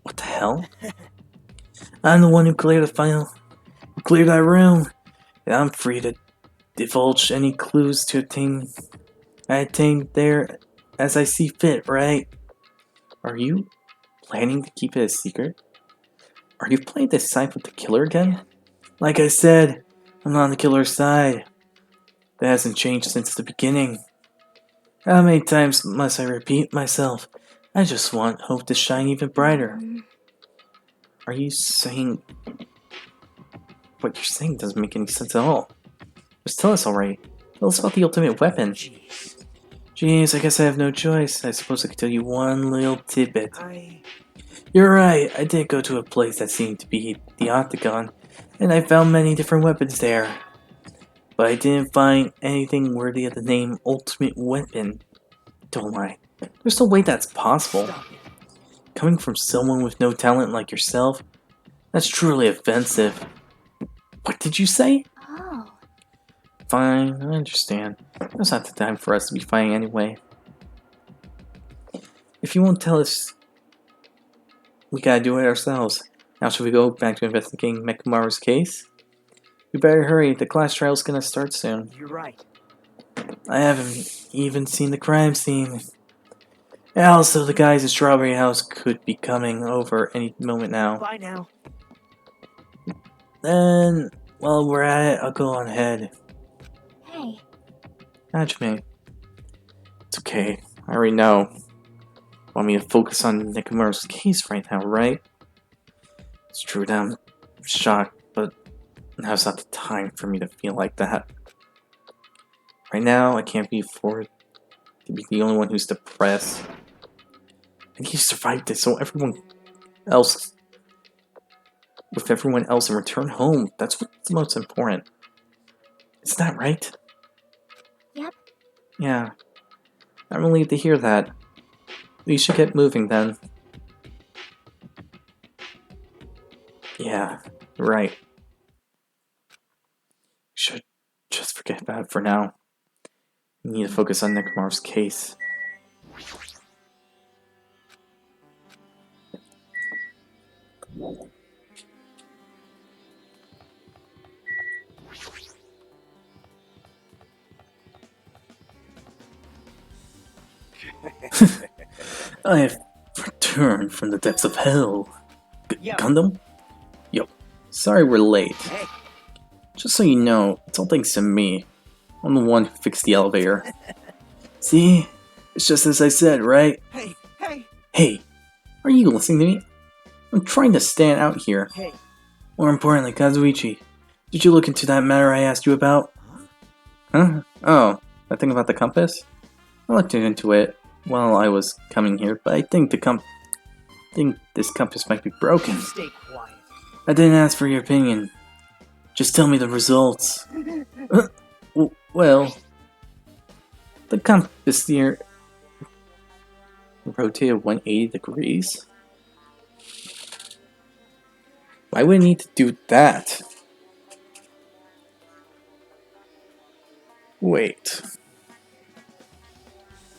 [SPEAKER 1] What the hell? I'm the one who cleared the file, who cleared that room, and I'm free to divulge any clues I obtained there as I see fit, right? Are you planning to keep it a secret? Are you playing this side with the killer again? Like I said, I'm not on the killer's side. That hasn't changed since the beginning. How many times must I repeat myself? I just want hope to shine even brighter. Are you saying... What you're saying doesn't make any sense at all. Just tell us already. Tell us about the ultimate weapon. Jeez, I guess I have no choice. I suppose I could tell you one little tidbit. You're right, I did go to a place that seemed to be the Octagon, and I found many different weapons there. But I didn't find anything worthy of the name Ultimate Weapon. Don't lie. There's no way that's possible. Coming from someone with no talent like yourself, that's truly offensive. What did you say?
[SPEAKER 5] oh.
[SPEAKER 1] Fine, I understand. That's not the time for us to be fighting anyway. If you won't tell us, we gotta do it ourselves. Now should we go back to investigating Mekamaru's case? We better hurry, the class trial's gonna start soon.
[SPEAKER 3] You're right.
[SPEAKER 1] I haven't even seen the crime scene. And also, the guys at Strawberry House could be coming over any moment now.
[SPEAKER 3] Bye now.
[SPEAKER 1] Then, while we're at it, I'll go on ahead.
[SPEAKER 5] Hey.
[SPEAKER 1] Hajime. It's okay. I already know. Want me to focus on Nekomaru's case right now, right? It's true that I'm shocked, but now's not the time for me to feel like that. Right now, I can't be afforded to be the only one who's depressed. I need to survive this so everyone else and return home. That's what's most important. Is that right?
[SPEAKER 5] Yep.
[SPEAKER 1] Yeah. I'm relieved to hear that. We should get moving then. Yeah, right. Should just forget about it for now. We need to focus on Nekomaru's case. I have returned from the depths of hell.
[SPEAKER 3] Yo.
[SPEAKER 1] Gundam? Yo, sorry we're late.
[SPEAKER 3] Hey.
[SPEAKER 1] Just so you know, it's all thanks to me. I'm the one who fixed the elevator. See? It's just as I said, right?
[SPEAKER 3] Hey.
[SPEAKER 1] Hey, are you listening to me? I'm trying to stand out here.
[SPEAKER 3] Hey.
[SPEAKER 1] More importantly, Kazuichi, did you look into that matter I asked you about? Huh? Oh, that thing about the compass? I looked into it while I was coming here, but I think this compass might be broken.
[SPEAKER 3] Stay quiet.
[SPEAKER 1] I didn't ask for your opinion. Just tell me the results. Well, the compass here rotated 180 degrees. Why would I need to do that? Wait.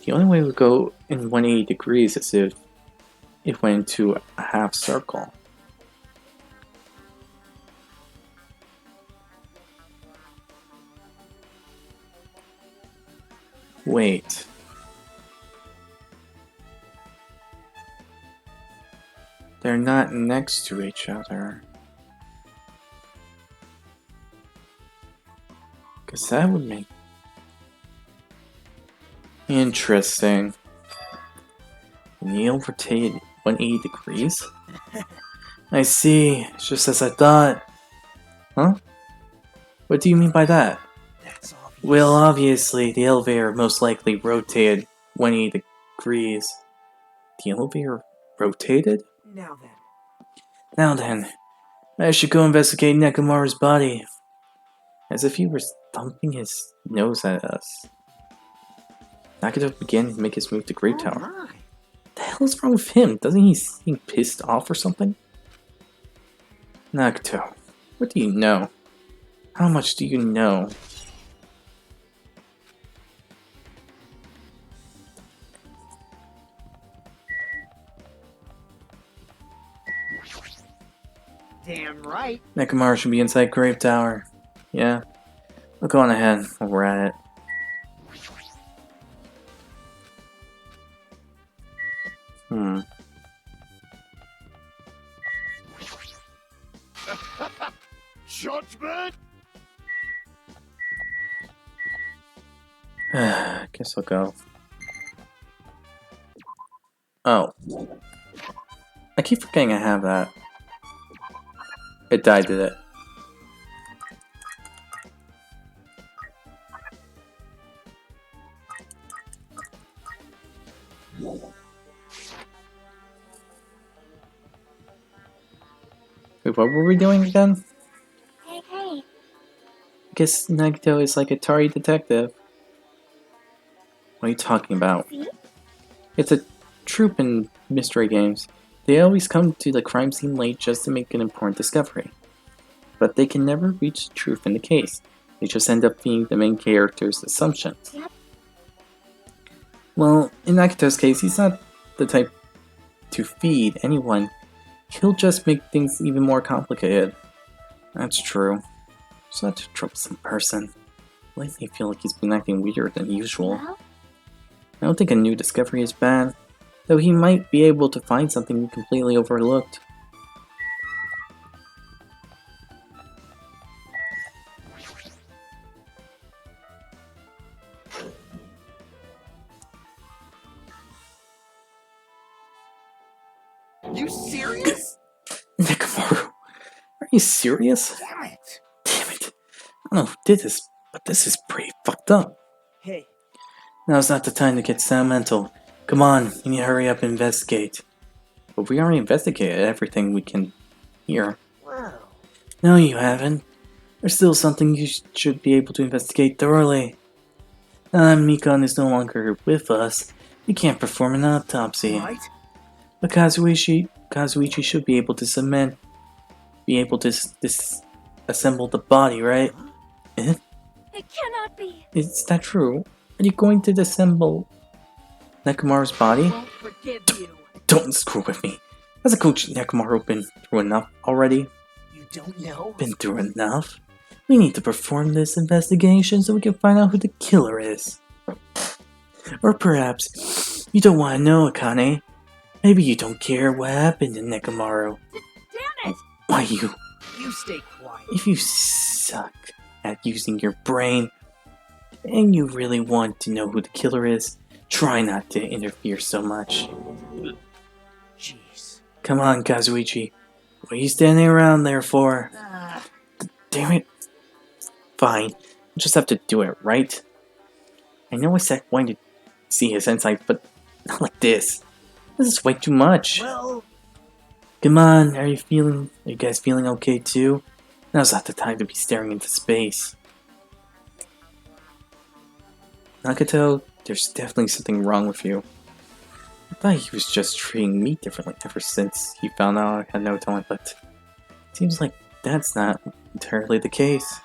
[SPEAKER 1] The only way it would go in 180 degrees is if it went into a half circle. Wait. They're not next to each other. Because that would make... Interesting. Neil rotated 180 degrees? I see. It's just as I thought. Huh? What do you mean by that?
[SPEAKER 3] That's obvious.
[SPEAKER 1] Well, obviously, the elevator most likely rotated 180 degrees The elevator rotated?
[SPEAKER 3] Now then.
[SPEAKER 1] Now then, I should go investigate Nekomaru's body. As if he was thumping his nose at us. Nagato began to make his move to Great
[SPEAKER 3] Oh
[SPEAKER 1] Tower.
[SPEAKER 3] my.
[SPEAKER 1] The hell is wrong with him? Doesn't he seem pissed off or something? Nagato, what do you know? How much do you know?
[SPEAKER 3] Damn right.
[SPEAKER 1] Nekomaru should be inside Grave Tower. Yeah. We'll go on ahead while we're at it.
[SPEAKER 4] Judgment?
[SPEAKER 1] Guess I'll go. Oh. I keep forgetting I have that. It died, did it? Wait, what were we doing again?
[SPEAKER 5] Hey.
[SPEAKER 1] I guess Nagito is like Atari detective. What are you talking about?
[SPEAKER 5] See?
[SPEAKER 1] It's a troop in mystery games. They always come to the crime scene late just to make an important discovery. But they can never reach the truth in the case. They just end up being the main character's assumptions.
[SPEAKER 5] Yep.
[SPEAKER 1] Well, in Nagito's case, he's not the type to feed anyone. He'll just make things even more complicated. That's true. Such a troublesome person. Lately, I feel like he's been acting weirder than usual.
[SPEAKER 5] Well,
[SPEAKER 1] I don't think a new discovery is bad, though he might be able to find something we completely overlooked.
[SPEAKER 3] You serious?
[SPEAKER 1] Nekomaru, are you serious?
[SPEAKER 3] Damn it.
[SPEAKER 1] Damn it. I don't know who did this, but this is pretty fucked up.
[SPEAKER 3] Hey,
[SPEAKER 1] Now's not the time to get sentimental. Come on, you need to hurry up and investigate. But we already investigated everything we can here.
[SPEAKER 3] wow.
[SPEAKER 1] No, you haven't. There's still something you should be able to investigate thoroughly. Now that Mikon is no longer with us, we can't perform an autopsy.
[SPEAKER 3] Right?
[SPEAKER 1] But Kazuichi should be able to disassemble the body, right? Eh?
[SPEAKER 2] It cannot be.
[SPEAKER 1] Is that true? Are you going to disassemble Nekomaru's body?
[SPEAKER 2] Won't forgive you.
[SPEAKER 1] Don't screw with me. Hasn't Coach Nekomaru been through enough already?
[SPEAKER 3] You don't know?
[SPEAKER 1] Been through enough? We need to perform this investigation so we can find out who the killer is. Or perhaps you don't want to know, Akane. Maybe you don't care what happened to Nekomaru.
[SPEAKER 2] Damn it!
[SPEAKER 1] Why you?
[SPEAKER 3] You stay quiet.
[SPEAKER 1] If you suck at using your brain, and you really want to know who the killer is, try not to interfere so much.
[SPEAKER 3] Jeez.
[SPEAKER 1] Come on, Kazuichi. What are you standing around there for? Damn it. Fine. You just have to do it, right? I know I said wanting to see his insight, but not like this. This is way too much.
[SPEAKER 3] Well,
[SPEAKER 1] Come on, are you guys feeling okay too? Now's not the time to be staring into space. Nagato, there's definitely something wrong with you. I thought he was just treating me differently ever since he found out I had no talent, but seems like that's not entirely the case.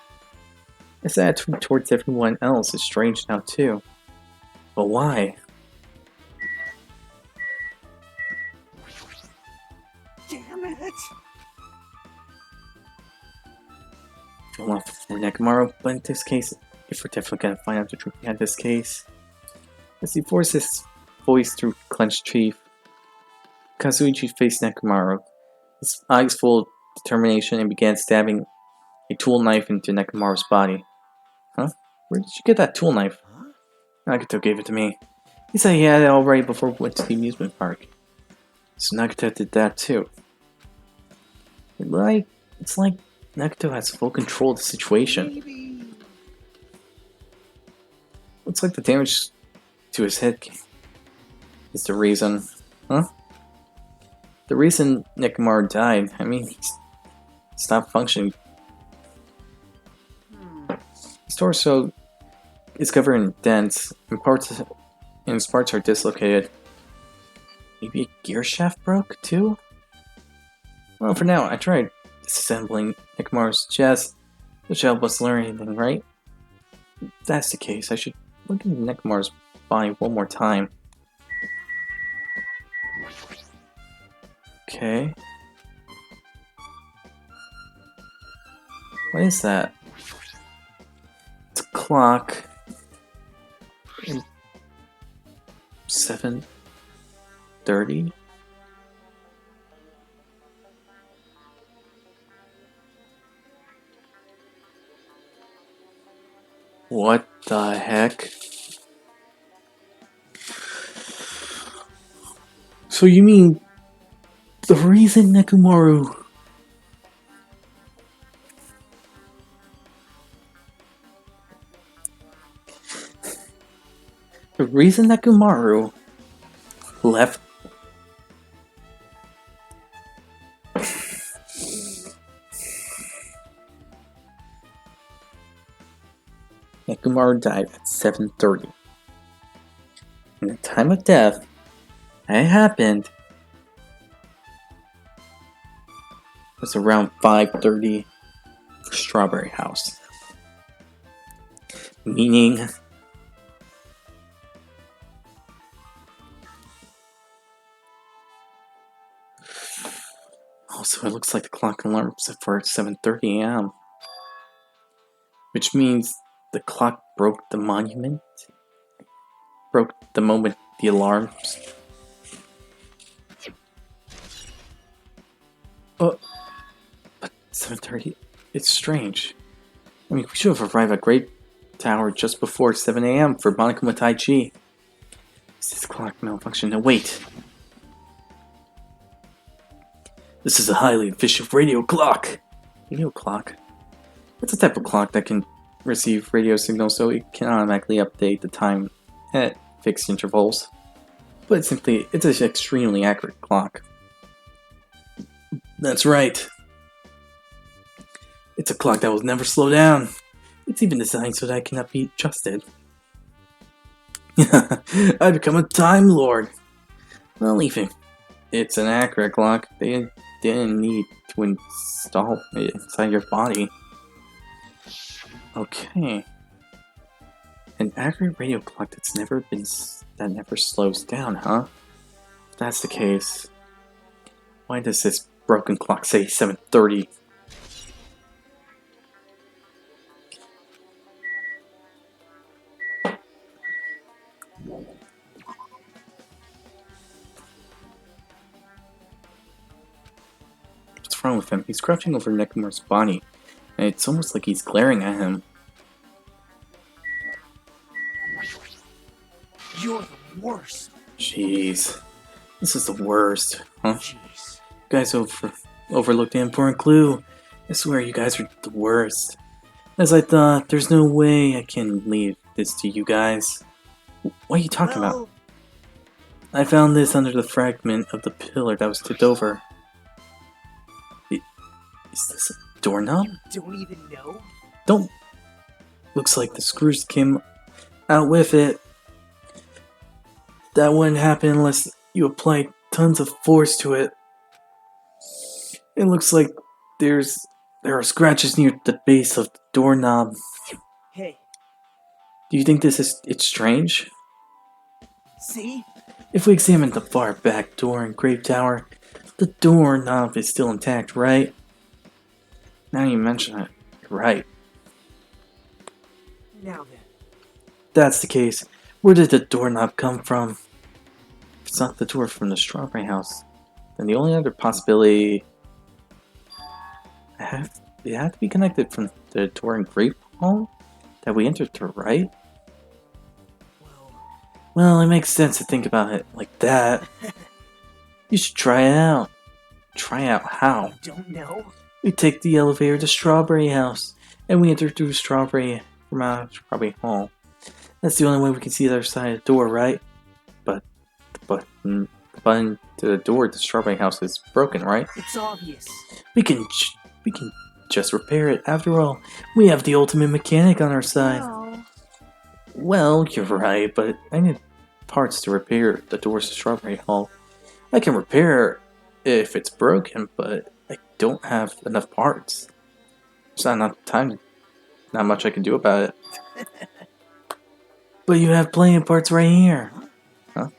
[SPEAKER 1] His attitude towards everyone else is strange now too. But why?
[SPEAKER 3] damn it.
[SPEAKER 1] Don't want for Nekomaru, but in this case, if we're definitely gonna find out the truth behind this case. As he forced his voice through clenched teeth, Kazuichi faced Nekomaru, his eyes full of determination, and began stabbing a tool knife into Nekomaru's body. Huh? Where did you get that tool knife?
[SPEAKER 3] Huh?
[SPEAKER 1] Nagato gave it to me. He said he had it already before we went to the amusement park. So Nagato did that too. It's like Nagato has full control of the situation.
[SPEAKER 3] Maybe.
[SPEAKER 1] Looks like the damage to his head is the reason. Huh? The reason Nekomaru died, I mean, he stopped functioning. His torso is covered in dents, and his parts are dislocated. Maybe a gear shaft broke, too? Well, for now, I tried disassembling Nekomaru's chest, which helped us learn anything, right? If that's the case, I should look at Nekomaru's body one more time. Okay. What is that? It's a clock. 7:30? What the heck? So you mean the reason Nekomaru... The reason Nekomaru left... Nekomaru died at 7:30. And the time of death, it happened, was around 5:30 Strawberry House. Meaning... Also, it looks like the clock alarm set for 7:30 a.m. Which means the clock broke the monument? Broke the moment the alarms... Oh, but 7:30? It's strange. I mean, we should have arrived at Great Tower just before 7 a.m. for Monokuma Tai Chi. Is this clock malfunction? No, wait. This is a highly efficient radio clock. Radio clock? It's a type of clock that can receive radio signals so it can automatically update the time at fixed intervals. But it's an extremely accurate clock. That's right. It's a clock that will never slow down. It's even designed so that it cannot be adjusted. I become a Time Lord. Well, even it's an accurate clock, they didn't need to install it inside your body. Okay. An accurate radio clock that never slows down, huh? If that's the case, why does this broken clock say 7:30? What's wrong with him? He's crouching over Nekomaru's body, and it's almost like he's glaring at him.
[SPEAKER 3] You're the worst.
[SPEAKER 1] Jeez. This is the worst, huh?
[SPEAKER 3] Jeez.
[SPEAKER 1] You guys overlooked the important clue. I swear you guys are the worst. As I thought, there's no way I can leave this to you guys. What are you talking about? I found this under the fragment of the pillar that was tipped over. Is this a doorknob?
[SPEAKER 3] You don't even know?
[SPEAKER 1] Don't. Looks like the screws came out with it. That wouldn't happen unless you applied tons of force to it. It looks like there are scratches near the base of the doorknob.
[SPEAKER 3] Hey,
[SPEAKER 1] Do you think it's strange?
[SPEAKER 3] see?
[SPEAKER 1] If we examine the far back door in Grave Tower, the doorknob is still intact, right? Now you mention it, you're right.
[SPEAKER 3] Now then.
[SPEAKER 1] If that's the case, where did the doorknob come from? If it's not the door from the Strawberry House, then the only other possibility... It had to be connected from the door in Great Hall that we entered through, right? Well, it makes sense to think about it like that. You should try it out. Try out how?
[SPEAKER 3] Don't know.
[SPEAKER 1] We take the elevator to Strawberry House, and we enter through Strawberry Hall. That's the only way we can see the other side of the door, right? But the button to the door to the strawberry house is broken, right?
[SPEAKER 3] It's obvious.
[SPEAKER 1] We can just repair it. After all, we have the ultimate mechanic on our side.
[SPEAKER 5] Oh.
[SPEAKER 1] Well, you're right, but I need parts to repair the doors to Strawberry Hall. I can repair if it's broken, but I don't have enough parts. There's not enough time. Not much I can do about it. But you have plenty of parts right here. Huh?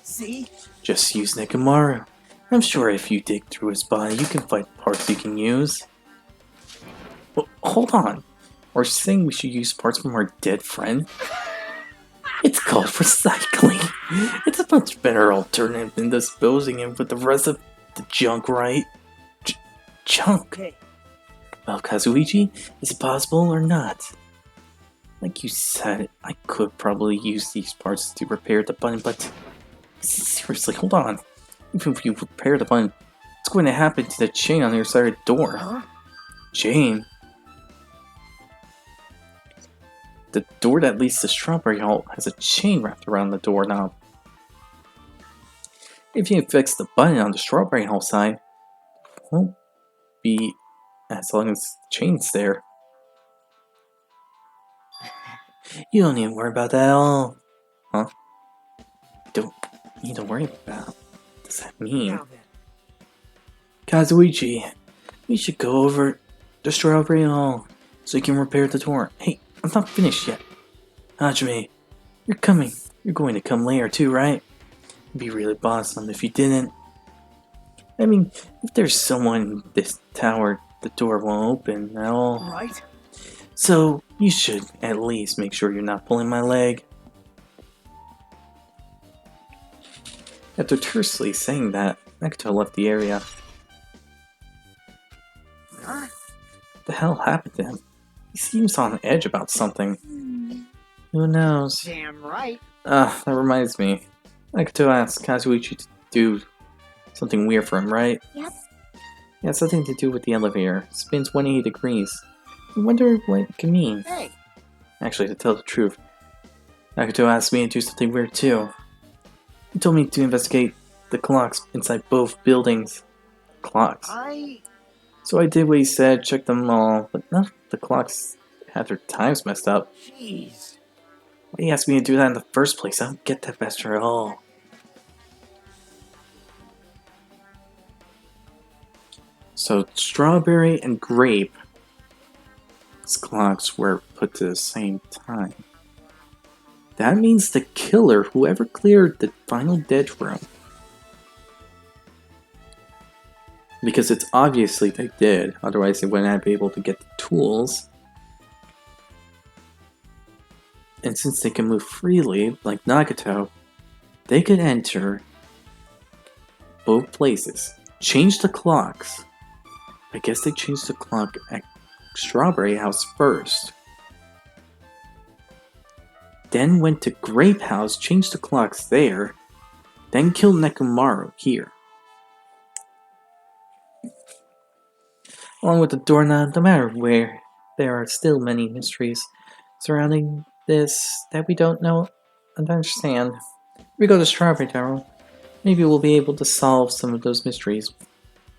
[SPEAKER 3] See?
[SPEAKER 1] Just use Nekomaru. I'm sure if you dig through his body, you can find parts you can use. Well, hold on. Are you saying we should use parts from our dead friend? It's called recycling. It's a much better alternative than disposing it with the rest of the junk, right? Junk?
[SPEAKER 3] Okay.
[SPEAKER 1] Well, Kazuichi, is it possible or not? Like you said, I could probably use these parts to repair the button, but seriously, hold on. Even if you repair the button, what's going to happen to the chain on the other side of the door?
[SPEAKER 3] Huh?
[SPEAKER 1] Chain? The door that leads to Strawberry Hall has a chain wrapped around the doorknob. If you fix the button on the Strawberry Hall side, it won't be as long as the chain's there. You don't need to worry about that at all. Huh? Don't need to worry about. What does that mean?
[SPEAKER 3] Now then.
[SPEAKER 1] Kazuichi, we should go over to Strawberry Hall so you can repair the door. Hey, I'm not finished yet. Hajime, you're coming. You're going to come later too, right? It'd be really awesome if you didn't. I mean, if there's someone in this tower, the door won't open at all.
[SPEAKER 3] Right?
[SPEAKER 1] So, you should at least make sure you're not pulling my leg. After tersely saying that, Nagito left the area.
[SPEAKER 3] Huh?
[SPEAKER 1] What the hell happened to him? He seems on edge about something. Who knows?
[SPEAKER 3] Damn right.
[SPEAKER 1] That reminds me. Nagito asked Kazuichi to do something weird for him, right?
[SPEAKER 5] Yep.
[SPEAKER 1] Yeah, something to do with the elevator. It spins 180 degrees. I wonder what it can mean.
[SPEAKER 3] Hey.
[SPEAKER 1] Actually, to tell the truth, Nagito asked me to do something weird too. He told me to investigate the clocks inside both buildings. Clocks. So I did what he said, checked them all, but none of the clocks had their times messed up.
[SPEAKER 3] Jeez.
[SPEAKER 1] Why he asked me to do that in the first place? I don't get that bastard at all. So, strawberry and grape clocks were put to the same time. That means the killer, whoever cleared the final dead room. Because it's obviously they did, otherwise they wouldn't be able to get the tools. And since they can move freely, like Nagito, they could enter both places. Change the clocks. I guess they changed the clock at Strawberry House first. Then went to Grape House, changed the clocks there. Then killed Nekomaru here. Along with the doorknob, no matter where, there are still many mysteries surrounding this that we don't know and understand. If we go to Strawberry Tower, maybe we'll be able to solve some of those mysteries.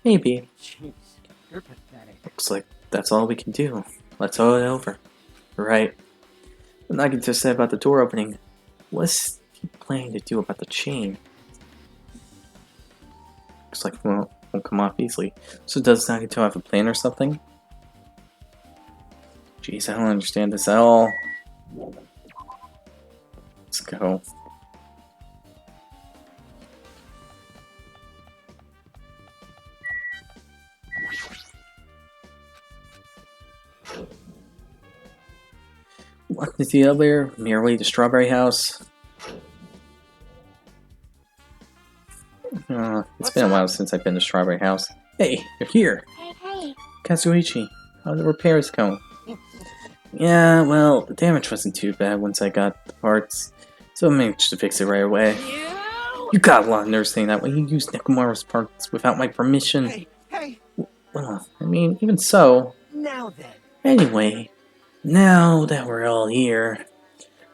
[SPEAKER 1] Maybe.
[SPEAKER 3] Jeez. You're pathetic.
[SPEAKER 1] Looks like that's all we can do. Let's hold it over. Right. What Nagito said about the door opening. What's he planning to do about the chain? Looks like it won't come off easily. So does Nagito have a plan or something? Jeez, I don't understand this at all. Let's go. Walk into the elevator, merely to Strawberry House. It's been a while since I've been to Strawberry House. Hey, you're here!
[SPEAKER 5] Hey.
[SPEAKER 1] Kazuichi, how'd the repairs go? Yeah, well, the damage wasn't too bad once I got the parts, so I managed to fix it right away. You got a lot of nerve saying that when you used Nekomaru's parts without my permission.
[SPEAKER 3] Hey.
[SPEAKER 1] Well, I mean, even so.
[SPEAKER 3] Now then.
[SPEAKER 1] Anyway, now that we're all here,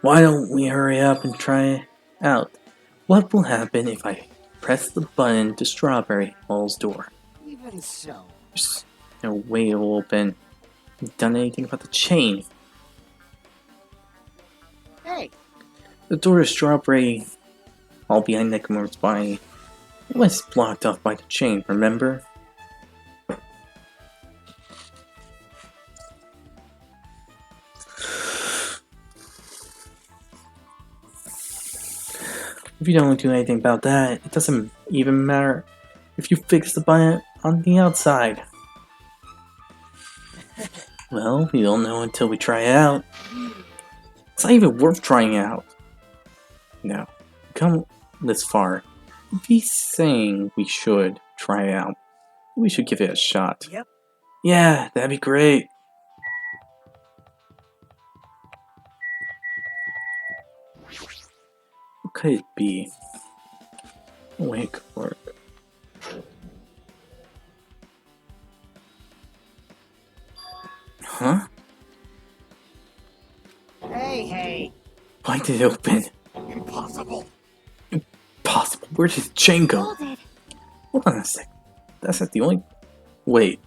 [SPEAKER 1] why don't we hurry up and try it out? What will happen if I press the button to Strawberry Hall's door.
[SPEAKER 3] Even so.
[SPEAKER 1] There's no way it'll open. Haven't done anything about the chain.
[SPEAKER 3] Hey,
[SPEAKER 1] The door to Strawberry Hall behind Nekomaru's body was blocked off by the chain, remember? If you don't do anything about that, it doesn't even matter if you fix the button on the outside. Well, we don't know until we try it out. It's not even worth trying out. No, come this far. If he's saying we should try it out, we should give it a shot.
[SPEAKER 3] Yep.
[SPEAKER 1] Yeah, that'd be great. What could it be? Wake work. Huh?
[SPEAKER 3] hey.
[SPEAKER 1] Why did it open?
[SPEAKER 4] Impossible.
[SPEAKER 1] Impossible. Where did the chain go?
[SPEAKER 2] Hold it.
[SPEAKER 1] Hold on a sec. That's not the only. Wait.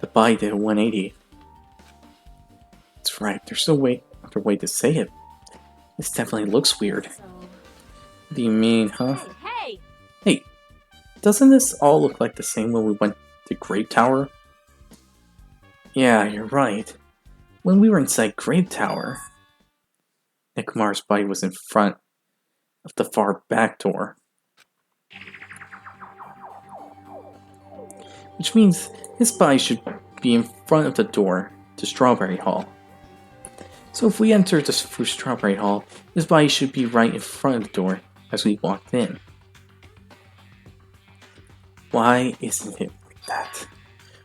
[SPEAKER 1] The body did a 180. That's right. There's no other way to say it. This definitely looks weird.
[SPEAKER 2] So,
[SPEAKER 1] What do you mean, huh?
[SPEAKER 2] hey,
[SPEAKER 1] Hey, doesn't this all look like the same when we went to Grape Tower? Yeah, you're right. When we were inside Grape Tower, Nekomaru's body was in front of the far back door. Which means his body should be in front of the door to Strawberry Hall. So if we enter through Strawberry Hall, his body should be right in front of the door as we walked in. Why isn't it like that?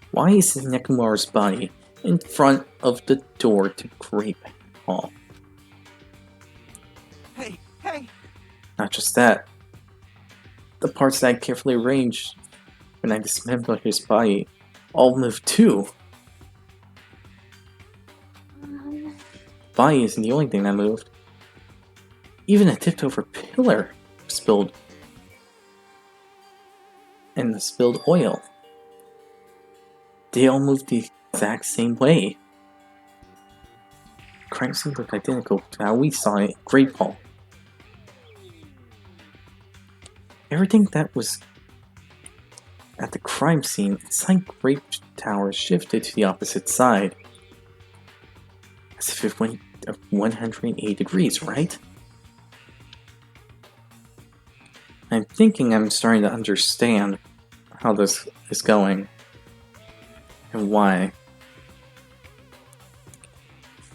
[SPEAKER 1] Why is Nekomaru's body in front of the door to Grape Hall?
[SPEAKER 3] Hey.
[SPEAKER 1] Not just that. The parts that I carefully arranged when I dismembered his body all moved too. The body isn't the only thing that moved. Even a tipped over pillar spilled. And the spilled oil. They all moved the exact same way. Crime scenes look identical to how we saw it at Great Hall. Everything that was at the crime scene inside Grape Tower shifted to the opposite side. As if it went 180 degrees, right? I'm thinking I'm starting to understand how this is going. And why.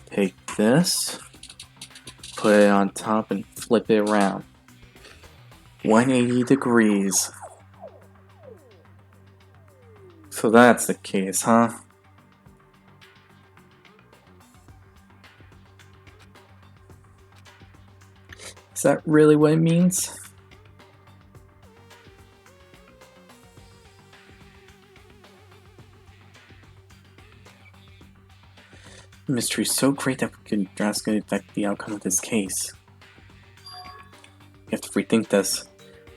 [SPEAKER 1] Take this, put it on top and flip it around. 180 degrees. So that's the case, huh? Is that really what it means? The mystery is so great that we could drastically affect the outcome of this case. We have to rethink this.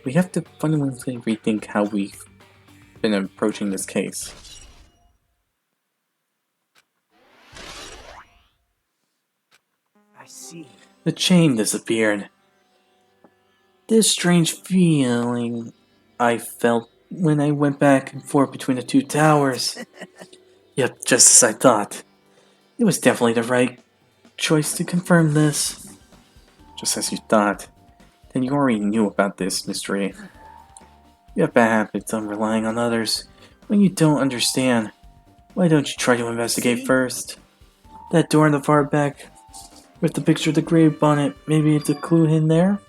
[SPEAKER 1] We have to fundamentally rethink how we've been approaching this case.
[SPEAKER 3] I see.
[SPEAKER 1] The chain disappeared. This strange feeling I felt when I went back and forth between the two towers. Yep, just as I thought. It was definitely the right choice to confirm this. Just as you thought. Then you already knew about this mystery. You have bad habits on relying on others when you don't understand. Why don't you try to investigate first? That door in the far back with the picture of the grave on it, maybe it's a clue hidden there?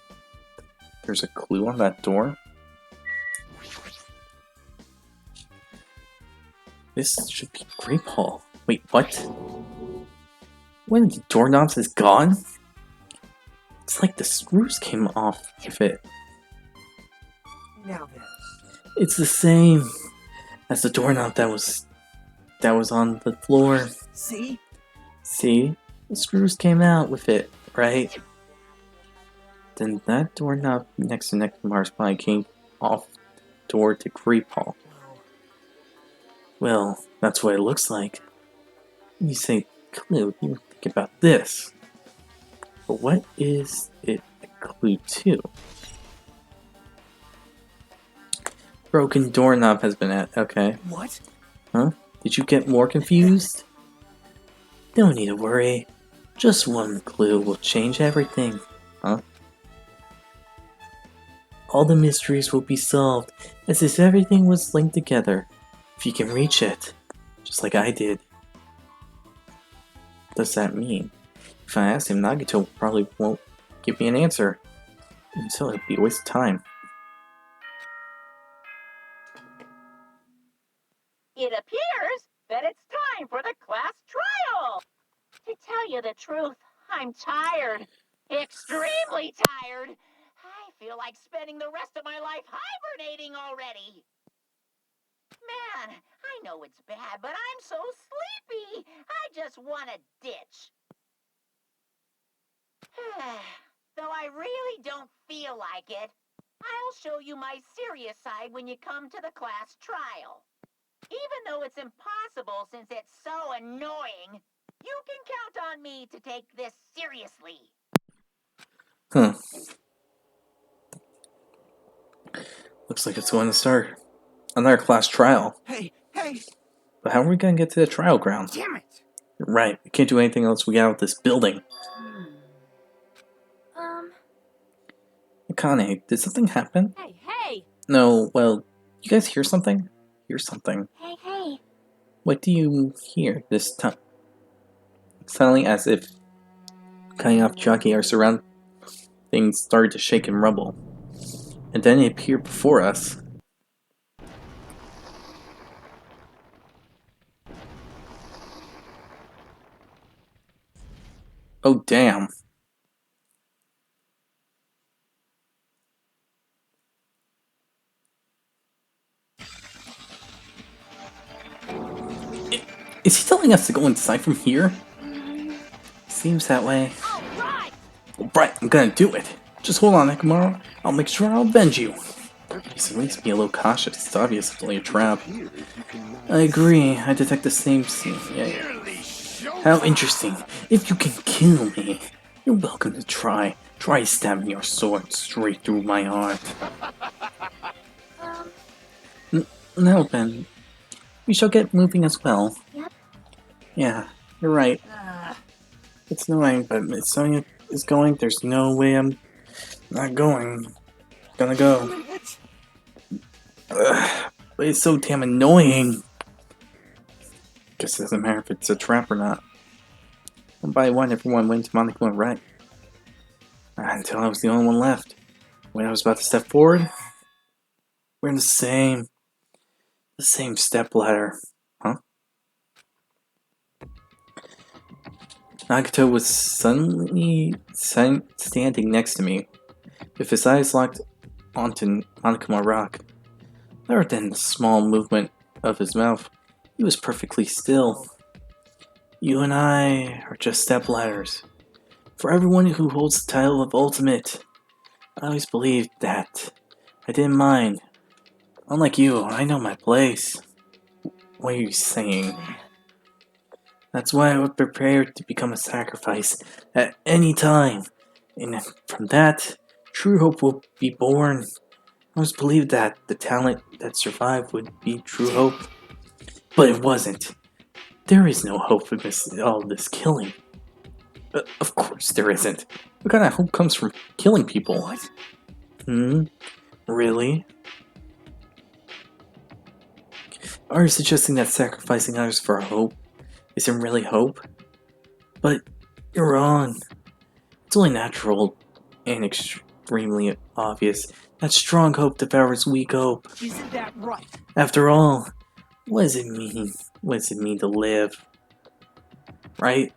[SPEAKER 1] There's a clue on that door? This should be Grape Hall. Wait, what? One of the doorknobs is gone? It's like the screws came off of it.
[SPEAKER 3] Now then.
[SPEAKER 1] It's the same as the doorknob that was on the floor.
[SPEAKER 3] See?
[SPEAKER 1] See? The screws came out with it, right? Then that doorknob next to Nekomar's body came off toward the creep hall. Well, that's what it looks like. When you say clue, you think about this. But what is it a clue to? Broken doorknob has been at. Okay.
[SPEAKER 3] What?
[SPEAKER 1] Huh? Did you get more confused? No need to worry. Just one clue will change everything. Huh? All the mysteries will be solved, as if everything was linked together, if you can reach it, just like I did. What does that mean? If I ask him, Nagito probably won't give me an answer, and so it'd be a waste of time.
[SPEAKER 6] It appears that it's time for the class trial. To tell you the truth, I'm tired. Extremely tired. I feel like spending the rest of my life hibernating already. Man, I know it's bad, but I'm so sleepy. I just want to ditch. Though I really don't feel like it, I'll show you my serious side when you come to the class trial. Even though it's impossible since it's so annoying, you can count on me to take this seriously.
[SPEAKER 1] Huh. Looks like it's going to start. Another class trial.
[SPEAKER 3] Hey!
[SPEAKER 1] But how are we going to get to the trial ground?
[SPEAKER 3] Damn it!
[SPEAKER 1] You're right, we can't do anything unless we get out of this building. Akane, did something happen?
[SPEAKER 2] Hey!
[SPEAKER 1] No, well, you guys hear something? Hear something.
[SPEAKER 5] Hey.
[SPEAKER 1] What do you hear this time? Suddenly, as if cutting off jockey, our surroundings started to shake and rumble. And then it appeared before us. Oh, damn. Is he telling us to go inside from here? Seems that way.
[SPEAKER 2] Alright!
[SPEAKER 1] Right, I'm gonna do it. Just hold on, Nekomaru. I'll make sure I'll avenge you. Please at least be a little cautious. It's obviously a trap. I agree. I detect the same scene. Yeah. How interesting. If you can kill me, you're welcome to try. Try stabbing your sword straight through my heart. Now then, we shall get moving as well.
[SPEAKER 5] Yep.
[SPEAKER 1] Yeah, you're right. It's annoying, but if Sonya is going, there's no way I'm not going. Gonna go. But it's so damn annoying. Guess it doesn't matter if it's a trap or not. One by one, everyone went to Monaco and right. Until I was the only one left. When I was about to step forward, we're in the same step ladder. Huh? Nagito was suddenly standing next to me, with his eyes locked onto Monokuma Rock. Other than the small movement of his mouth, he was perfectly still. You and I are just step ladders. For everyone who holds the title of Ultimate, I always believed that. I didn't mind. Unlike you, I know my place. What are you saying? That's why I was prepared to become a sacrifice at any time. And from that, true hope will be born. I always believed that the talent that survived would be true hope. But it wasn't. There is no hope in all this killing. Of course there isn't. What kind of hope comes from killing people?
[SPEAKER 3] What?
[SPEAKER 1] Really? Are you suggesting that sacrificing others for hope isn't really hope? But you're wrong. It's only natural and extremely obvious that strong hope devours weak hope.
[SPEAKER 3] Isn't that right?
[SPEAKER 1] After all, what does it mean? What does it mean to live? Right?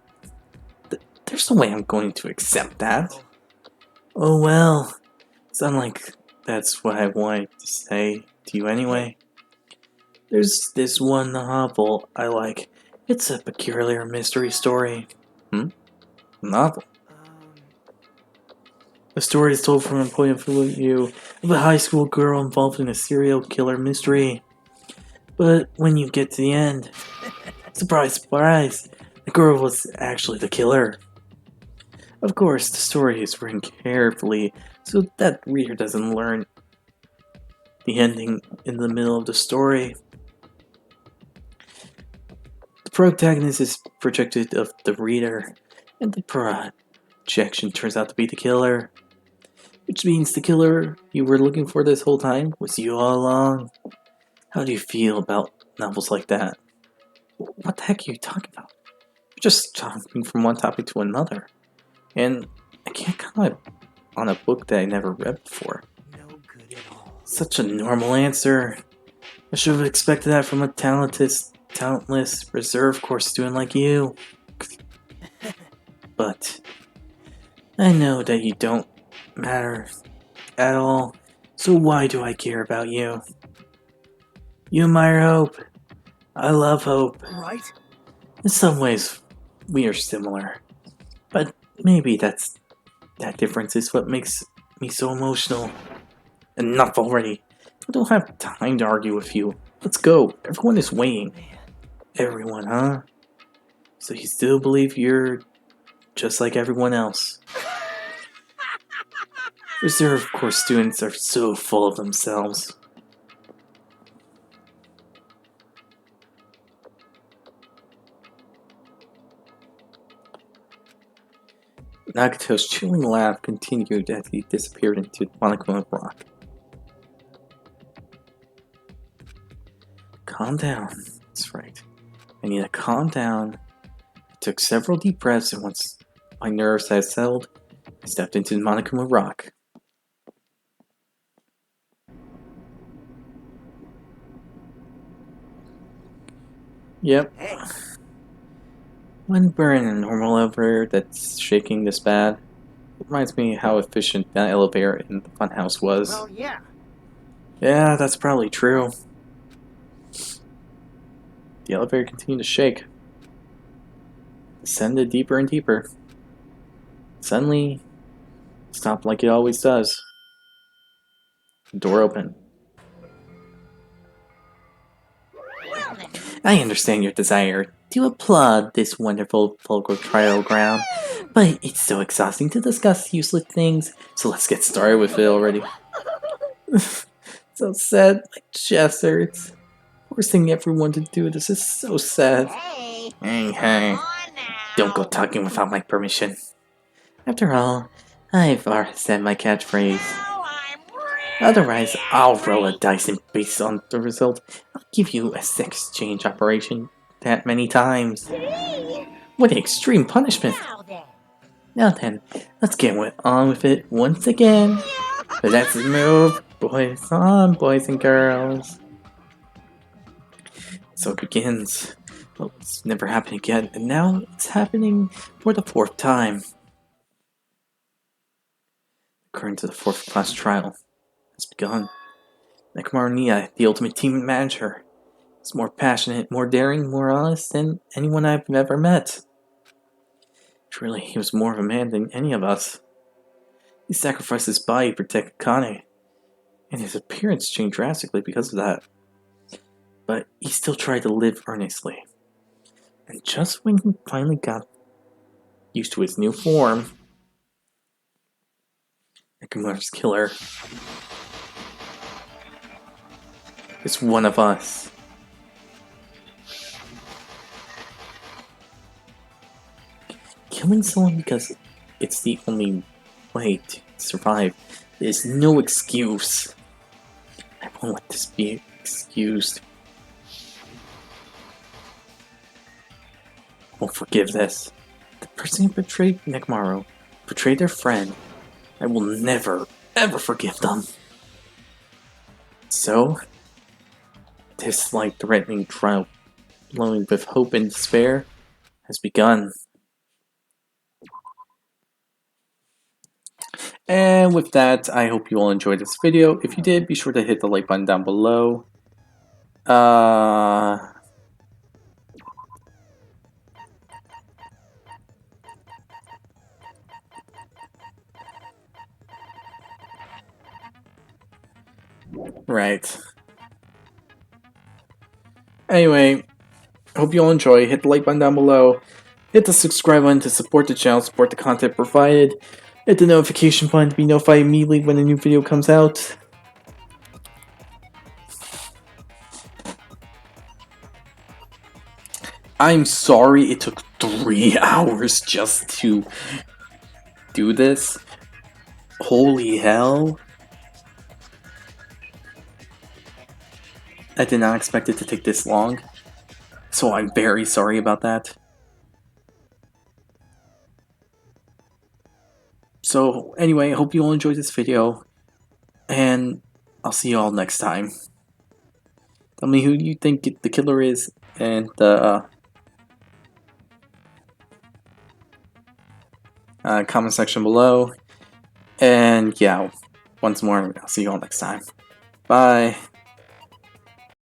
[SPEAKER 1] There's no way I'm going to accept that. Oh well. It's unlike that's what I wanted to say to you anyway. There's this one novel I like. It's a peculiar mystery story. Novel? The story is told from a point of view of a high school girl involved in a serial killer mystery. But when you get to the end, surprise, surprise, the girl was actually the killer. Of course, the story is written carefully so that the reader doesn't learn the ending in the middle of the story. The protagonist is projected of the reader, and the projection turns out to be the killer. Which means the killer you were looking for this whole time was you all along. How do you feel about novels like that? What the heck are you talking about? You're just jumping from one topic to another. And I can't comment on a book that I never read before.
[SPEAKER 3] No good at all.
[SPEAKER 1] Such a normal answer. I should have expected that from a talentless, reserve course student like you. But I know that you don't matter at all, so why do I care about you? You admire hope. I love hope.
[SPEAKER 3] Right?
[SPEAKER 1] In some ways, we are similar. But maybe that difference is what makes me so emotional. Enough already. I don't have time to argue with you. Let's go. Everyone is waiting. Everyone, huh? So you still believe you're just like everyone else? Reserve course students are so full of themselves. Nagato's chilling laugh continued as he disappeared into the Monochrome rock. Calm down. That's right. I need to calm down. I took several deep breaths, and once my nerves had settled, I stepped into the Monochrome rock. Yep.
[SPEAKER 3] Hey,
[SPEAKER 1] When we're in a normal elevator that's shaking this bad, it reminds me how efficient that elevator in the funhouse was.
[SPEAKER 3] well, yeah.
[SPEAKER 1] Yeah, that's probably true. The elevator continued to shake. Descended deeper and deeper. Suddenly, stopped like it always does. The door opened. I understand your desire to applaud this wonderful vulgar trial ground, but it's so exhausting to discuss useless things, so let's get started with it already. So sad, my chest hurts. Forcing everyone to do this is so sad.
[SPEAKER 6] Hey,
[SPEAKER 1] Hey,
[SPEAKER 6] come on now.
[SPEAKER 1] don't go talking without my permission. After all, I've already said my catchphrase.
[SPEAKER 6] Now I'm really
[SPEAKER 1] Otherwise, I'll roll a
[SPEAKER 6] angry.
[SPEAKER 1] dice and based on the result, I'll give you a sex exchange operation that many times. What extreme punishment!
[SPEAKER 6] Now then.
[SPEAKER 1] Now then, let's get on with it once again. Let's move, boys on, boys and girls. So it begins. Well, it's never happened again, and now it's happening for the 4th time. According to the 4th class trial has begun. Nekomaru Nia, the ultimate team manager, is more passionate, more daring, more honest than anyone I've ever met. Truly, he was more of a man than any of us. He sacrificed his body to protect Akane, and his appearance changed drastically because of that. But he still tried to live earnestly. And just when he finally got used to his new form, Nekomaru's killer is one of us. Killing someone because it's the only way to survive is no excuse. I won't let this be excused. I won't forgive this. The person who betrayed Nekomaru, betrayed their friend, I will never, ever forgive them. So, this life-threatening trial, flowing with hope and despair, has begun. And with that, I hope you all enjoyed this video. If you did, be sure to hit the like button down below. Right. Anyway, hope you all enjoy. Hit the like button down below. Hit the subscribe button to support the channel, support the content provided. Hit the notification button to be notified immediately when a new video comes out. I'm sorry it took 3 hours just to do this. Holy hell. I did not expect it to take this long. So I'm very sorry about that. So anyway, I hope you all enjoyed this video. And I'll see you all next time. Tell me who you think the killer is and comment section below. And yeah, once more, I'll see you all next time. Bye.